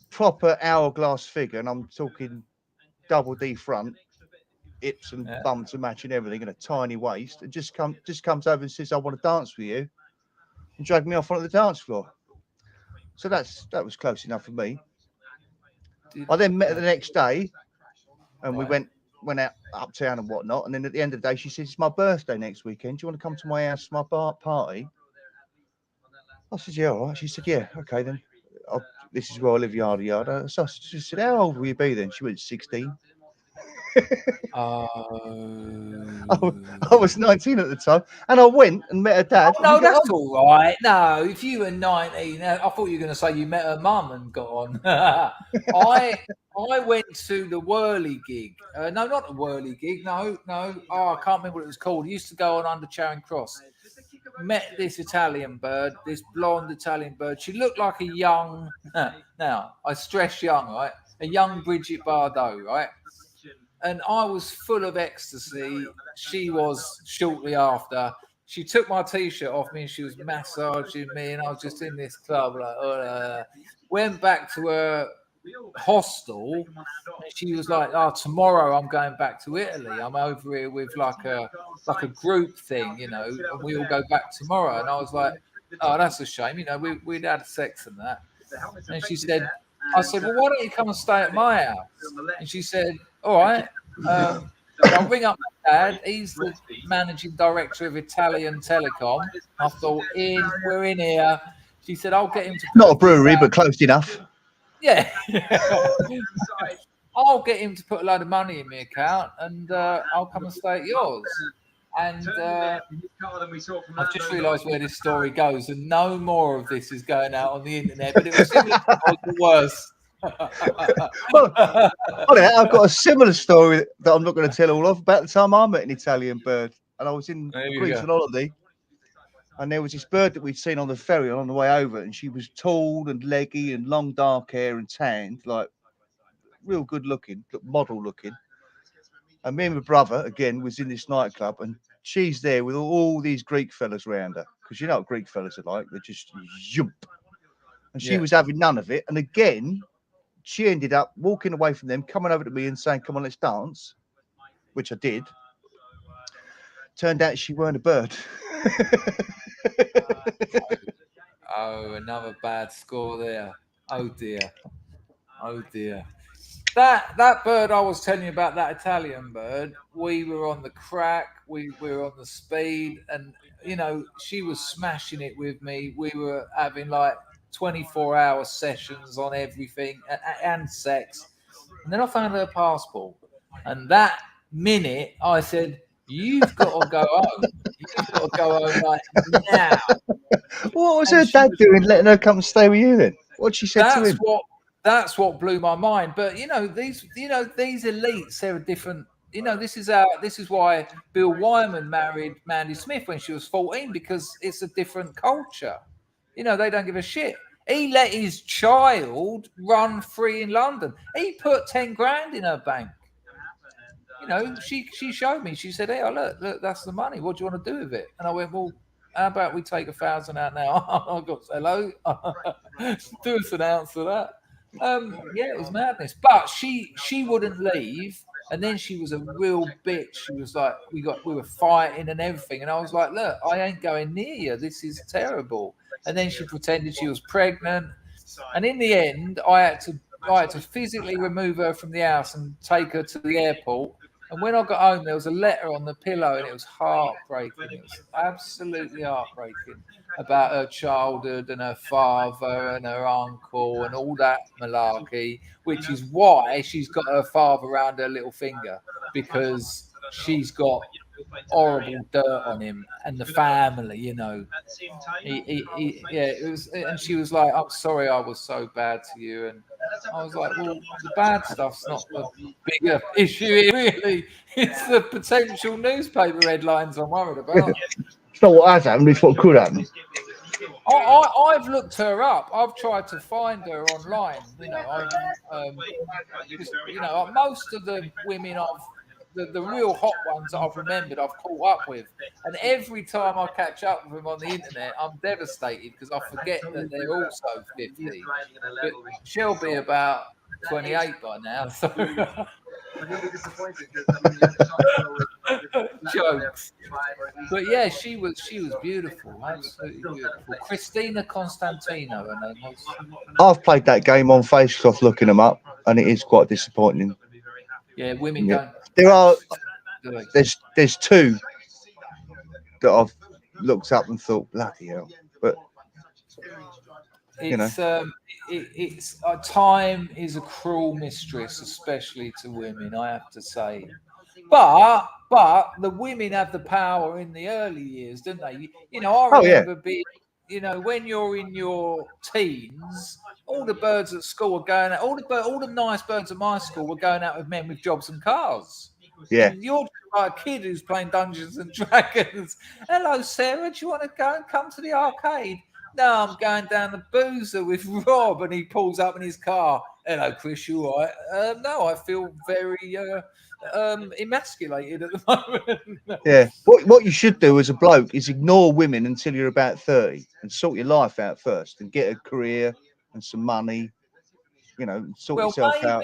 Proper hourglass figure. And I'm talking double D front, hips and bum to match and everything, and a tiny waist. And just comes over and says, "I want to dance with you," and dragged me off onto the dance floor. So that was close enough for me. I then met her the next day, and we went out uptown and whatnot. And then at the end of the day, she says, "It's my birthday next weekend. Do you want to come to my house for my party?" I said, "Yeah, all right." She said, "Yeah, okay then. This is where I live, yada yada." So she said, "How old will you be then?" She went, 16. I was 19 at the time, and I went and met her dad. Oh, no, that's all right. No, if you were 19, I thought you were going to say you met her mum and got on. I went to the Whirly gig. No, not the Whirly gig. No. Oh, I can't remember what it was called. It used to go on under Charing Cross. Met this Italian bird, this blonde Italian bird. She looked like a young, now I stress young, right? A young Bridget Bardot, right? And I was full of ecstasy. She was shortly after. She took my t-shirt off me and she was massaging me, and I was just in this club like, went back to her hostel, and she was like, "Oh, tomorrow I'm going back to Italy. I'm over here with like a group thing, and we all go back tomorrow." And I was like, "Oh, that's a shame. We'd had sex and that." And she said, I said, "Well, why don't you come and stay at my house?" And she said, "All right. I'll ring up my dad. He's the managing director of Italian Telecom." I thought, we're in here. She said, "I'll get him to..." Not a brewery, but close enough. Yeah. "I'll get him to put a load of money in my account and I'll come and stay at yours." And I've just realised where this story goes, and no more of this is going out on the internet, but it was the worst. Well, I've got a similar story that I'm not going to tell all of about the time I met an Italian bird. And I was in Greece on holiday, and there was this bird that we'd seen on the ferry on the way over, and she was tall and leggy and long dark hair and tanned, like real good looking, model looking. And me and my brother again was in this nightclub, and she's there with all these Greek fellas around her, because you know what Greek fellas are like, they're just jump. And she Yeah. was having none of it. And again, she ended up walking away from them, coming over to me and saying, "Come on, let's dance," which I did. Turned out she weren't a bird. Oh, another bad score there. Oh dear. Oh dear. That bird I was telling you about, that Italian bird, we were on the crack, we were on the speed, and you know, she was smashing it with me. We were having like 24-hour sessions on everything and sex. And then I found her passport. And that minute I said, "You've got to go home. You've got to go home like now." What was And her she dad was- doing, letting her come and stay with you then? What she said to him? That's what blew my mind. But these elites, they're a different. This is why Bill Wyman married Mandy Smith when she was 14, because it's a different culture. They don't give a shit. He let his child run free in London. He put 10 grand in her bank. She showed me. She said, "Hey, look, that's the money. What do you want to do with it?" And I went, "Well, how about we take 1,000 out now?" I got hello. Do us an ounce of that. Yeah, it was madness. But she wouldn't leave, and then she was a real bitch. She was like, we were fighting and everything, and I was like, "Look, I ain't going near you. This is terrible." And then she pretended she was pregnant, and in the end, I had to physically remove her from the house and take her to the airport. And when I got home, there was a letter on the pillow, and it was heartbreaking. It was absolutely heartbreaking about her childhood and her father and her uncle and all that malarkey, which is why she's got her father around her little finger, because she's got horrible dirt on him and the family, Yeah, it was, and she was like, "I'm sorry, I was so bad to you," and I was like, "Well, the bad stuff's not the bigger issue, really. It's the potential newspaper headlines I'm worried about." It's not what has happened, it's what could happen. I've looked her up. I've tried to find her online. Most of the women the real hot ones that I've remembered, I've caught up with, and every time I catch up with them on the internet, I'm devastated because I forget that they're also 50. But she'll be about 28 by now. So jokes. But yeah, she was beautiful, absolutely beautiful. Christina Constantino, her name was. I've played that game on Faceoff looking them up, and it is quite disappointing. Yeah, women Yeah. don't. There's two that I've looked up and thought, bloody hell. But it's time is a cruel mistress, especially to women, I have to say. But the women have the power in the early years, don't they? I remember being, when you're in your teens, all the birds at school were going out. All the nice birds at my school were going out with men with jobs and cars. Yeah. And you're like a kid who's playing Dungeons and Dragons. "Hello, Sarah. Do you want to go and come to the arcade?" "No, I'm going down the boozer with Rob," and he pulls up in his car. "Hello, Chris. You all right?" No, I feel very emasculated at the moment. Yeah. What you should do as a bloke is ignore women until you're about 30 and sort your life out first and get a career and some money. Sort yourself out.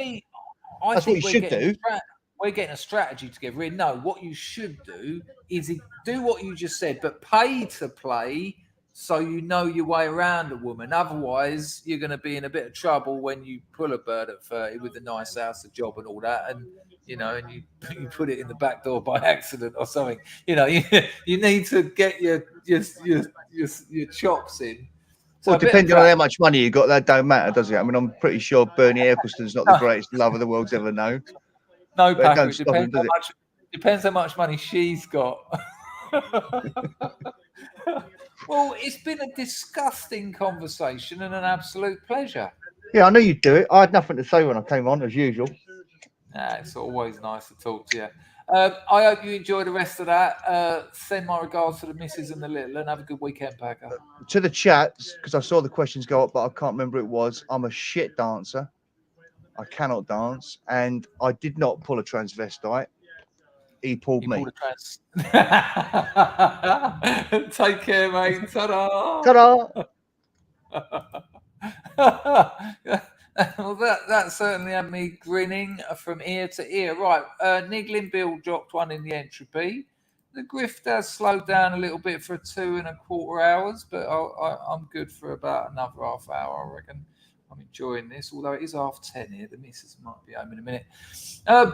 That's what you should do. We're getting a strategy together. No, what you should do is do what you just said, but pay to play so you know your way around a woman. Otherwise, you're going to be in a bit of trouble when you pull a bird at 30 with a nice house, a job, and all that, and you put it in the back door by accident or something. You need to get your chops in. So Well, depending on how much money you got, that don't matter, does it? I mean, I'm pretty sure Bernie Eccleston's not the greatest lover the world's ever known. No, Patrick, depends how much money she's got. Well, it's been a disgusting conversation and an absolute pleasure. Yeah, I knew you'd do it. I had nothing to say when I came on, as usual. It's always nice to talk to you. I hope you enjoy the rest of that. Send my regards to the missus and the little, and have a good weekend, Packer. To the chat, because I saw the questions go up, but I can't remember who it was. I'm a shit dancer. I cannot dance, and I did not pull a transvestite. he pulled me. Pulled a Take care, mate. Ta-da. Ta-da! Well, that certainly had me grinning from ear to ear. Right, Niggling Bill dropped one in the entropy. The grift has slowed down a little bit for 2.25 hours, but I'm good for about another half hour, I reckon. I'm enjoying this, although it is 10:30 here. The missus might be home in a minute.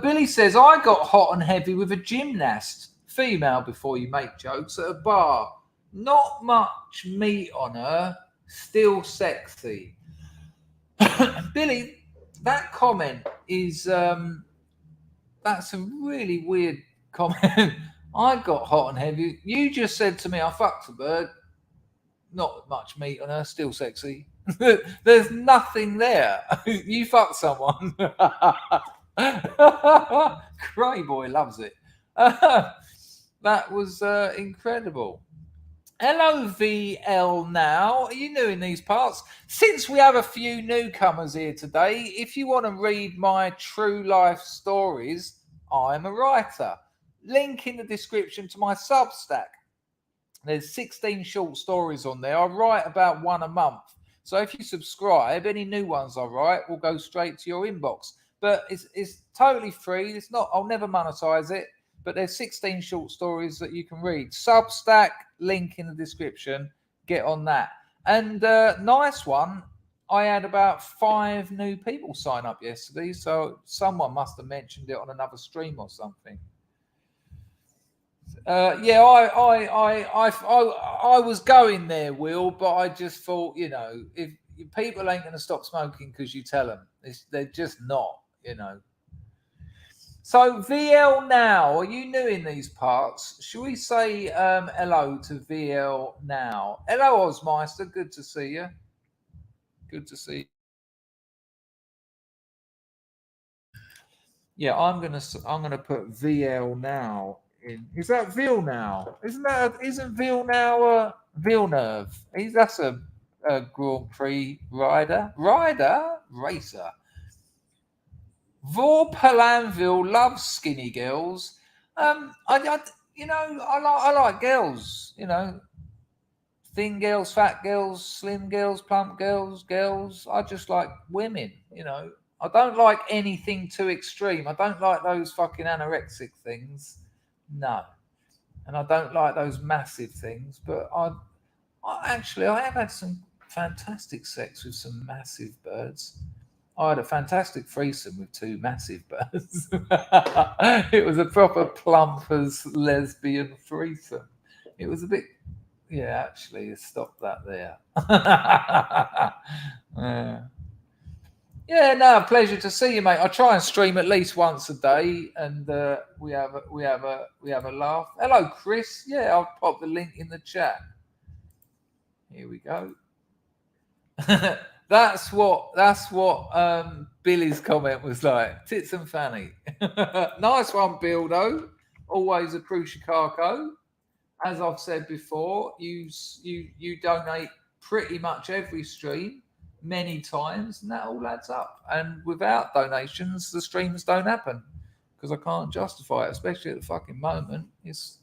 Billy says, I got hot and heavy with a gymnast, female before you make jokes, at a bar. Not much meat on her, still sexy. Billy, that comment is, that's a really weird comment. I got hot and heavy. You just said to me, I fucked a bird. Not much meat on her, still sexy. There's nothing there. You fucked someone. Cray boy loves it. That was incredible. Hello, VL Now. Are you new in these parts? Since we have a few newcomers here today, if you want to read my true life stories, I'm a writer. Link in the description to my Substack. There's 16 short stories on there. I write about one a month. So if you subscribe, any new ones I write will go straight to your inbox. But it's totally free. It's not. I'll never monetize it. But there's 16 short stories that you can read. Substack, link in the description. Get on that. And nice one. I had about 5 new people sign up yesterday. So someone must have mentioned it on another stream or something. Yeah, I was going there, Will, but I just thought, you know, if people ain't going to stop smoking because you tell them, they're just not, you know. So VL Now, are you new in these parts? Should we say hello to VL Now? Hello, Osmeister. Good to see you. Good to see you. Yeah, I'm gonna put VL Now. Is that Villeneuve? Isn't Villeneuve Villeneuve? That's a Grand Prix rider. Racer. Vaux Palanville loves skinny girls. I like girls. You know, thin girls, fat girls, slim girls, plump girls. I just like women. You know, I don't like anything too extreme. I don't like those fucking anorexic things. No, and I don't like those massive things, but I have had some fantastic sex with some massive birds. I had a fantastic threesome with 2 massive birds. It was a proper plumpers lesbian threesome. It was a bit, yeah, actually, stop that there. Yeah, no, pleasure to see you, mate. I try and stream at least once a day, and we have a laugh. Hello, Chris. Yeah, I'll pop the link in the chat. Here we go. That's what Billy's comment was like. Tits and fanny. Nice one, Bildo. Always a Cruciacaco. As I've said before, you donate pretty much every stream many times, and that all adds up. And without donations, the streams don't happen because I can't justify it, especially at the fucking moment. It's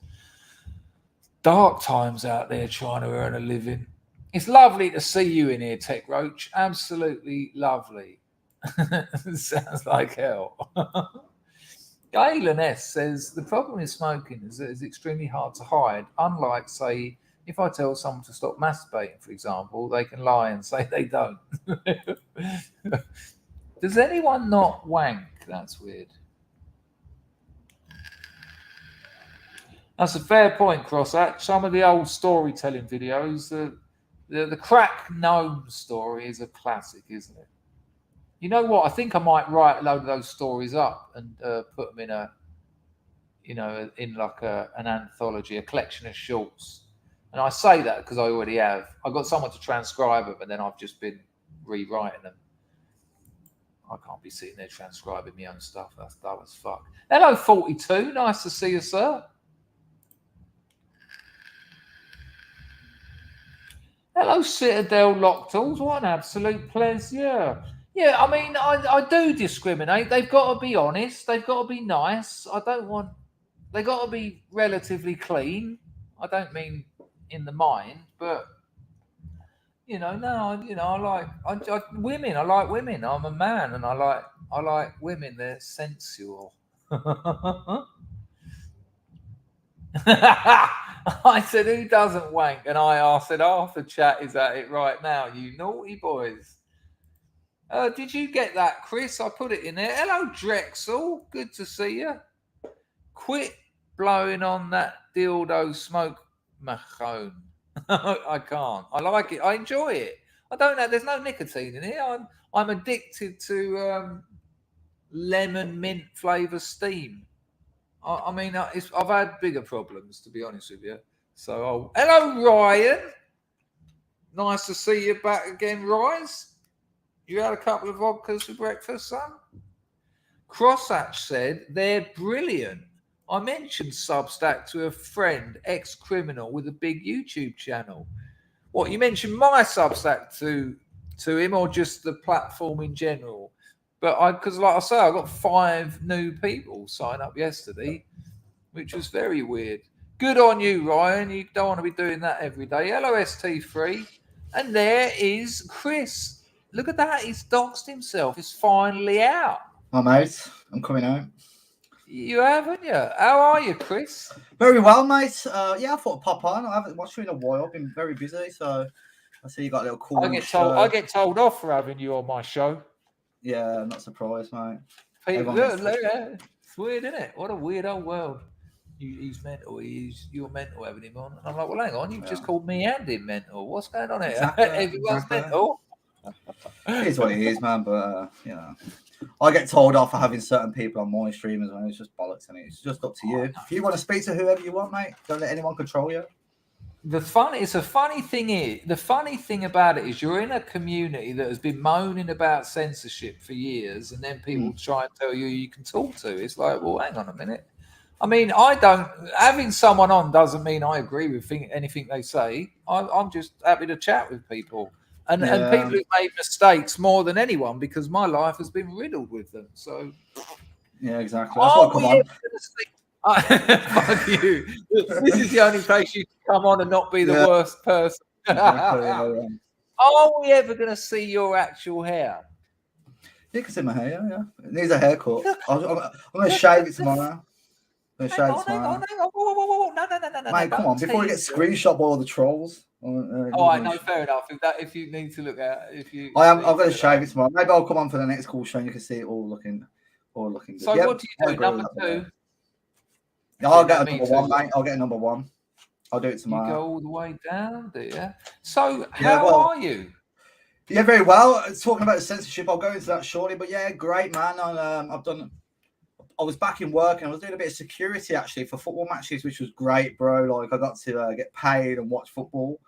dark times out there trying to earn a living. It's lovely to see you in here, Tech Roach. Absolutely lovely. Sounds like hell. Galen S says the problem with smoking is that it's extremely hard to hide, unlike, say, if I tell someone to stop masturbating, for example, they can lie and say they don't. Does anyone not wank? That's weird. That's a fair point, Crosshatch. Some of the old storytelling videos, the crack gnome story is a classic, isn't it? You know what? I think I might write a load of those stories up and put them in an anthology, a collection of shorts. And I say that because I already have. I've got someone to transcribe them, and then I've just been rewriting them. I can't be sitting there transcribing my own stuff. That's dull as fuck. Hello, 42. Nice to see you, sir. Hello, Citadel Locktools. What an absolute pleasure. Yeah, I mean, I do discriminate. They've got to be honest. They've got to be nice. I don't want they got to be relatively clean. I don't mean in the mind, but I like women. I like women. I'm a man, and I like women. They're sensual. I said, who doesn't wank? And I said, Arthur Chat is at it right now. You naughty boys. Did you get that, Chris? I put it in there. Hello, Drexel. Good to see you. Quit blowing on that dildo smoke machone. I can't. I like it. I enjoy it. I don't know. There's no nicotine in here. I'm addicted to lemon mint flavour steam. I mean, I've had bigger problems, to be honest with you. So, hello, Ryan. Nice to see you back again, Rise. You had a couple of vodkas for breakfast, son? Crosshatch said they're brilliant. I mentioned Substack to a friend, ex-criminal with a big YouTube channel. What, you mentioned my Substack to him, or just the platform in general? But because like I say, I got 5 new people sign up yesterday, which was very weird. Good on you, Ryan. You don't want to be doing that every day. Hello, ST3. And there is Chris. Look at that. He's doxed himself. He's finally out. I'm out. I'm coming out. You haven't you? How are you, Chris? Very well, mate. Yeah, I thought I'd pop on. I haven't watched you in a while. I've been very busy, so I see you got a little cool. I get told off for having you on my show. Yeah, I'm not surprised, mate. People, look, it's weird, isn't it? What a weird old world. He's mental. You're mental having him on. And I'm like, well, hang on. You've just called me and him mental. What's going on here? Exactly, Everyone's mental. It is what it is, man. But I get told off for having certain people on my stream as well. It's just bollocks, and it's just up to you. If you want to speak to whoever you want, mate, don't let anyone control you. The funny thing about it is you're in a community that has been moaning about censorship for years, and then people try and tell you can talk to. It's like, well, hang on a minute. I mean, having someone on doesn't mean I agree with anything they say. I'm just happy to chat with people. And people who've made mistakes more than anyone, because my life has been riddled with them. So, yeah, exactly. That's what I come on. Fuck you. This is the only place you can come on and not be the worst person. Exactly, Are we ever going to see your actual hair? You can see my hair, yeah. It needs a haircut. I'm going to shave it tomorrow. Hang on. Whoa. No. Mate, come on, before we get screenshot by all the trolls. All right, no, fair enough. If you need to look at, I'm going to shave it tomorrow. Maybe I'll come on for the next call show and you can see it all looking good. So what do you do? Number 2? I'll get a number 1, mate. I'll get a number 1. I'll do it tomorrow. You go all the way down, do you? So how are you? Yeah, very well. Talking about censorship, I'll go into that shortly. But yeah, great, man. I was back in work and I was doing a bit of security actually for football matches, which was great, bro. Like I got to get paid and watch football.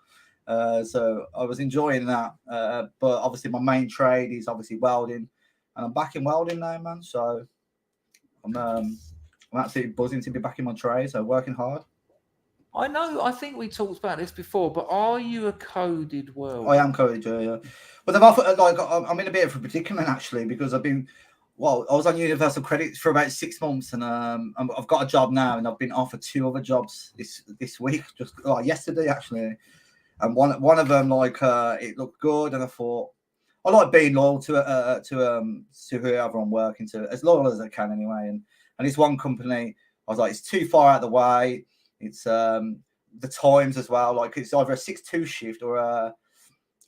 So I was enjoying that. But obviously my main trade is obviously welding, and I'm back in welding now, man. So I'm absolutely buzzing to be back in my trade. So working hard. I know. I think we talked about this before, but are you a coded welder? I am coded, yeah. But they've offered, like, I'm in a bit of a predicament actually, because I was on universal credit for about 6 months, and I've got a job now, and I've been offered 2 other jobs this week, just yesterday actually, and one of them it looked good, and I thought I like being loyal to whoever I'm working to, as loyal as I can anyway, and this one company I was like, it's too far out of the way, it's the times as well, like it's either a 6-2 shift or a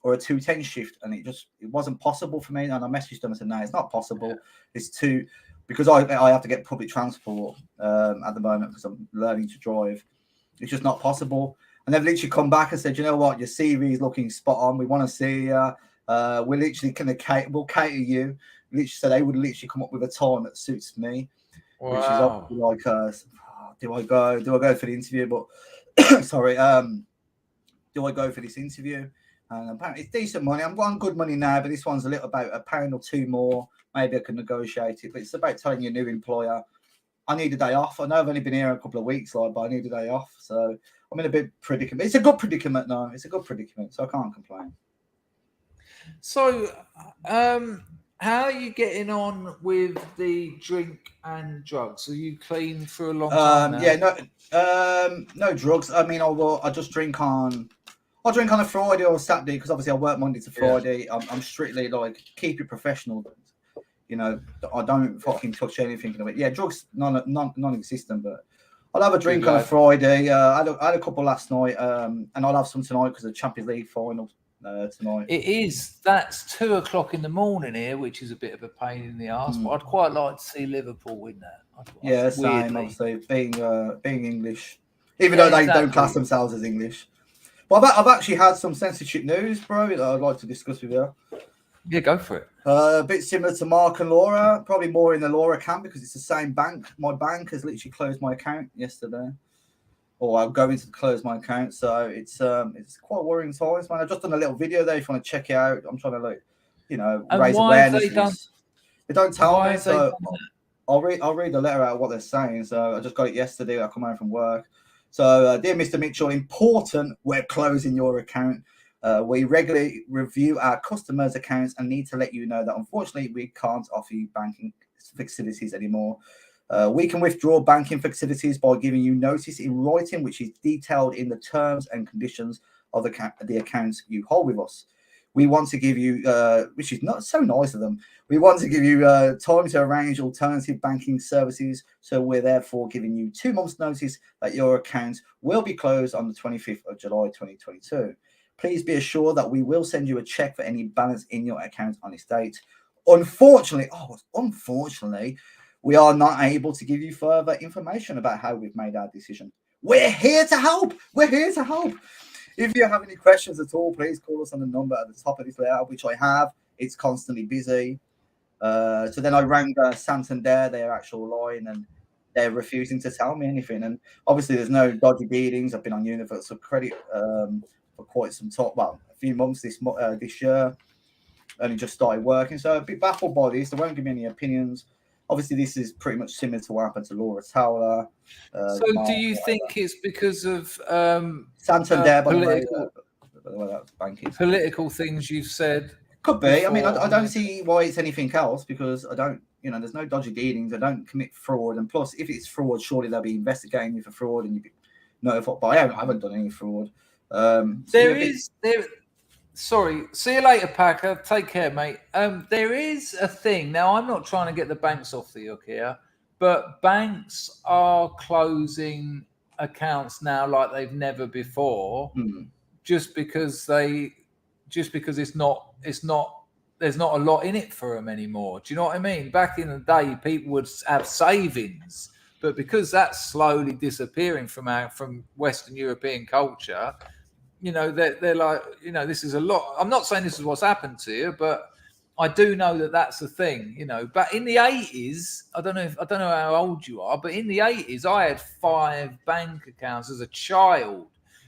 2-10 shift, and it wasn't possible for me. And I messaged them and said, no, it's not possible. It's too, because I have to get public transport at the moment because I'm learning to drive. It's just not possible. And they've literally come back and said, you know what, your CV is looking spot on. We want to see you. We're literally we'll cater you. Literally, so they would literally come up with a time that suits me, which is obviously like, do I go for the interview? But sorry, do I go for this interview? And apparently it's decent money. I'm on good money now, but this one's about £1 or 2 more. Maybe I can negotiate it. But it's about telling your new employer, I need a day off. I know I've only been here a couple of weeks, but I need a day off. So I'm in a bit predicament. It's a good predicament, though. It's a good predicament, so I can't complain. So How are you getting on with the drink and drugs? Are you clean for a long time now? Yeah, no drugs. I mean, I just drink on. I drink on a Friday or a Saturday because obviously I work Monday to Friday. I'm strictly like keep it professional. You know, I don't fucking touch anything of it. Yeah, drugs non-existent, but I'll have a drink on a Friday. I had a couple last night, and I'll have some tonight because of the Champions League final tonight. It is. That's 2 o'clock in the morning here, which is a bit of a pain in the ass. But I'd quite like to see Liverpool win that. Yeah, same. Obviously, being English, even though they don't class themselves as English. But I've actually had some censorship news, bro, that I'd like to discuss with you. Yeah, go for it. A bit similar to Mark and Laura, probably more in the Laura camp because it's the same bank. My bank has literally closed my account yesterday, or I'm going to close my account. So it's quite worrying times, man. I've just done a little video there if you want to check it out. I'm trying to raise awareness. They don't tell me, so I'll read the letter out what they're saying. So I just got it yesterday. I come home from work. So, dear Mr. Mitchell, important, we're closing your account. We regularly review our customers' accounts and need to let you know that unfortunately we can't offer you banking facilities anymore. We can withdraw banking facilities by giving you notice in writing, which is detailed in the terms and conditions of the accounts you hold with us. We want to give you, which is not so nice of them, we want to give you time to arrange alternative banking services. So we're therefore giving you 2 months notice that your account will be closed on the 25th of July, 2022. Please be assured that we will send you a check for any balance in your account on this date. Unfortunately, we are not able to give you further information about how we've made our decision. We're here to help. If you have any questions at all, please call us on the number at the top of this layout, which I have. It's constantly busy. So then I rang Santander, their actual line, and they're refusing to tell me anything. And obviously, there's no dodgy dealings. I've been on universal credit for quite some time. Well, a few months this year. Only just started working, so a bit baffled by this. They won't give me any opinions. Obviously, this is pretty much similar to what happened to Laura Towler. So, do you think it's because of Santander, political things you've said? Could be. Before. I mean, I don't see why it's anything else because I don't. There's no dodgy dealings. I don't commit fraud, and plus, if it's fraud, surely they'll be investigating you for fraud, and you'd be notified. But I haven't done any fraud. Sorry, see you later, Packer. Take care, mate. There is a thing. Now, I'm not trying to get the banks off the hook here, but banks are closing accounts now like they've never before, just because it's not there's not a lot in it for them anymore. Do you know what I mean? Back in the day, people would have savings, but because that's slowly disappearing from Western European culture. They're like, this is a lot. I'm not saying this is what's happened to you, but I do know that that's a thing, But in the 80s, I don't know how old you are, but in the 80s, I had 5 bank accounts as a child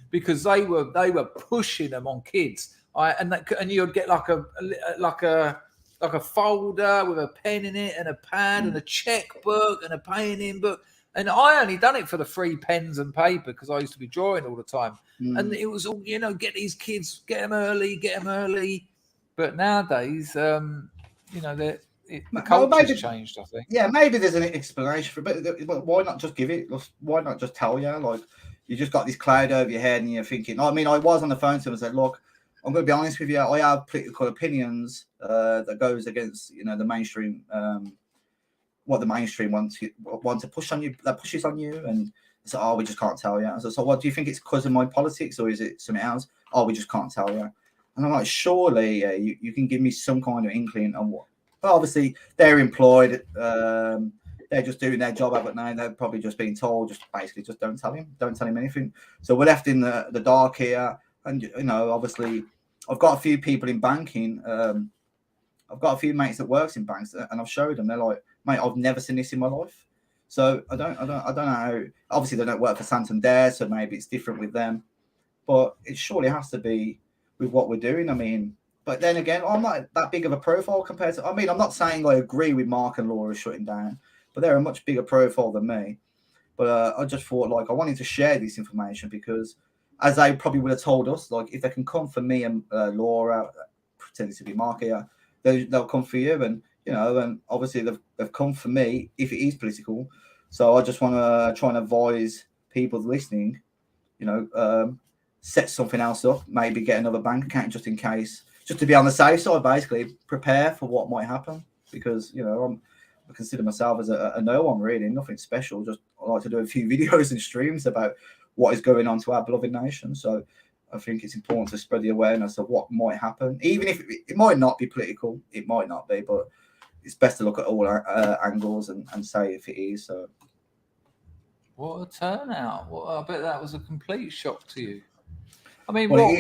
because they were pushing them on kids. And you'd get like a folder with a pen in it and a pad and a checkbook and a paying-in book. And I only done it for the free pens and paper because I used to be drawing all the time. And it was all, get these kids, get them early. But nowadays, the culture's changed, I think. Yeah, maybe there's an explanation for it, but why not just give it? Why not just tell you? Like, you just got this cloud over your head and you're thinking, I was on the phone to him and said, look, I'm going to be honest with you. I have political opinions that goes against, the mainstream, what the mainstream want to push on you, that pushes on you, and so we just can't tell you. So what do you think? It's because of my politics, or is it something else? We just can't tell you. And I'm like, surely you can give me some kind of inkling on what. But obviously they're employed, they're just doing their job, but now they're probably just being told, just don't tell him anything. So we're left in the dark here, and obviously I've got a few people in banking. I've got a few mates that works in banks, and I've showed them. They're like, mate, I've never seen this in my life. So I don't know. Obviously, they don't work for Santander, so maybe it's different with them. But it surely has to be with what we're doing. I mean, but then again, I'm not that big of a profile compared to. I mean, I'm not saying I agree with Mark and Laura shutting down, but they're a much bigger profile than me. But I just thought, I wanted to share this information because, as they probably would have told us, if they can come for me and Laura, pretending to be Mark here, they'll come for you, and and obviously they've come for me if it is political. So I just want to try and advise people listening, set something else up, maybe get another bank account just in case, just to be on the safe side, basically prepare for what might happen, because I consider myself as a no one, really, nothing special. Just I like to do a few videos and streams about what is going on to our beloved nation. So I think it's important to spread the awareness of what might happen, even if it might not be political, it might not be, but it's best to look at all our angles and say if it is. So. What a turnout! I bet that was a complete shock to you. I mean, Well,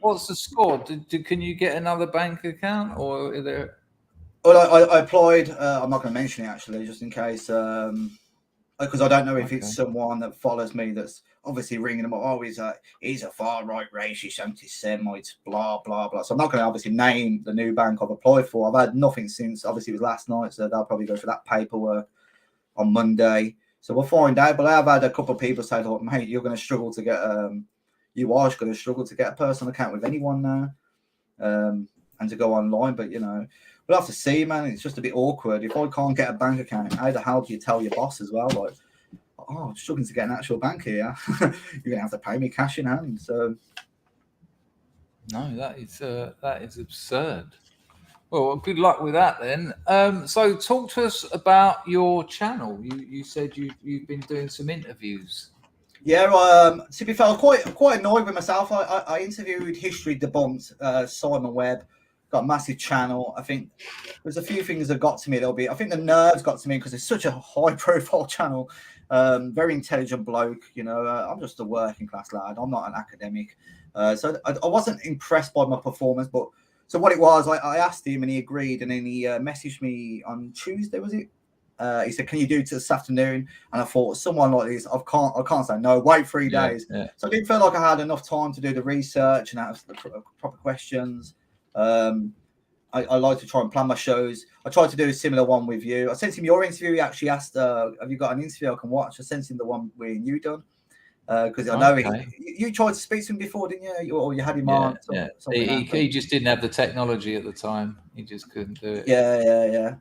what's the score? Can you get another bank account, or are there? Well, I applied. I'm not going to mention it actually, just in case, because I don't know if it's someone that follows me that's obviously ringing them up. Oh, he's a far right racist, anti-Semite, blah blah blah. So I'm not going to obviously name the new bank I've applied for. I've had nothing since. Obviously, it was last night, so they'll probably go for that paperwork on Monday. So we'll find out. But I've had a couple of people say, "Look, mate, you're going to struggle to get you are going to struggle to get a personal account with anyone now, and to go online." But we'll have to see, man. It's just a bit awkward. If I can't get a bank account, how the hell do you tell your boss as well? Like, oh, I'm struggling to get an actual bank here. You're gonna have to pay me cash in hand. So no, that is absurd. Well, good luck with that then. So talk to us about your channel. You said you've been doing some interviews. Yeah, to be fair, I'm quite annoyed with myself. I interviewed History Debunked, Simon Webb, got a massive channel. I think there's a few things that got to me. I think the nerves got to me because it's such a high-profile channel. Very intelligent bloke. I'm just a working class lad. I'm not an academic, so I wasn't impressed by my performance. But so what it was, I asked him and he agreed, and then he messaged me on Tuesday. Was it? He said, "Can you do it this afternoon?" And I thought, someone like this, I can't say no. Wait 3 days. Yeah. So I didn't feel like I had enough time to do the research and ask the proper questions. I like to try and plan my shows. I tried to do a similar one with you. I sent him your interview. He actually asked, "Have you got an interview I can watch?" I sent him the one where you done, because I know you tried to speak to him before, didn't you? Or you had him on. Yeah. He just didn't have the technology at the time. He just couldn't do it. Yeah.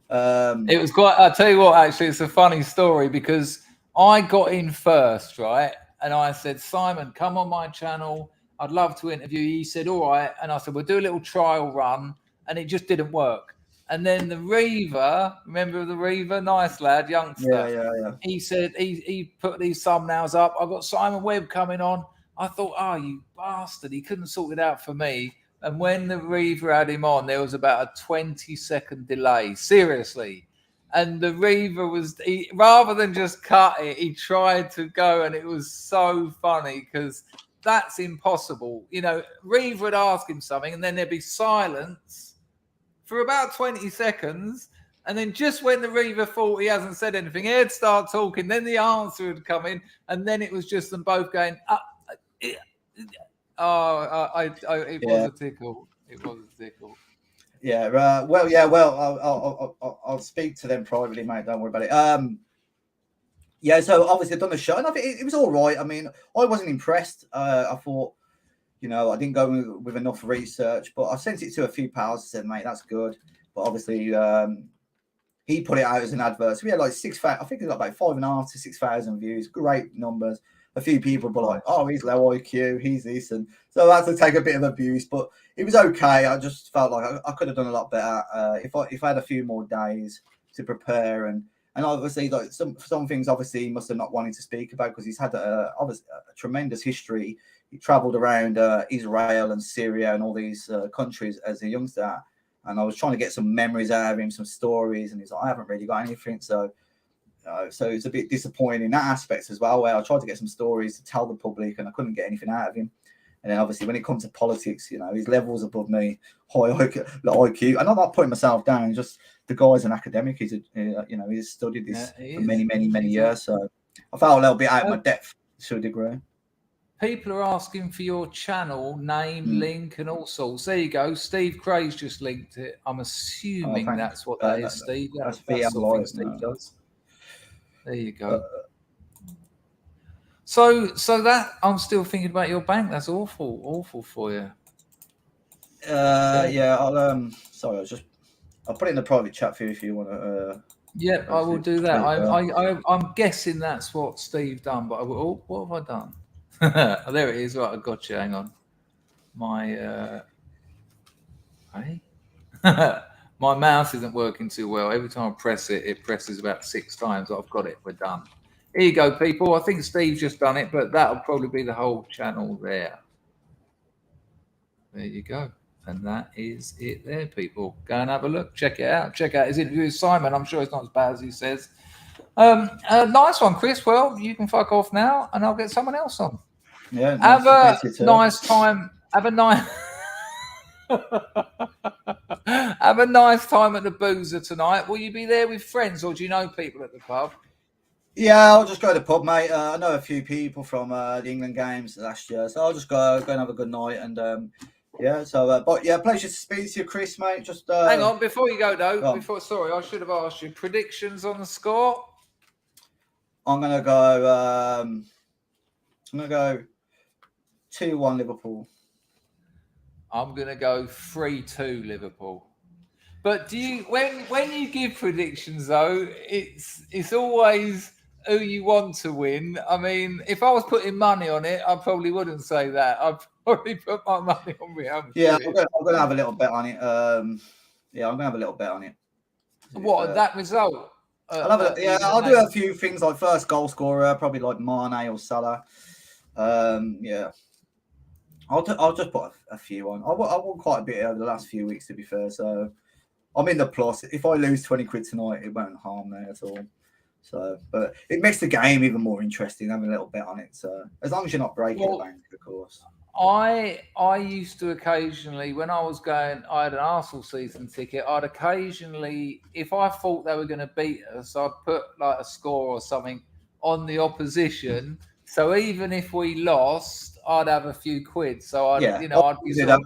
It was quite. I'll tell you what. Actually, it's a funny story because I got in first, right? And I said, "Simon, come on my channel. I'd love to interview you." He said, "All right." And I said, "We'll do a little trial run." And it just didn't work. And then the Reaver, remember the Reaver? Nice lad, youngster. Yeah. He said, he put these thumbnails up. I've got Simon Webb coming on. I thought, oh, you bastard. He couldn't sort it out for me. And when the Reaver had him on, there was about a 20-second delay. Seriously. And the Reaver rather than just cut it, he tried to go. And it was so funny because that's impossible. Reaver would ask him something and then there'd be silence for about 20 seconds. And then just when the Reaver thought he hasn't said anything, he'd start talking. Then the answer would come in. And then it was just them both going, it was a tickle. It was a tickle. Yeah. Well, I'll speak to them privately, mate. Don't worry about it. Yeah, so obviously I've done the show and I think it was all right. I mean, I wasn't impressed. I thought, I didn't go with enough research, but I sent it to a few pals and said, "Mate, that's good." But obviously, he put it out as an advert. So we had like 6,000, I think it got about 5,500 to 6,000 views. Great numbers. A few people were like, "Oh, he's low IQ, he's this." And so I had to take a bit of abuse, but it was okay. I just felt like I could have done a lot better if I had a few more days to prepare. And obviously, like some things, obviously, he must have not wanted to speak about because he's had obviously a tremendous history. He travelled around Israel and Syria and all these countries as a youngster. And I was trying to get some memories out of him, some stories. And he's like, "I haven't really got anything." So it's a bit disappointing in that aspect as well, where I tried to get some stories to tell the public and I couldn't get anything out of him. And then obviously when it comes to politics, his levels above me, high IQ. And I'm not putting myself down, just the guy's an academic. He's he's studied this for many years. So I felt a little bit out of my depth to a degree. People are asking for your channel name, link, and all sorts. There you go. Steve Cray's just linked it. I'm assuming that's what that is, Steve. That's the sort of thing Steve does. There you go. So that I'm still thinking about your bank. That's awful for you. Yeah, sorry, I'll put it in the private chat for you if you want to. Yep, I will do that. Yeah. I'm guessing that's what Steve done, but what have I done? Oh, there it is. Right, I got you. Hang on. My hey, my mouse isn't working too well. Every time I press it, it presses about 6 times. I've got it. We're done. Here you go, people. I think Steve's just done it, but that'll probably be the whole channel there. There you go. And that is it there, people. Go and have a look. Check it out. Check out his interview with Simon. I'm sure it's not as bad as he says. Nice one, Chris. Well, you can fuck off now, and I'll get someone else on. Yeah. Have a nice time. Have a nice... Have a nice time at the Boozer tonight. Will you be there with friends, or do you know people at the pub? Yeah, I'll just go to the pub, mate. I know a few people from the England games last year, so I'll just go and have a good night. And yeah, so but yeah, pleasure to speak to you, Chris, mate. Just hang on before you go though. Sorry, I should have asked you predictions on the score. I'm gonna go. 2-1 Liverpool. I'm gonna go 3-2 Liverpool. But do you when you give predictions though, it's always who you want to win. I mean, if I was putting money on it, I probably wouldn't say that. I'd probably put my money on Real Madrid. Yeah, I'm gonna have a little bet on it. Yeah, I'm gonna have a little bet on it. What that result? I'll do a few things like first goal scorer, probably like Mane or Salah. Yeah, I'll just put a few on. I won quite a bit over the last few weeks, to be fair. So I'm in the plus. If I lose 20 quid tonight, it won't harm me at all. So, but it makes the game even more interesting having a little bet on it. So as long as you're not breaking the bank, of course. I used to occasionally, when I was going, I had an Arsenal season ticket. I'd occasionally, if I thought they were going to beat us, I'd put like a score or something on the opposition. So even if we lost, I'd have a few quid. So I'd be sort of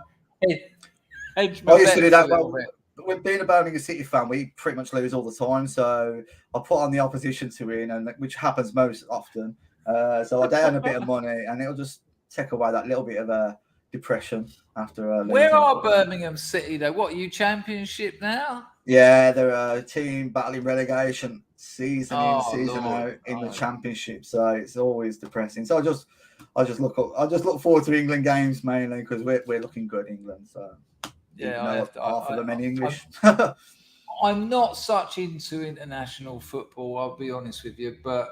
hedge my bets a little bit. With being a Birmingham City fan, we pretty much lose all the time. So I put on the opposition to win, and which happens most often. So I down a bit of money, and it'll just take away that little bit of a depression after. Where are Birmingham City though? What, are you Championship now? Yeah, they're a team battling relegation season in, season out in the Championship. So it's always depressing. So I just look forward to England games mainly because we're looking good, England. So. Yeah, half of them in English. I'm not such into international football, I'll be honest with you, but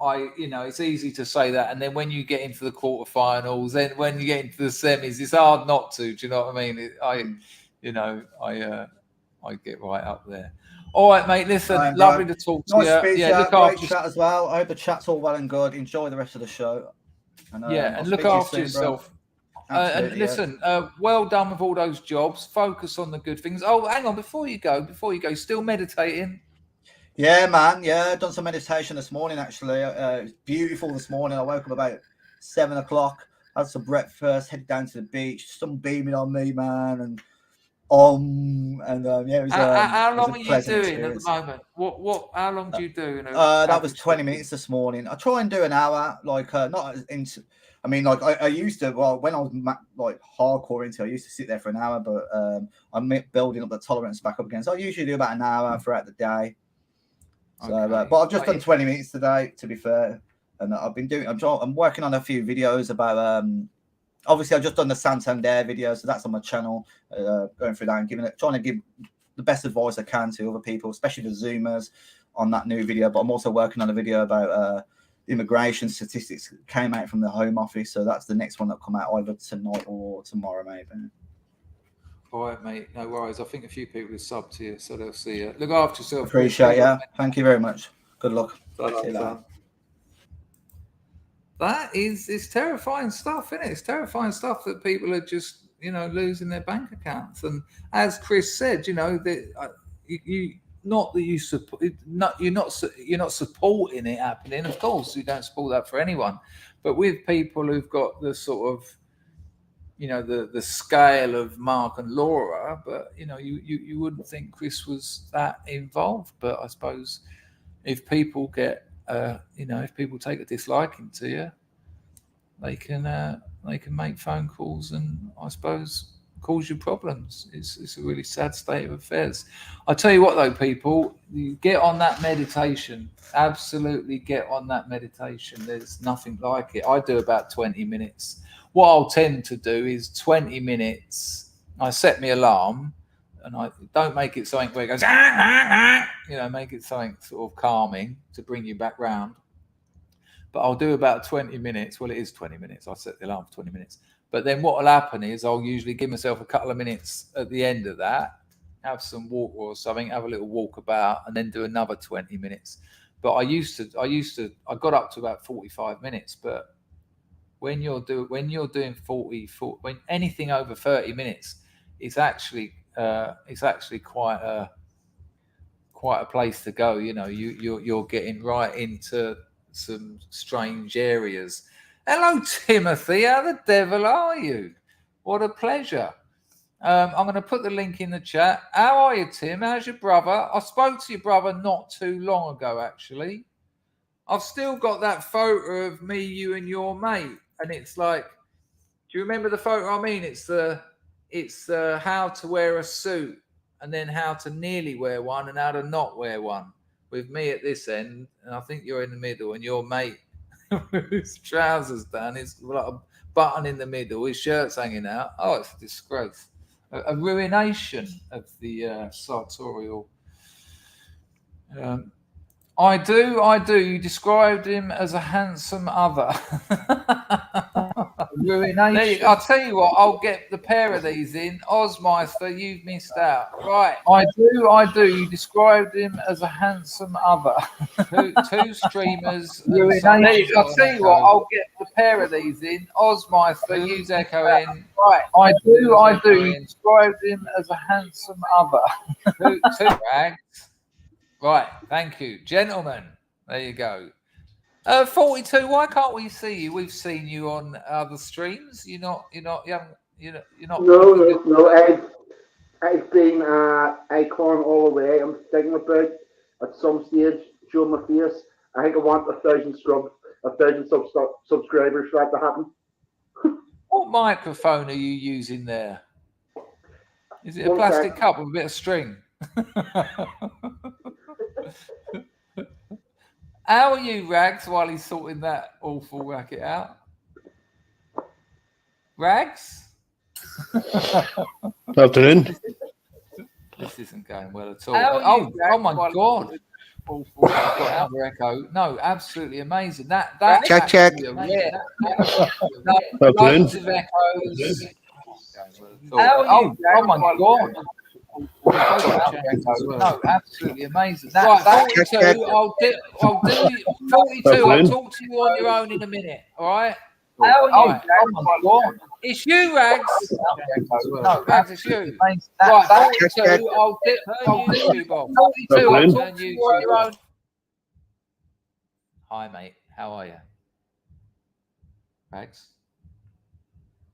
it's easy to say that, and then when you get into the quarterfinals, then when you get into the semis, it's hard not to. Do you know what I mean? I get right up there. All right, mate. Listen, lovely to talk to you. Speech, look after chat as well. I hope the chat's all well and good. Enjoy the rest of the show. And look after yourself. And listen, well done with all those jobs. Focus on the good things. Oh, hang on, before you go, still meditating? Yeah, man. Yeah, done some meditation this morning, actually. It was beautiful this morning. I woke up about 7 o'clock, had some breakfast, headed down to the beach, sun beaming on me, man. And yeah, it was how long are you doing at the moment? How long do you do? That was 20 minutes this morning. I try and do an hour, like not into. I mean, like I used to. Well, when I was like hardcore into, I used to sit there for an hour, but I'm building up the tolerance back up again. So I usually do about an hour throughout the day. So, but I've just done 20 minutes today, to be fair, and I've been doing. I'm working on a few videos about. Obviously, I've just done the Santander video, so that's on my channel. Going through that and trying to give the best advice I can to other people, especially the Zoomers, on that new video. But I'm also working on a video about immigration statistics that came out from the Home Office. So that's the next one that'll come out either tonight or tomorrow, maybe. All right, mate. No worries. I think a few people have subbed to you, so they'll see you. Look after yourself. Appreciate it. Thank you very much. Good luck. It's terrifying stuff, isn't it? It's terrifying stuff that people are just, losing their bank accounts. And as Chris said, you're not supporting it happening. Of course, you don't support that for anyone. But with people who've got the sort of, the scale of Mark and Laura, but you wouldn't think Chris was that involved. But I suppose if people get, if people take a disliking to you, they can make phone calls and I suppose cause you problems. It's a really sad state of affairs. I tell you what, though, people, you get on that meditation. Absolutely get on that meditation. There's nothing like it. I do about 20 minutes. What I'll tend to do is 20 minutes. I set my alarm, and I don't make it something where it goes, make it something sort of calming to bring you back round. But I'll do about 20 minutes. Well, it is 20 minutes. I set the alarm for 20 minutes. But then what will happen is I'll usually give myself a couple of minutes at the end of that, have some water or something, have a little walk about, and then do another 20 minutes. But I got up to about 45 minutes. But when you're doing 40, when anything over 30 minutes, it's actually quite a place to go. You're getting right into some strange areas. Hello, Timothy. How the devil are you? What a pleasure. I'm going to put the link in the chat. How are you, Tim? How's your brother? I spoke to your brother not too long ago, actually. I've still got that photo of me, you, and your mate. And it's like, do you remember the photo I mean? It's how to wear a suit, and then how to nearly wear one and how to not wear one. With me at this end, and I think you're in the middle, and your mate with his trousers down, it's like a button in the middle, his shirt's hanging out. Oh, it's a disgrace. A ruination of the sartorial. I do. You described him as a handsome other. Ruination. I'll tell you what, I'll get the pair of these in. Ozmeister, you've missed out. Right. I do. You described him as a handsome other. Two streamers. Ruination. I'll tell you what, I'll get the pair of these in. Ozmeister, use echo in. Right. I do. You described him as a handsome other. Two rags. Right, thank you, gentlemen. There you go. 42. Why can't we see you? We've seen you on other streams. You're not young. You're not. No. I've been Acorn all the way. I'm thinking about at some stage showing my face. I think I want 1,000 subscribers for that to happen. What microphone are you using there? Is it a plastic cup with a bit of string? How are you, Rags, while he's sorting that awful racket out? Rags? Afternoon. This isn't going well at all. Oh my God. Awful. I've got another echo. No, absolutely amazing. That check. Loads of echoes. Oh my God. No, absolutely amazing. Right, 42. I'll do 42. I'll talk to you on your own in a minute. All right. Oh my God. It's you, Rags. No, Rags, it's you. Right, 42. I'll do YouTube off. 42. I'll turn you to your own. Hi, mate. How are you, Rags?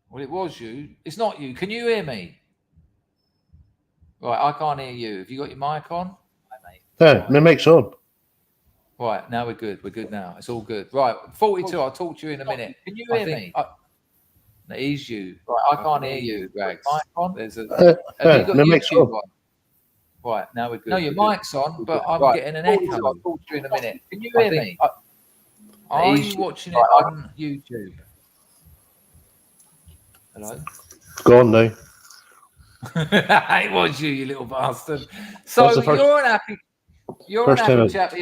Well, it was you. It's not you. Can you hear me? Right, I can't hear you. Have you got your mic on? Hi, mate. Yeah, my mic's on. Right, now we're good. We're good now. It's all good. Right, 42. I'll talk to you in a minute. Can you hear me? It is you. Right, I can't hear you, Rags. Mic on? There's a. Have you got my mic's on. Right, now we're good. No, your mic's on, but I'm getting an echo. I'll talk to you in a minute. Can you hear me? Are you watching it on YouTube? Hello? Go on now. It was you little bastard. So you're an happy chap.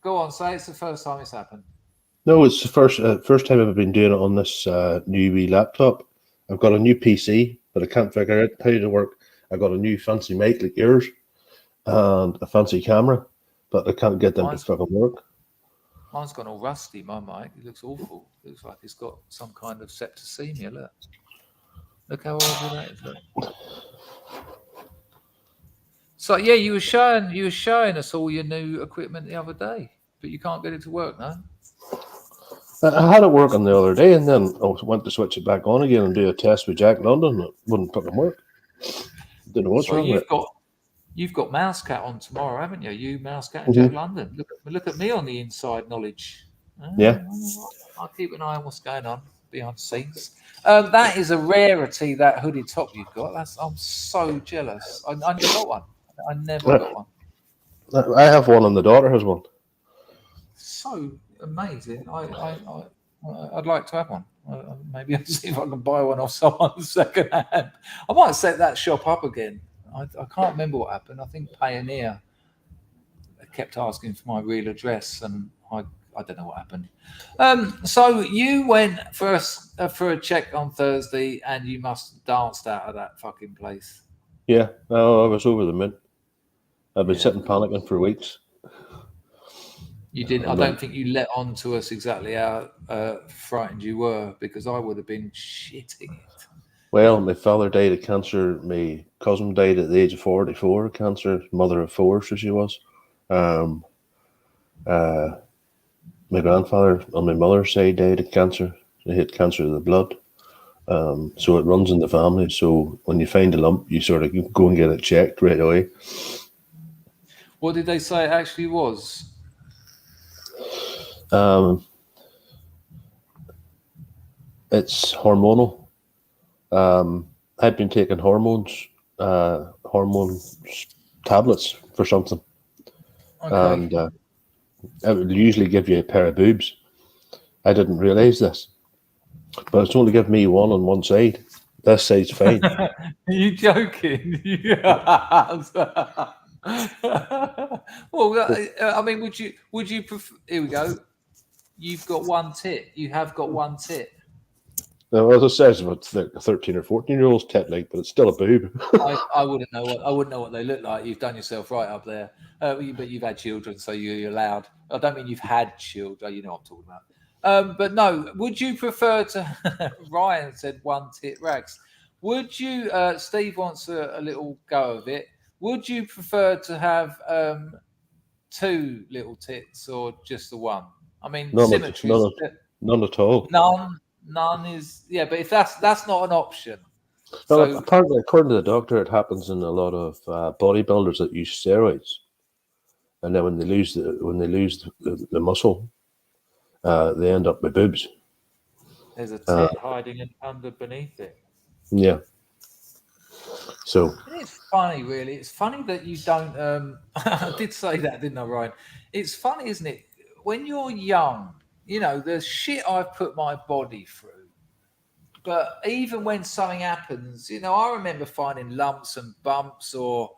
Go on, say it's the first time it's happened. No, it's the first time I've been doing it on this new wee laptop. I've got a new PC, but I can't figure out how to work. I got a new fancy mic like yours and a fancy camera, but I can't get them to fucking work. Mine's gone all rusty, my mic. It looks awful. It looks like it's got some kind of septicemia. Look how horrible that is. Look. So yeah, you were showing us all your new equipment the other day, but you can't get it to work, no? I had it working the other day, and then I went to switch it back on again and do a test with Jack London. It wouldn't fucking work. Didn't know what's wrong with it. You've got Mousecat on tomorrow, haven't you? You, Mousecat, and Jack London. Look at me on the inside knowledge. Yeah. I'll keep an eye on what's going on. behind the scenes. That is a rarity, that hooded top you've got. I'm so jealous. I never got one. I never got one. I have one, and the daughter has one. So amazing. I'd like to have one. Maybe I'll see if I can buy one off someone second hand. I might set that shop up again. I can't remember what happened. I think Payoneer kept asking for my real address, and I don't know what happened. So you went for a check on Thursday, and you must have danced out of that fucking place. Yeah, I was over the moon. I've been sitting panicking for weeks. You didn't. I don't think you let on to us exactly how frightened you were, because I would have been shitting it. Well, my father died of cancer. My cousin died at the age of 44 of cancer. Mother of 4, so she was. My grandfather on my mother's side died of cancer. They had cancer of the blood. So it runs in the family. So when you find a lump, you sort of go and get it checked right away. What did they say it actually was? It's hormonal. I'd been taking hormone tablets for something. Okay. And it would usually give you a pair of boobs. I didn't realise this, but it's only give me one on one side. This side's fine. Are you joking? Well, I mean, would you prefer? Here we go. You've got one tit. You have got one tit. Now, as I said, it's about 13 or 14-year-old's tit like, but it's still a boob. I wouldn't know what they look like. You've done yourself right up there. But you've had children, so you're allowed. I don't mean you've had children. You know what I'm talking about. But no, would you prefer to? Ryan said one tit rags. Would you? Steve wants a little go of it. Would you prefer to have 2 little tits or just the one? I mean, symmetry. None at all. None is, yeah, but if that's not an option. Well, So, apparently, according to the doctor, it happens in a lot of bodybuilders that use steroids, and then when they lose the muscle, they end up with boobs. There's a tit hiding beneath it. Yeah. So it's funny, really. It's funny that you don't. I did say that, didn't I, Ryan? It's funny, isn't it? When you're young, you know, the shit I've put my body through. But even when something happens, you know, I remember finding lumps and bumps or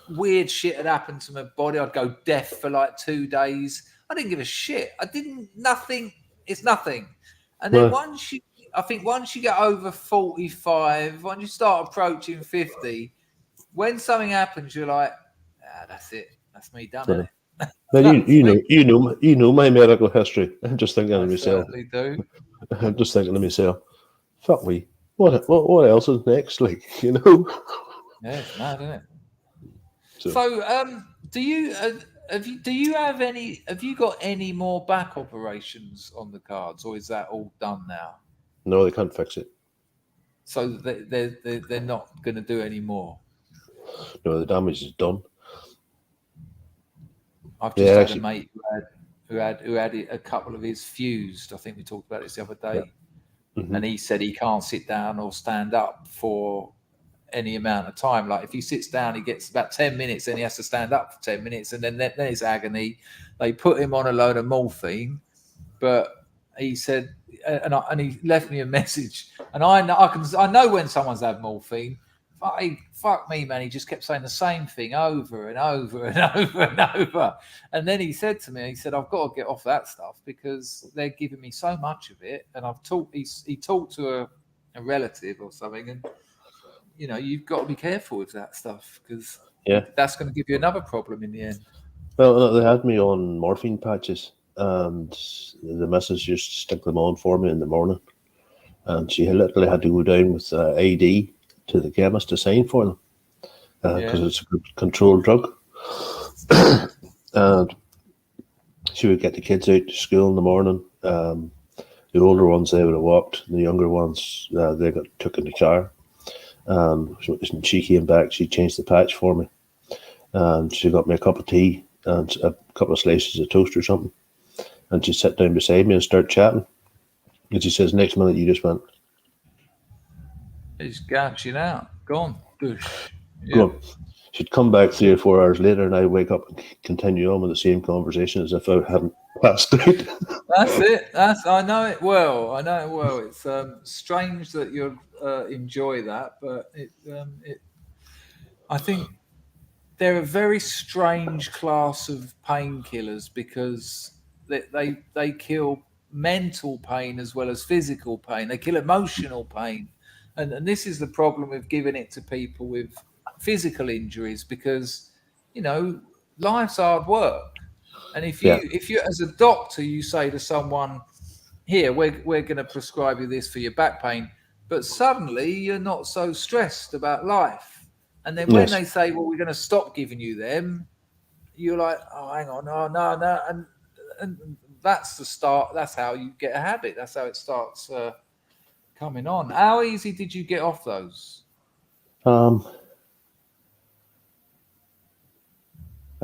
weird shit had happened to my body. I'd go deaf for like 2 days. I didn't give a shit. Nothing. It's nothing. And then once you get over 45, once you start approaching 50, when something happens, you're like, that's it. That's me done, isn't it? Now you know my medical history. I'm just thinking to myself. I do. I'm just thinking to myself, fuck me. What else is next? Like, you know. Yeah, it's mad, isn't it? So do you have you got any more back operations on the cards, or is that all done now? No, they can't fix it. So they're not going to do any more. No, the damage is done. I've just had a mate who had a couple of his fused. I think we talked about this the other day, and he said he can't sit down or stand up for any amount of time. Like if he sits down, he gets about 10 minutes, then he has to stand up for 10 minutes, and then it's agony. They put him on a load of morphine, but he said, and he left me a message, and I know when someone's had morphine. Fuck me, man. He just kept saying the same thing over and over and over and over. And then he said to me, I've got to get off that stuff because they're giving me so much of it. And he talked to a relative or something. And, you know, you've got to be careful with that stuff because that's going to give you another problem in the end. Well, they had me on morphine patches and the missus used to stick them on for me in the morning. And she literally had to go down with AD to the chemist to sign for them because it's a controlled drug. And she would get the kids out to school in the morning. The older ones, they would have walked. And the younger ones, they got took in the car. And she came back. She changed the patch for me. And she got me a cup of tea and a couple of slices of toast or something. And she'd sit down beside me and start chatting. As he says, next minute you just went, He's gouching out. Gone. Boosh. go on. She'd come back 3 or 4 hours later, and I wake up and continue on with the same conversation as if I hadn't passed out. That's it. I know it well. It's strange that you'll enjoy that, but I think they're a very strange class of painkillers because they kill mental pain as well as physical pain. They kill emotional pain, and this is the problem with giving it to people with physical injuries because life's hard work. And if you as a doctor you say to someone, here we're going to prescribe you this for your back pain, but suddenly you're not so stressed about life, and then when they say, well, we're going to stop giving you them, you're like, oh, hang on, no, and that's the start. That's how you get a habit. That's how it starts coming on. How easy did you get off those?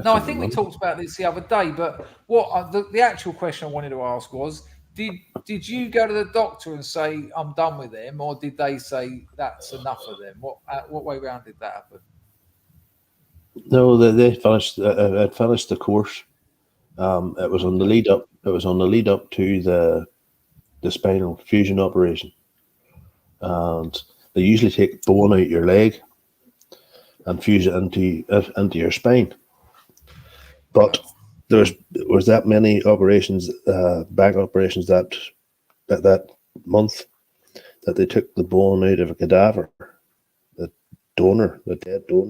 No, I think we talked about this the other day, but what the actual question I wanted to ask was, did you go to the doctor and say, I'm done with them, or did they say that's enough of them? What way round did that happen? No, they finished. I'd finished the course. It was on the lead up. It was on the lead up to the spinal fusion operation, and they usually take bone out your leg and fuse it into your spine. But there was that many operations, back operations that month, that they took the bone out of a cadaver, the dead donor.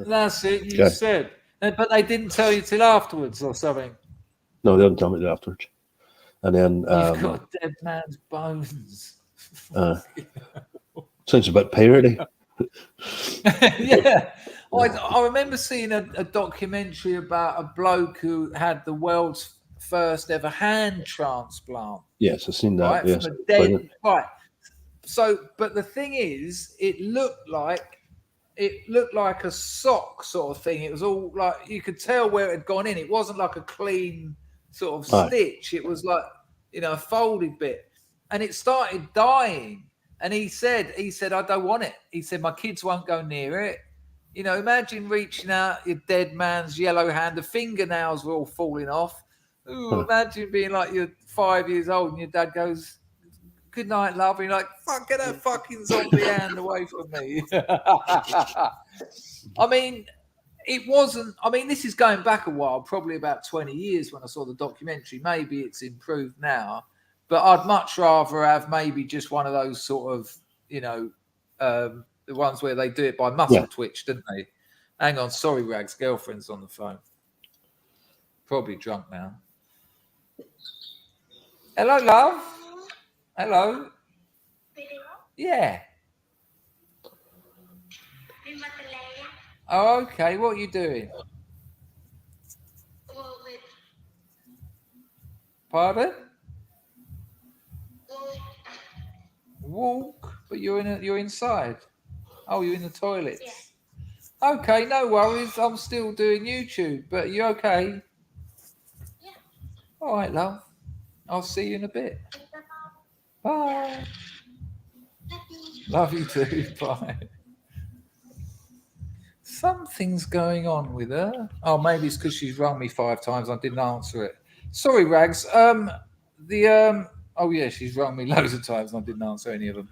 That's it. You said, but they didn't tell you till afterwards or something. No, they didn't tell me till afterwards. And then you've got a dead man's bones. Sounds a bit piratey. Yeah. I remember seeing a documentary about a bloke who had the world's first ever hand transplant. Yes, I've seen that. Right, yes. from a dead, right. So, but the thing is, it looked like a sock sort of thing. It was all like, you could tell where it had gone in. It wasn't like a clean sort of stitch. It was like, a folded bit, and it started dying. And he said, I don't want it. He said, my kids won't go near it. Imagine reaching out your dead man's yellow hand. The fingernails were all falling off. Ooh, imagine being like you're 5 years old and your dad goes, good night, love. And you're like, fuck, get that fucking zombie hand away from me. I mean, it wasn't. I mean, this is going back a while, probably about 20 years when I saw the documentary. Maybe it's improved now. But I'd much rather have maybe just one of those sort of, the ones where they do it by muscle twitch, didn't they? Hang on, sorry, Rags, girlfriend's on the phone. Probably drunk now. Hello, love. Hello. Yeah. Oh, okay. What are you doing? Pardon? Walk, but you're inside. Oh, you're in the toilets. Yeah. Okay, no worries. I'm still doing YouTube, but you okay? Yeah. All right, love. I'll see you in a bit. Bye. Love you too. Bye. Something's going on with her. Oh, maybe it's because she's rung me 5 times. I didn't answer it. Sorry, Rags. Oh yeah, she's rung me loads of times and I didn't answer any of them.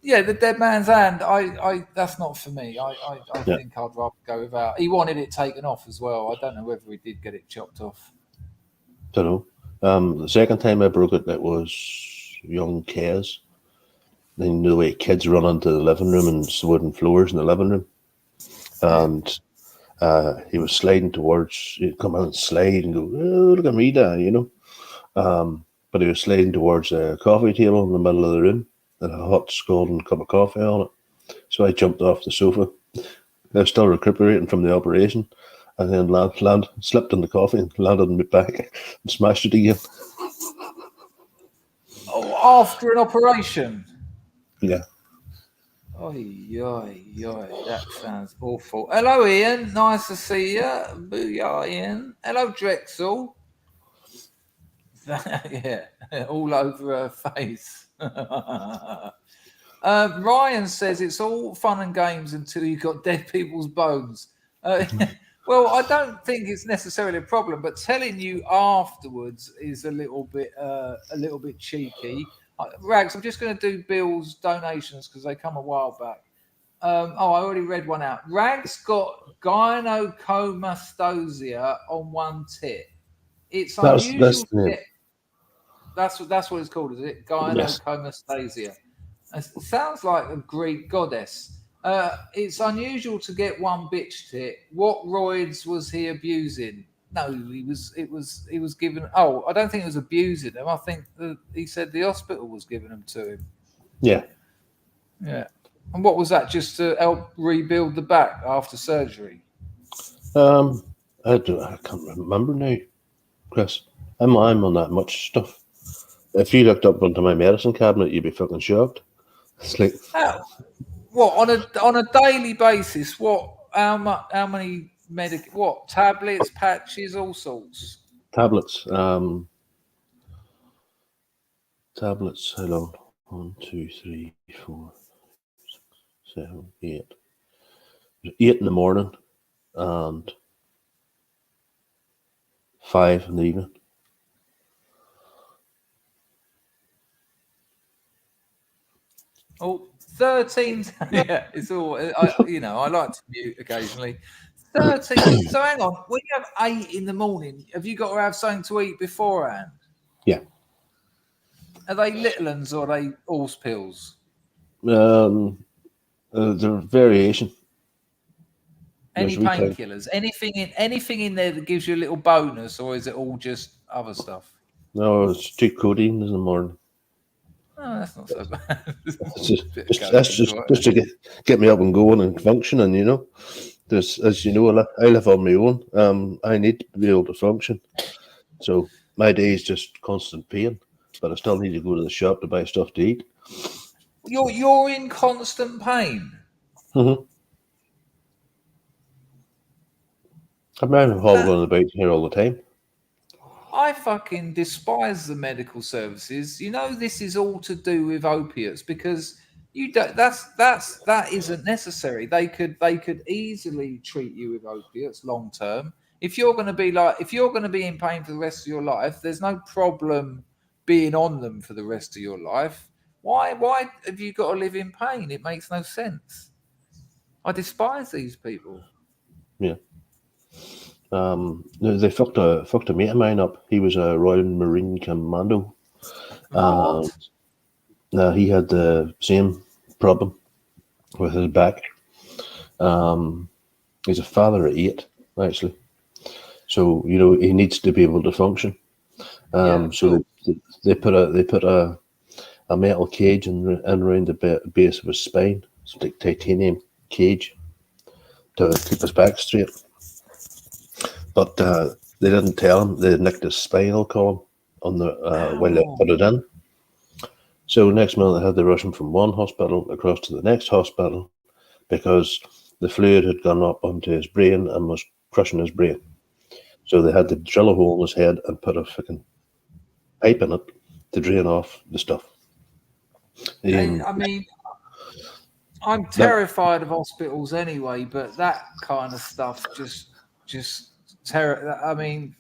Yeah, the dead man's hand. I that's not for me. I think I'd rather go without. He wanted it taken off as well. I don't know whether he did get it chopped off. Don't know. The second time I broke it, it was young Kez. Then the way kids run into the living room and it's wooden floors in the living room, and he was sliding towards. He'd come out and slide and go, oh, look at me, Dad, But he was sliding towards a coffee table in the middle of the room. And a hot scalding cup of coffee on it. So I jumped off the sofa. I was still recuperating from the operation, and then slipped in the coffee and landed on my back and smashed it again. Oh, after an operation? Yeah. That sounds awful. Hello, Ian. Nice to see you. Booyah, Ian. Hello, Drexel. Yeah, all over her face. Ryan says it's all fun and games until you've got dead people's bones. Well, I don't think it's necessarily a problem, but telling you afterwards is a little bit cheeky. Rags, I'm just going to do Bill's donations because they come a while back. I already read one out. Rags got gynecomastosia on one tit. It's unusual to get. That's what it's called, is it? Gynecomastosia. It sounds like a Greek goddess. It's unusual to get one bitch tit. What roids was he abusing? No, he was given. Oh, I don't think he was abusing them. I think he said the hospital was giving them to him. Yeah. Yeah. And what was that? Just to help rebuild the back after surgery? I can't remember now, Chris. I'm on that much stuff. If you looked up onto my medicine cabinet, you'd be fucking shocked. It's like what on a daily basis? How many tablets, patches, all sorts. Tablets. Tablets. How long? 1, 2, 3, 4, 7, 8. 8 in the morning and 5 in the evening. Oh, 13. Yeah, it's all. I like to mute occasionally. 13. So hang on. When you have 8 in the morning, have you got to have something to eat beforehand? Yeah. Are they little ones or are they horse pills? They're variation. Any painkillers? Anything in there that gives you a little bonus, or is it all just other stuff? No, it's 2 codeine in the morning. Oh, that's not so bad. That's just to get me up and going and functioning, you know. There's, as you know, I live on my own. I need to be able to function. So my day is just constant pain, but I still need to go to the shop to buy stuff to eat. You're in constant pain. Mm-hmm. I'm not hobbling about here all the time. I fucking despise the medical services. You know, this is all to do with opiates because you don't. That isn't necessary. They could easily treat you with opiates long term. If you're going to be in pain for the rest of your life, there's no problem being on them for the rest of your life. Why have you got to live in pain? It makes no sense. I despise these people. Yeah. They fucked a mate of mine up. He was a Royal Marine Commando. He had the same problem with his back. He's a father of 8, actually. So he needs to be able to function. So they put a metal cage in around the base of his spine. It's like titanium cage to keep his back straight. But they didn't tell him they nicked his spinal column on the while they put it in. So next minute they had to rush him from one hospital across to the next hospital because the fluid had gone up onto his brain and was crushing his brain. So they had to drill a hole in his head and put a fucking pipe in it to drain off the stuff. I mean, I'm terrified of hospitals anyway, but that kind of stuff just terror. I mean,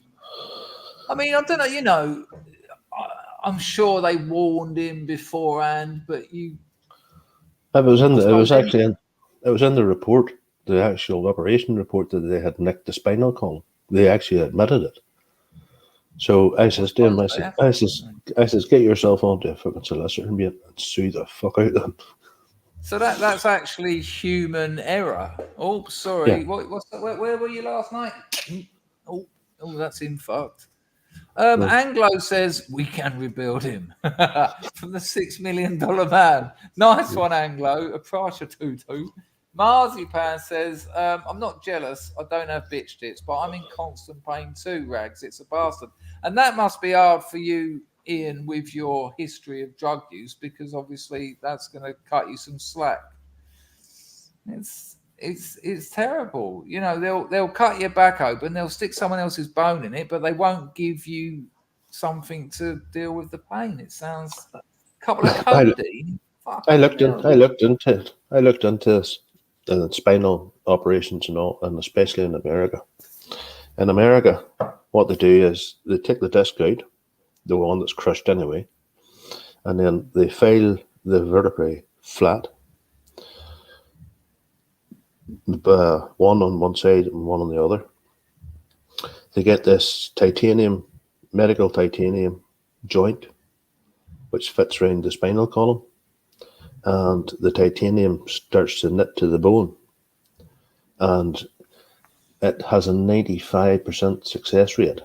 I don't know. You know, I'm sure they warned him beforehand, but you. It was in the report, the actual operation report, that they had nicked the spinal column. They actually admitted it. So I says to him, I says, get yourself onto a fucking solicitor and sue the fuck out of them. So that's actually human error. Oh, sorry. Yeah. Where were you last night? Oh, that's him fucked. Anglo says we can rebuild him from the $6 million man. Nice one, Anglo. A pressure tutu. Marzipan says, I'm not jealous. I don't have bitch tits, but I'm in constant pain too, Rags. It's a bastard. And that must be hard for you, Ian, with your history of drug use, because obviously that's going to cut you some slack. It's terrible. You know, they'll cut your back open, they'll stick someone else's bone in it, but they won't give you something to deal with the pain. It sounds couple of codeine. I looked into this, spinal operations and all, and especially in America. In America, what they do is they take the disc out, the one that's crushed anyway, and then they file the vertebrae flat, one on one side and one on the other. They get this medical titanium joint, which fits around the spinal column, and the titanium starts to knit to the bone, and it has a 95% success rate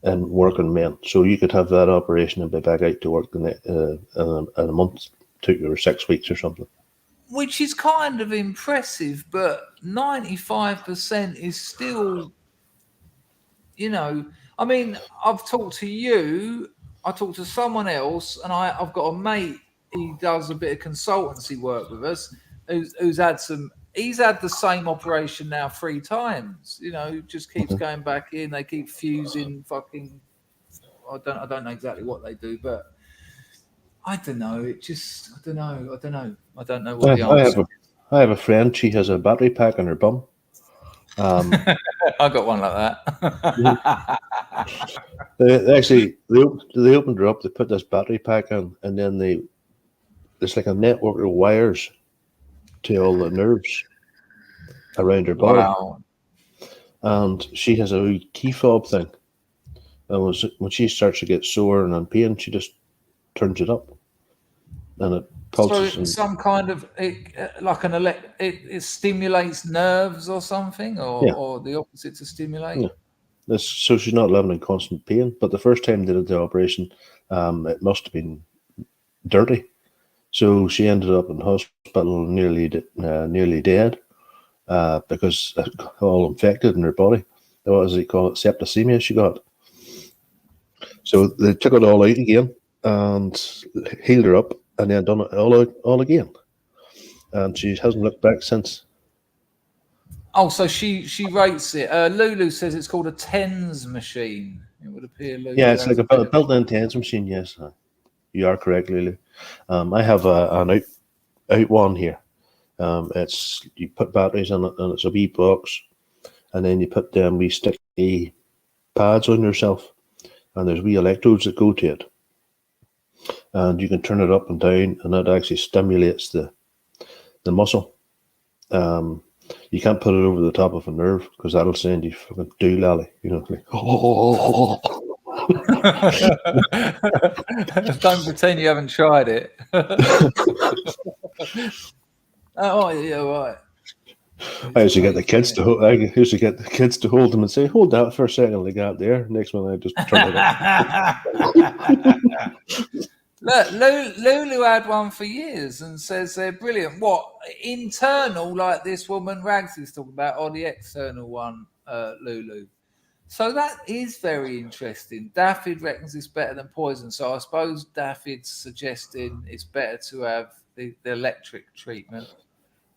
in working men. So you could have that operation and be back out to work in a month, 2 or 6 weeks or something. Which is kind of impressive, but 95% is still, you know, I mean, I've talked to you, I talked to someone else, and I've got a mate, he does a bit of consultancy work with us, he's had the same operation now 3 times, you know, just keeps going back in, they keep fusing fucking, I don't know exactly what they do, but I don't know, I don't know what the answer is. I have a friend, she has a battery pack on her bum. I got one like that. They opened her up, they put this battery pack on, and then it's like a network of wires to all the nerves around her body. Wow. And she has a wee key fob thing. And when she starts to get sore and in pain, she just turns it up. And it pulses. So some kind of, it stimulates nerves or something, or the opposite to stimulate? Yeah. So she's not living in constant pain. But the first time they did the operation, it must have been dirty. So she ended up in hospital nearly dead because it got all infected in her body. What does he call it? Septicemia she got. So they took it all out again and healed her up, and then done it all again. And she hasn't looked back since. Oh, so she rates it. Lulu says it's called a TENS machine. It would appear. Lulu It's like a built-in TENS machine. Yes, you are correct, Lulu. I have an out one here. It's you put batteries in it, and it's a wee box, and then you put them wee sticky pads on yourself, and there's wee electrodes that go to it, and you can turn it up and down, and that actually stimulates the muscle. You can't put it over the top of a nerve because that'll send you fucking doolally, you know. Like, Don't pretend you haven't tried it. Oh yeah, right. I used to get the kids to hold them and say, "Hold that for a second." They got there. Next one, I just turn it up. Look, Lulu had one for years and says they're brilliant. What internal, like this woman Rags is talking about, or the external one, Lulu? So that is very interesting. Daffyd reckons it's better than poison. So I suppose Daffyd's suggesting it's better to have the electric treatment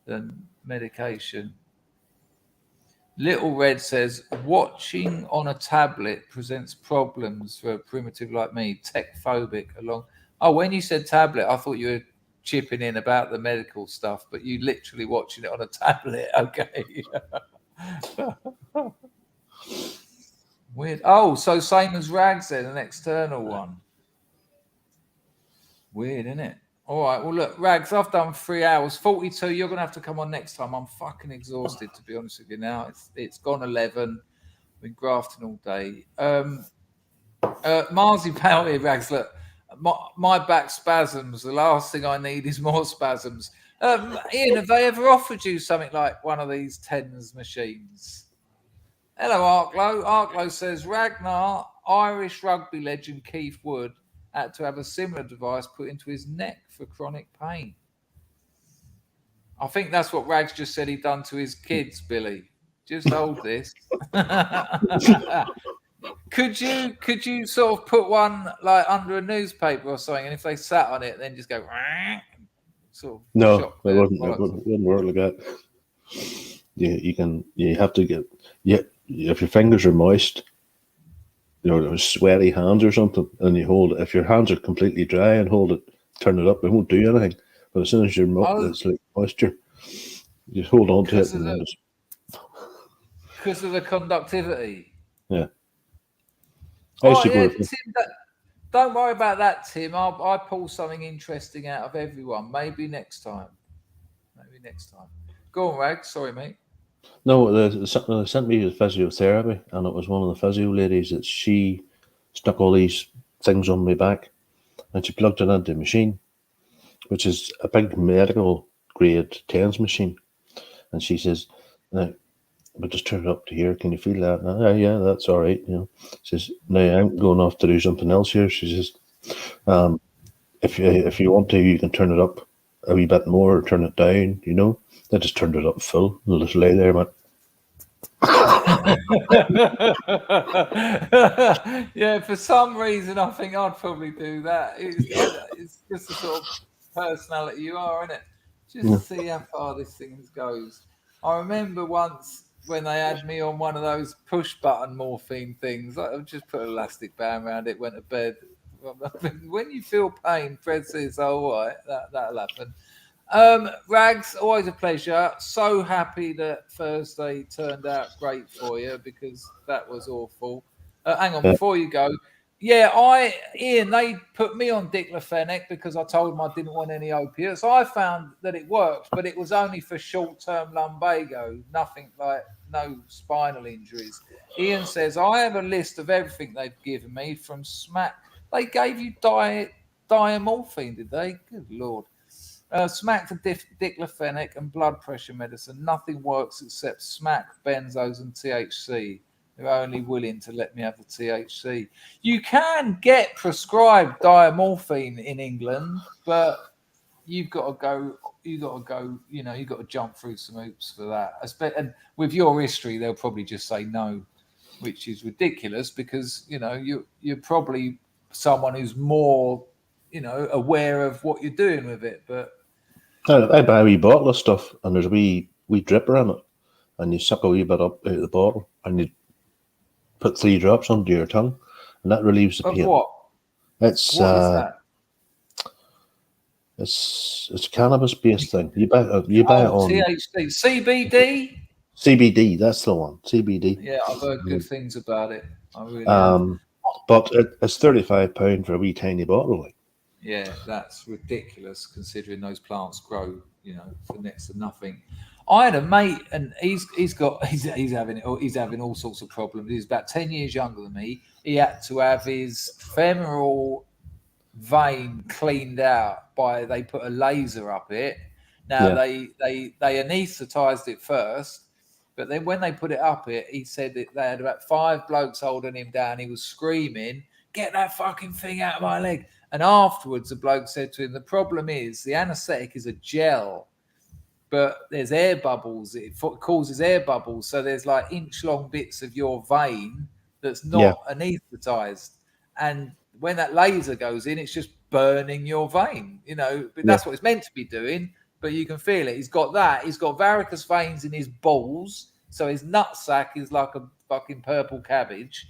than medication. Little Red says, watching on a tablet presents problems for a primitive like me, tech phobic along. Oh, when you said tablet, I thought you were chipping in about the medical stuff, but you literally watching it on a tablet. Okay. Weird. Oh, so same as Rags then, an external one. Weird, isn't it? All right. Well, look, Rags, I've done 3 hours, 42. You're going to have to come on next time. I'm fucking exhausted, to be honest with you now. It's gone 11. Been grafting all day. Marzipan here, Rags, look. My back spasms. The last thing I need is more spasms. Ian, have they ever offered you something like one of these TENS machines? Hello, Arklow. Arklow says Ragnar, Irish rugby legend Keith Wood, had to have a similar device put into his neck for chronic pain. I think that's what Rags just said he'd done to his kids, Billy. Just hold this. Could you sort of put one like under a newspaper or something, and if they sat on it, then just go sort of no, it wouldn't work like that. You have to get if your fingers are moist, you know, it was sweaty hands or something, and you hold it. If your hands are completely dry and hold it, turn it up, it won't do anything. But as soon as you're it's like moisture, you just hold on to it. And because of the conductivity. Yeah. Tim, don't worry about that, Tim. I pull something interesting out of everyone. Maybe next time. Go on, Rag. Sorry, mate. No, they sent me to physiotherapy, and it was one of the physio ladies that she stuck all these things on my back, and she plugged it into a machine, which is a big medical grade TENS machine. And she says, "Now, but just turn it up to here. Can you feel that?" Yeah, that's all right. You know, she says, "Now I'm going off to do something else here." She says, "If you want to, you can turn it up a wee bit more or turn it down. You know." I just turned it up full. I'll just lay there, man. Yeah, for some reason, I think I'd probably do that. It's just the sort of personality you are, isn't it? Just to see how far this thing goes. I remember once when they had me on one of those push button morphine things. I just put an elastic band around it, went to bed. When you feel pain, Fred says, "Oh, all right, that'll happen." Rags, always a pleasure. So happy that Thursday turned out great for you, because that was awful. Hang on, before you go. Yeah, Ian, they put me on diclofenac because I told them I didn't want any opiates. I found that it worked, but it was only for short-term lumbago, nothing like no spinal injuries. Ian says, I have a list of everything they've given me from SMAC. They gave you diamorphine, did they? Good Lord. SMAC for diclofenac and blood pressure medicine. Nothing works except SMAC, benzos, and THC. They're only willing to let me have the THC. You can get prescribed diamorphine in England, but you've got to go. You got to jump through some hoops for that. And with your history, they'll probably just say no, which is ridiculous, because you're probably someone who's more aware of what you're doing with it. But I buy a wee bottle of stuff, and there's a wee dripper in it, and you suck a wee bit up out of the bottle, and you put 3 drops under your tongue, and that relieves the pain. What? What is that? It's a cannabis-based thing. You buy it on THC, CBD. CBD, that's the one. CBD. Yeah, I've heard good things about it. I really have. But it's £35 for a wee tiny bottle. Like. Yeah, that's ridiculous considering those plants grow, for next to nothing. I had a mate, and he's having all sorts of problems. He's about 10 years younger than me. He had to have his femoral vein cleaned out they put a laser up it. Now they anaesthetized it first, but then when they put it up it, he said that they had about 5 blokes holding him down. He was screaming, "Get that fucking thing out of my leg!" And afterwards, the bloke said to him, "The problem is the anaesthetic is a gel, but there's air bubbles. It causes air bubbles. So there's like inch-long bits of your vein that's not anaesthetized. And when that laser goes in, it's just burning your vein, But that's what it's meant to be doing. But you can feel it. He's got that. He's got varicose veins in his balls. So his nutsack is like a fucking purple cabbage.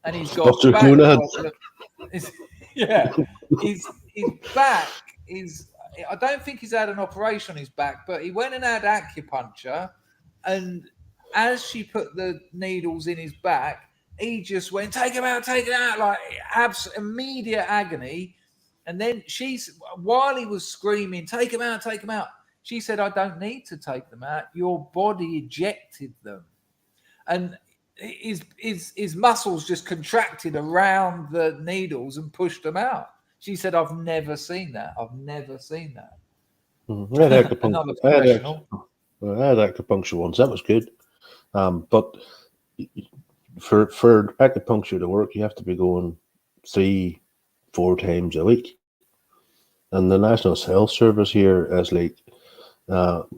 And he's got back problem. His back is... I don't think he's had an operation on his back, but he went and had acupuncture, and as she put the needles in his back, he just went, take him out, like immediate agony. And then while he was screaming, take him out, she said, I don't need to take them out. Your body ejected them. And his muscles just contracted around the needles and pushed them out. She said, I've never seen that. I had acupuncture once. That was good. But for acupuncture to work, you have to be going 3-4 times a week. And the National Health Service here is like, come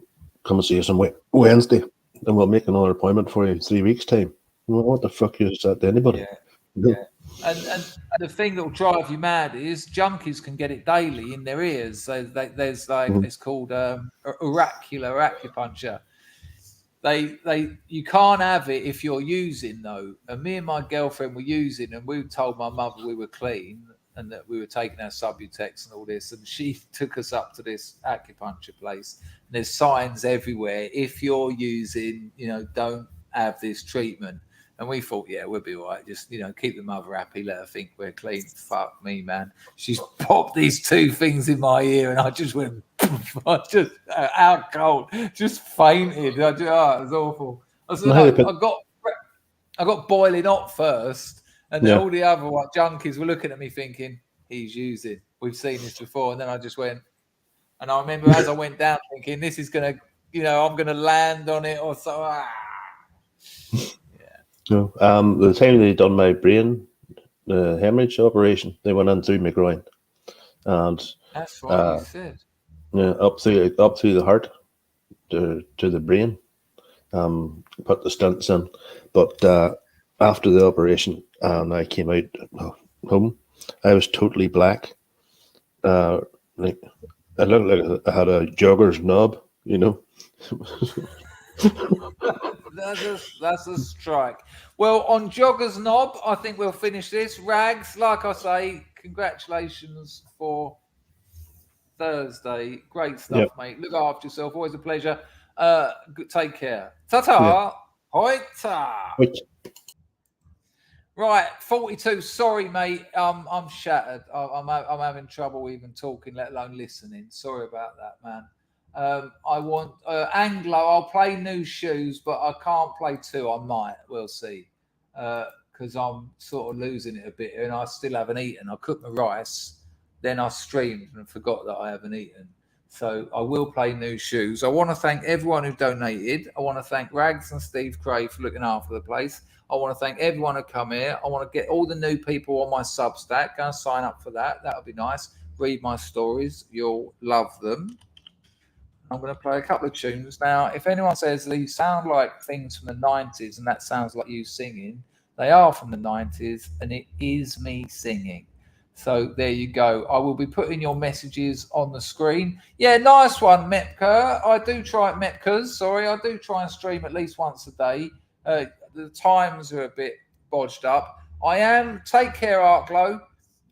and see us on Wednesday, and we'll make another appointment for you in 3 weeks' time. Well, what the fuck is that to anybody? Yeah. And the thing that will drive you mad is junkies can get it daily in their ears. So there's it's called oracular acupuncture. you can't have it if you're using though. And me and my girlfriend were using, and we told my mother we were clean and that we were taking our Subutex and all this. And she took us up to this acupuncture place. And there's signs everywhere. If you're using, don't have this treatment. And we thought, yeah, we'll be all right. Just, keep the mother happy. Let her think we're clean. Fuck me, man. She's popped these two things in my ear, and I just went, I just out cold, just fainted. It was awful. I got boiling hot first, and then all the other junkies were looking at me thinking, he's using. We've seen this before. And then I just went, and I remember as I went down thinking, this is going to, I'm going to land on it or so. No, the time they done my brain hemorrhage operation, they went in through my groin, and that's what you said. Yeah, up through the heart to the brain. Put the stents in, but after the operation, and I came out home, I was totally black. Like I looked like I had a jogger's knob, That's a strike. Well, on Jogger's Knob, I think we'll finish this. Rags, like I say, congratulations for Thursday. Great stuff, mate. Look after yourself. Always a pleasure. Take care. Ta-ta. Hoita. Right, 42. Sorry, mate. I'm shattered. I'm having trouble even talking, let alone listening. Sorry about that, man. I want Anglo. I'll play New Shoes, but I can't play 2. I might. We'll see. Because I'm sort of losing it a bit, and I still haven't eaten. I cooked my rice, then I streamed and forgot that I haven't eaten. So I will play New Shoes. I want to thank everyone who donated. I want to thank Rags and Steve Cray for looking after the place. I want to thank everyone who come here. I want to get all the new people on my Substack. Go and sign up for that. That would be nice. Read my stories. You'll love them. I'm going to play a couple of tunes. Now, if anyone says these sound like things from the 90s and that sounds like you singing, they are from the 90s and it is me singing. So there you go. I will be putting your messages on the screen. Yeah, nice one, Mepka. I do try and stream at least once a day. The times are a bit bodged up. Take care, Arklow.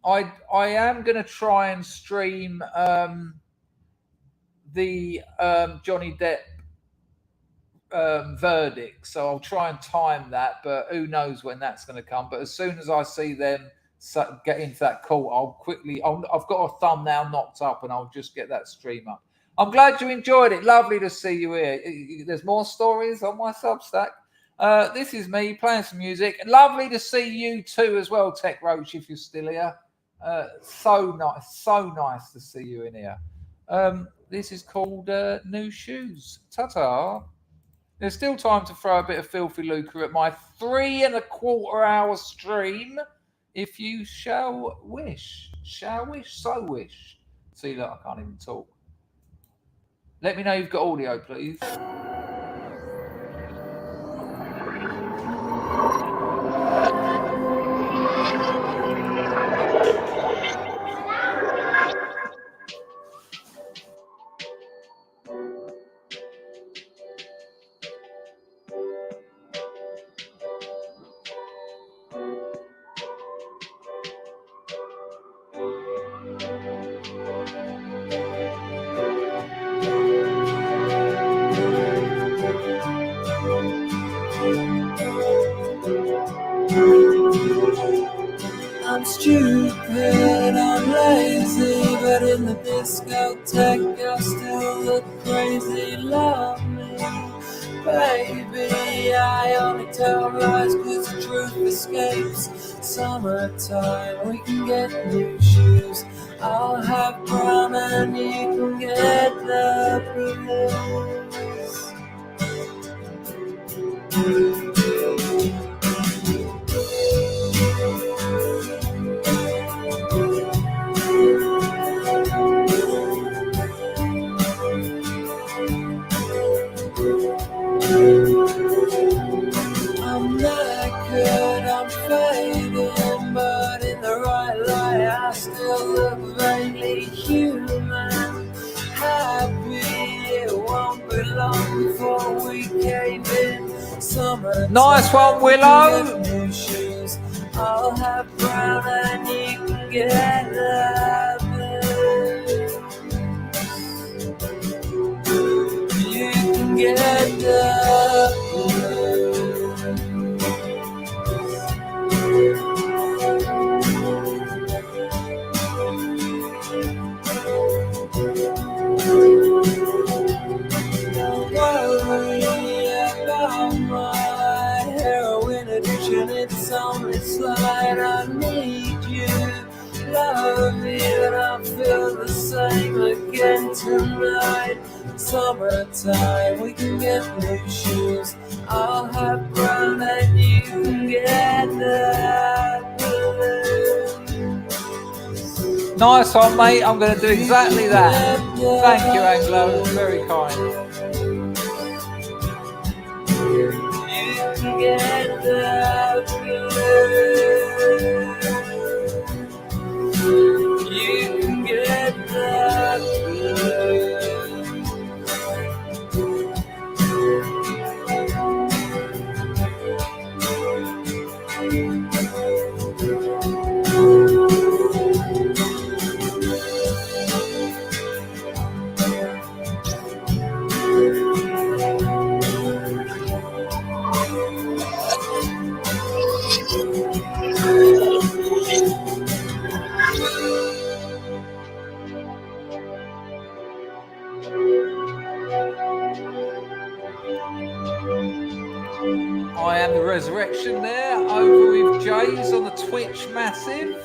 I am going to try and stream the Johnny Depp verdict. So I'll try and time that, but who knows when that's going to come. But as soon as I see them get into that call, I've got a thumbnail knocked up and I'll just get that stream up. I'm glad you enjoyed it. Lovely to see you here. There's more stories on my Substack. This is me playing some music. Lovely to see you too as well, Tech Roach, if you're still here. So nice to see you in here. This is called New Shoes. Ta-ta. There's still time to throw a bit of filthy lucre at my 3.25 hour stream, if you shall wish. So wish. See, look, I can't even talk. Let me know you've got audio, please. I'm stupid, I'm lazy, but in the discotheque I still look crazy. Love me, baby, I only tell lies cause the truth escapes. Summertime, we can get new shoes. I'll have brown and you can get the blues. I'm knackered, I'm fading, but in the right light I still look vaguely human. Happy it won't be long before we came Summertime, Nice one, Willow. we can get new shoes. I'll have brown and you can get that blues. You can get the blues. Don't worry about my heroin addiction, it's on its line. I need you, love you, and I feel the same again tonight. Summertime, we can get new shoes. I'll have brown and you can get that blue. Nice one, mate. I'm going to do exactly that. Thank you, Anglo. Very kind. You can get that blue. You can get that blue. I am the resurrection there, over with Jays on the Twitch massive.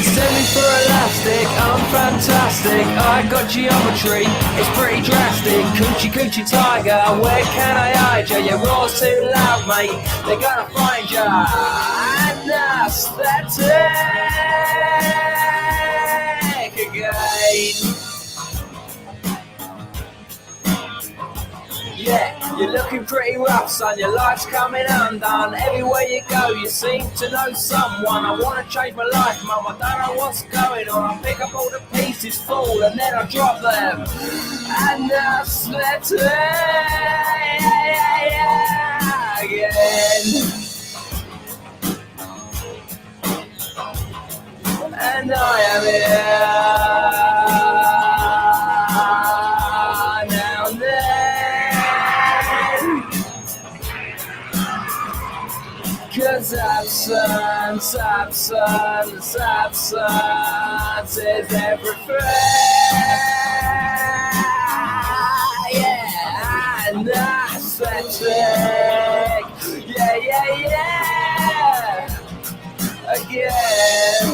Send me for elastic, I'm fantastic. I got geometry, it's pretty drastic. Coochie coochie tiger, where can I hide ya? Your roar's too loud, mate, they're gonna find ya. And aesthetic again. Yeah, you're looking pretty rough, son, your life's coming undone. Everywhere you go, you seem to know someone. I wanna change my life, mum, I don't know what's going on. I pick up all the pieces, fall, and then I drop them. And aesthetic again. And I am here now and then. Cause absence is everything. Yeah, and aesthetic. Yeah. Again.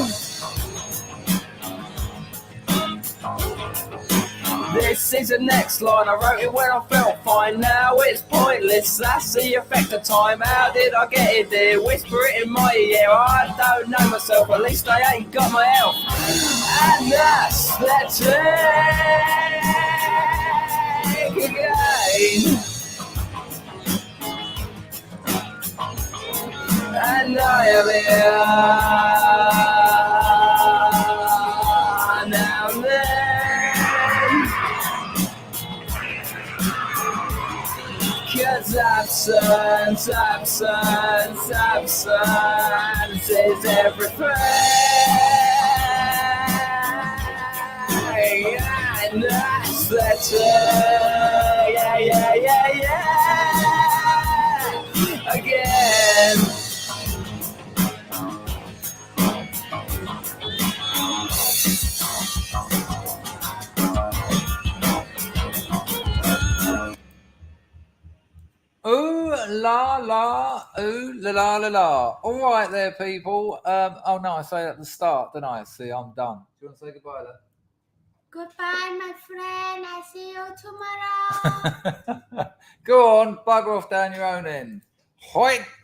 This is the next line, I wrote it when I felt fine. Now it's pointless, that's the effect of time. How did I get it there? Whisper it in my ear, I don't know myself, at least I ain't got my health. And aesthetic again. And I am here now and then. Cause absence is everything. And aesthetic, yeah. Again. Ooh la la, ooh la la la la. All right there, people. Oh no, I say that at the start, don't I? See, I'm done. Do you want to say goodbye then? Goodbye, my friend. I'll see you tomorrow. Go on, bugger off down your own end. Hoit!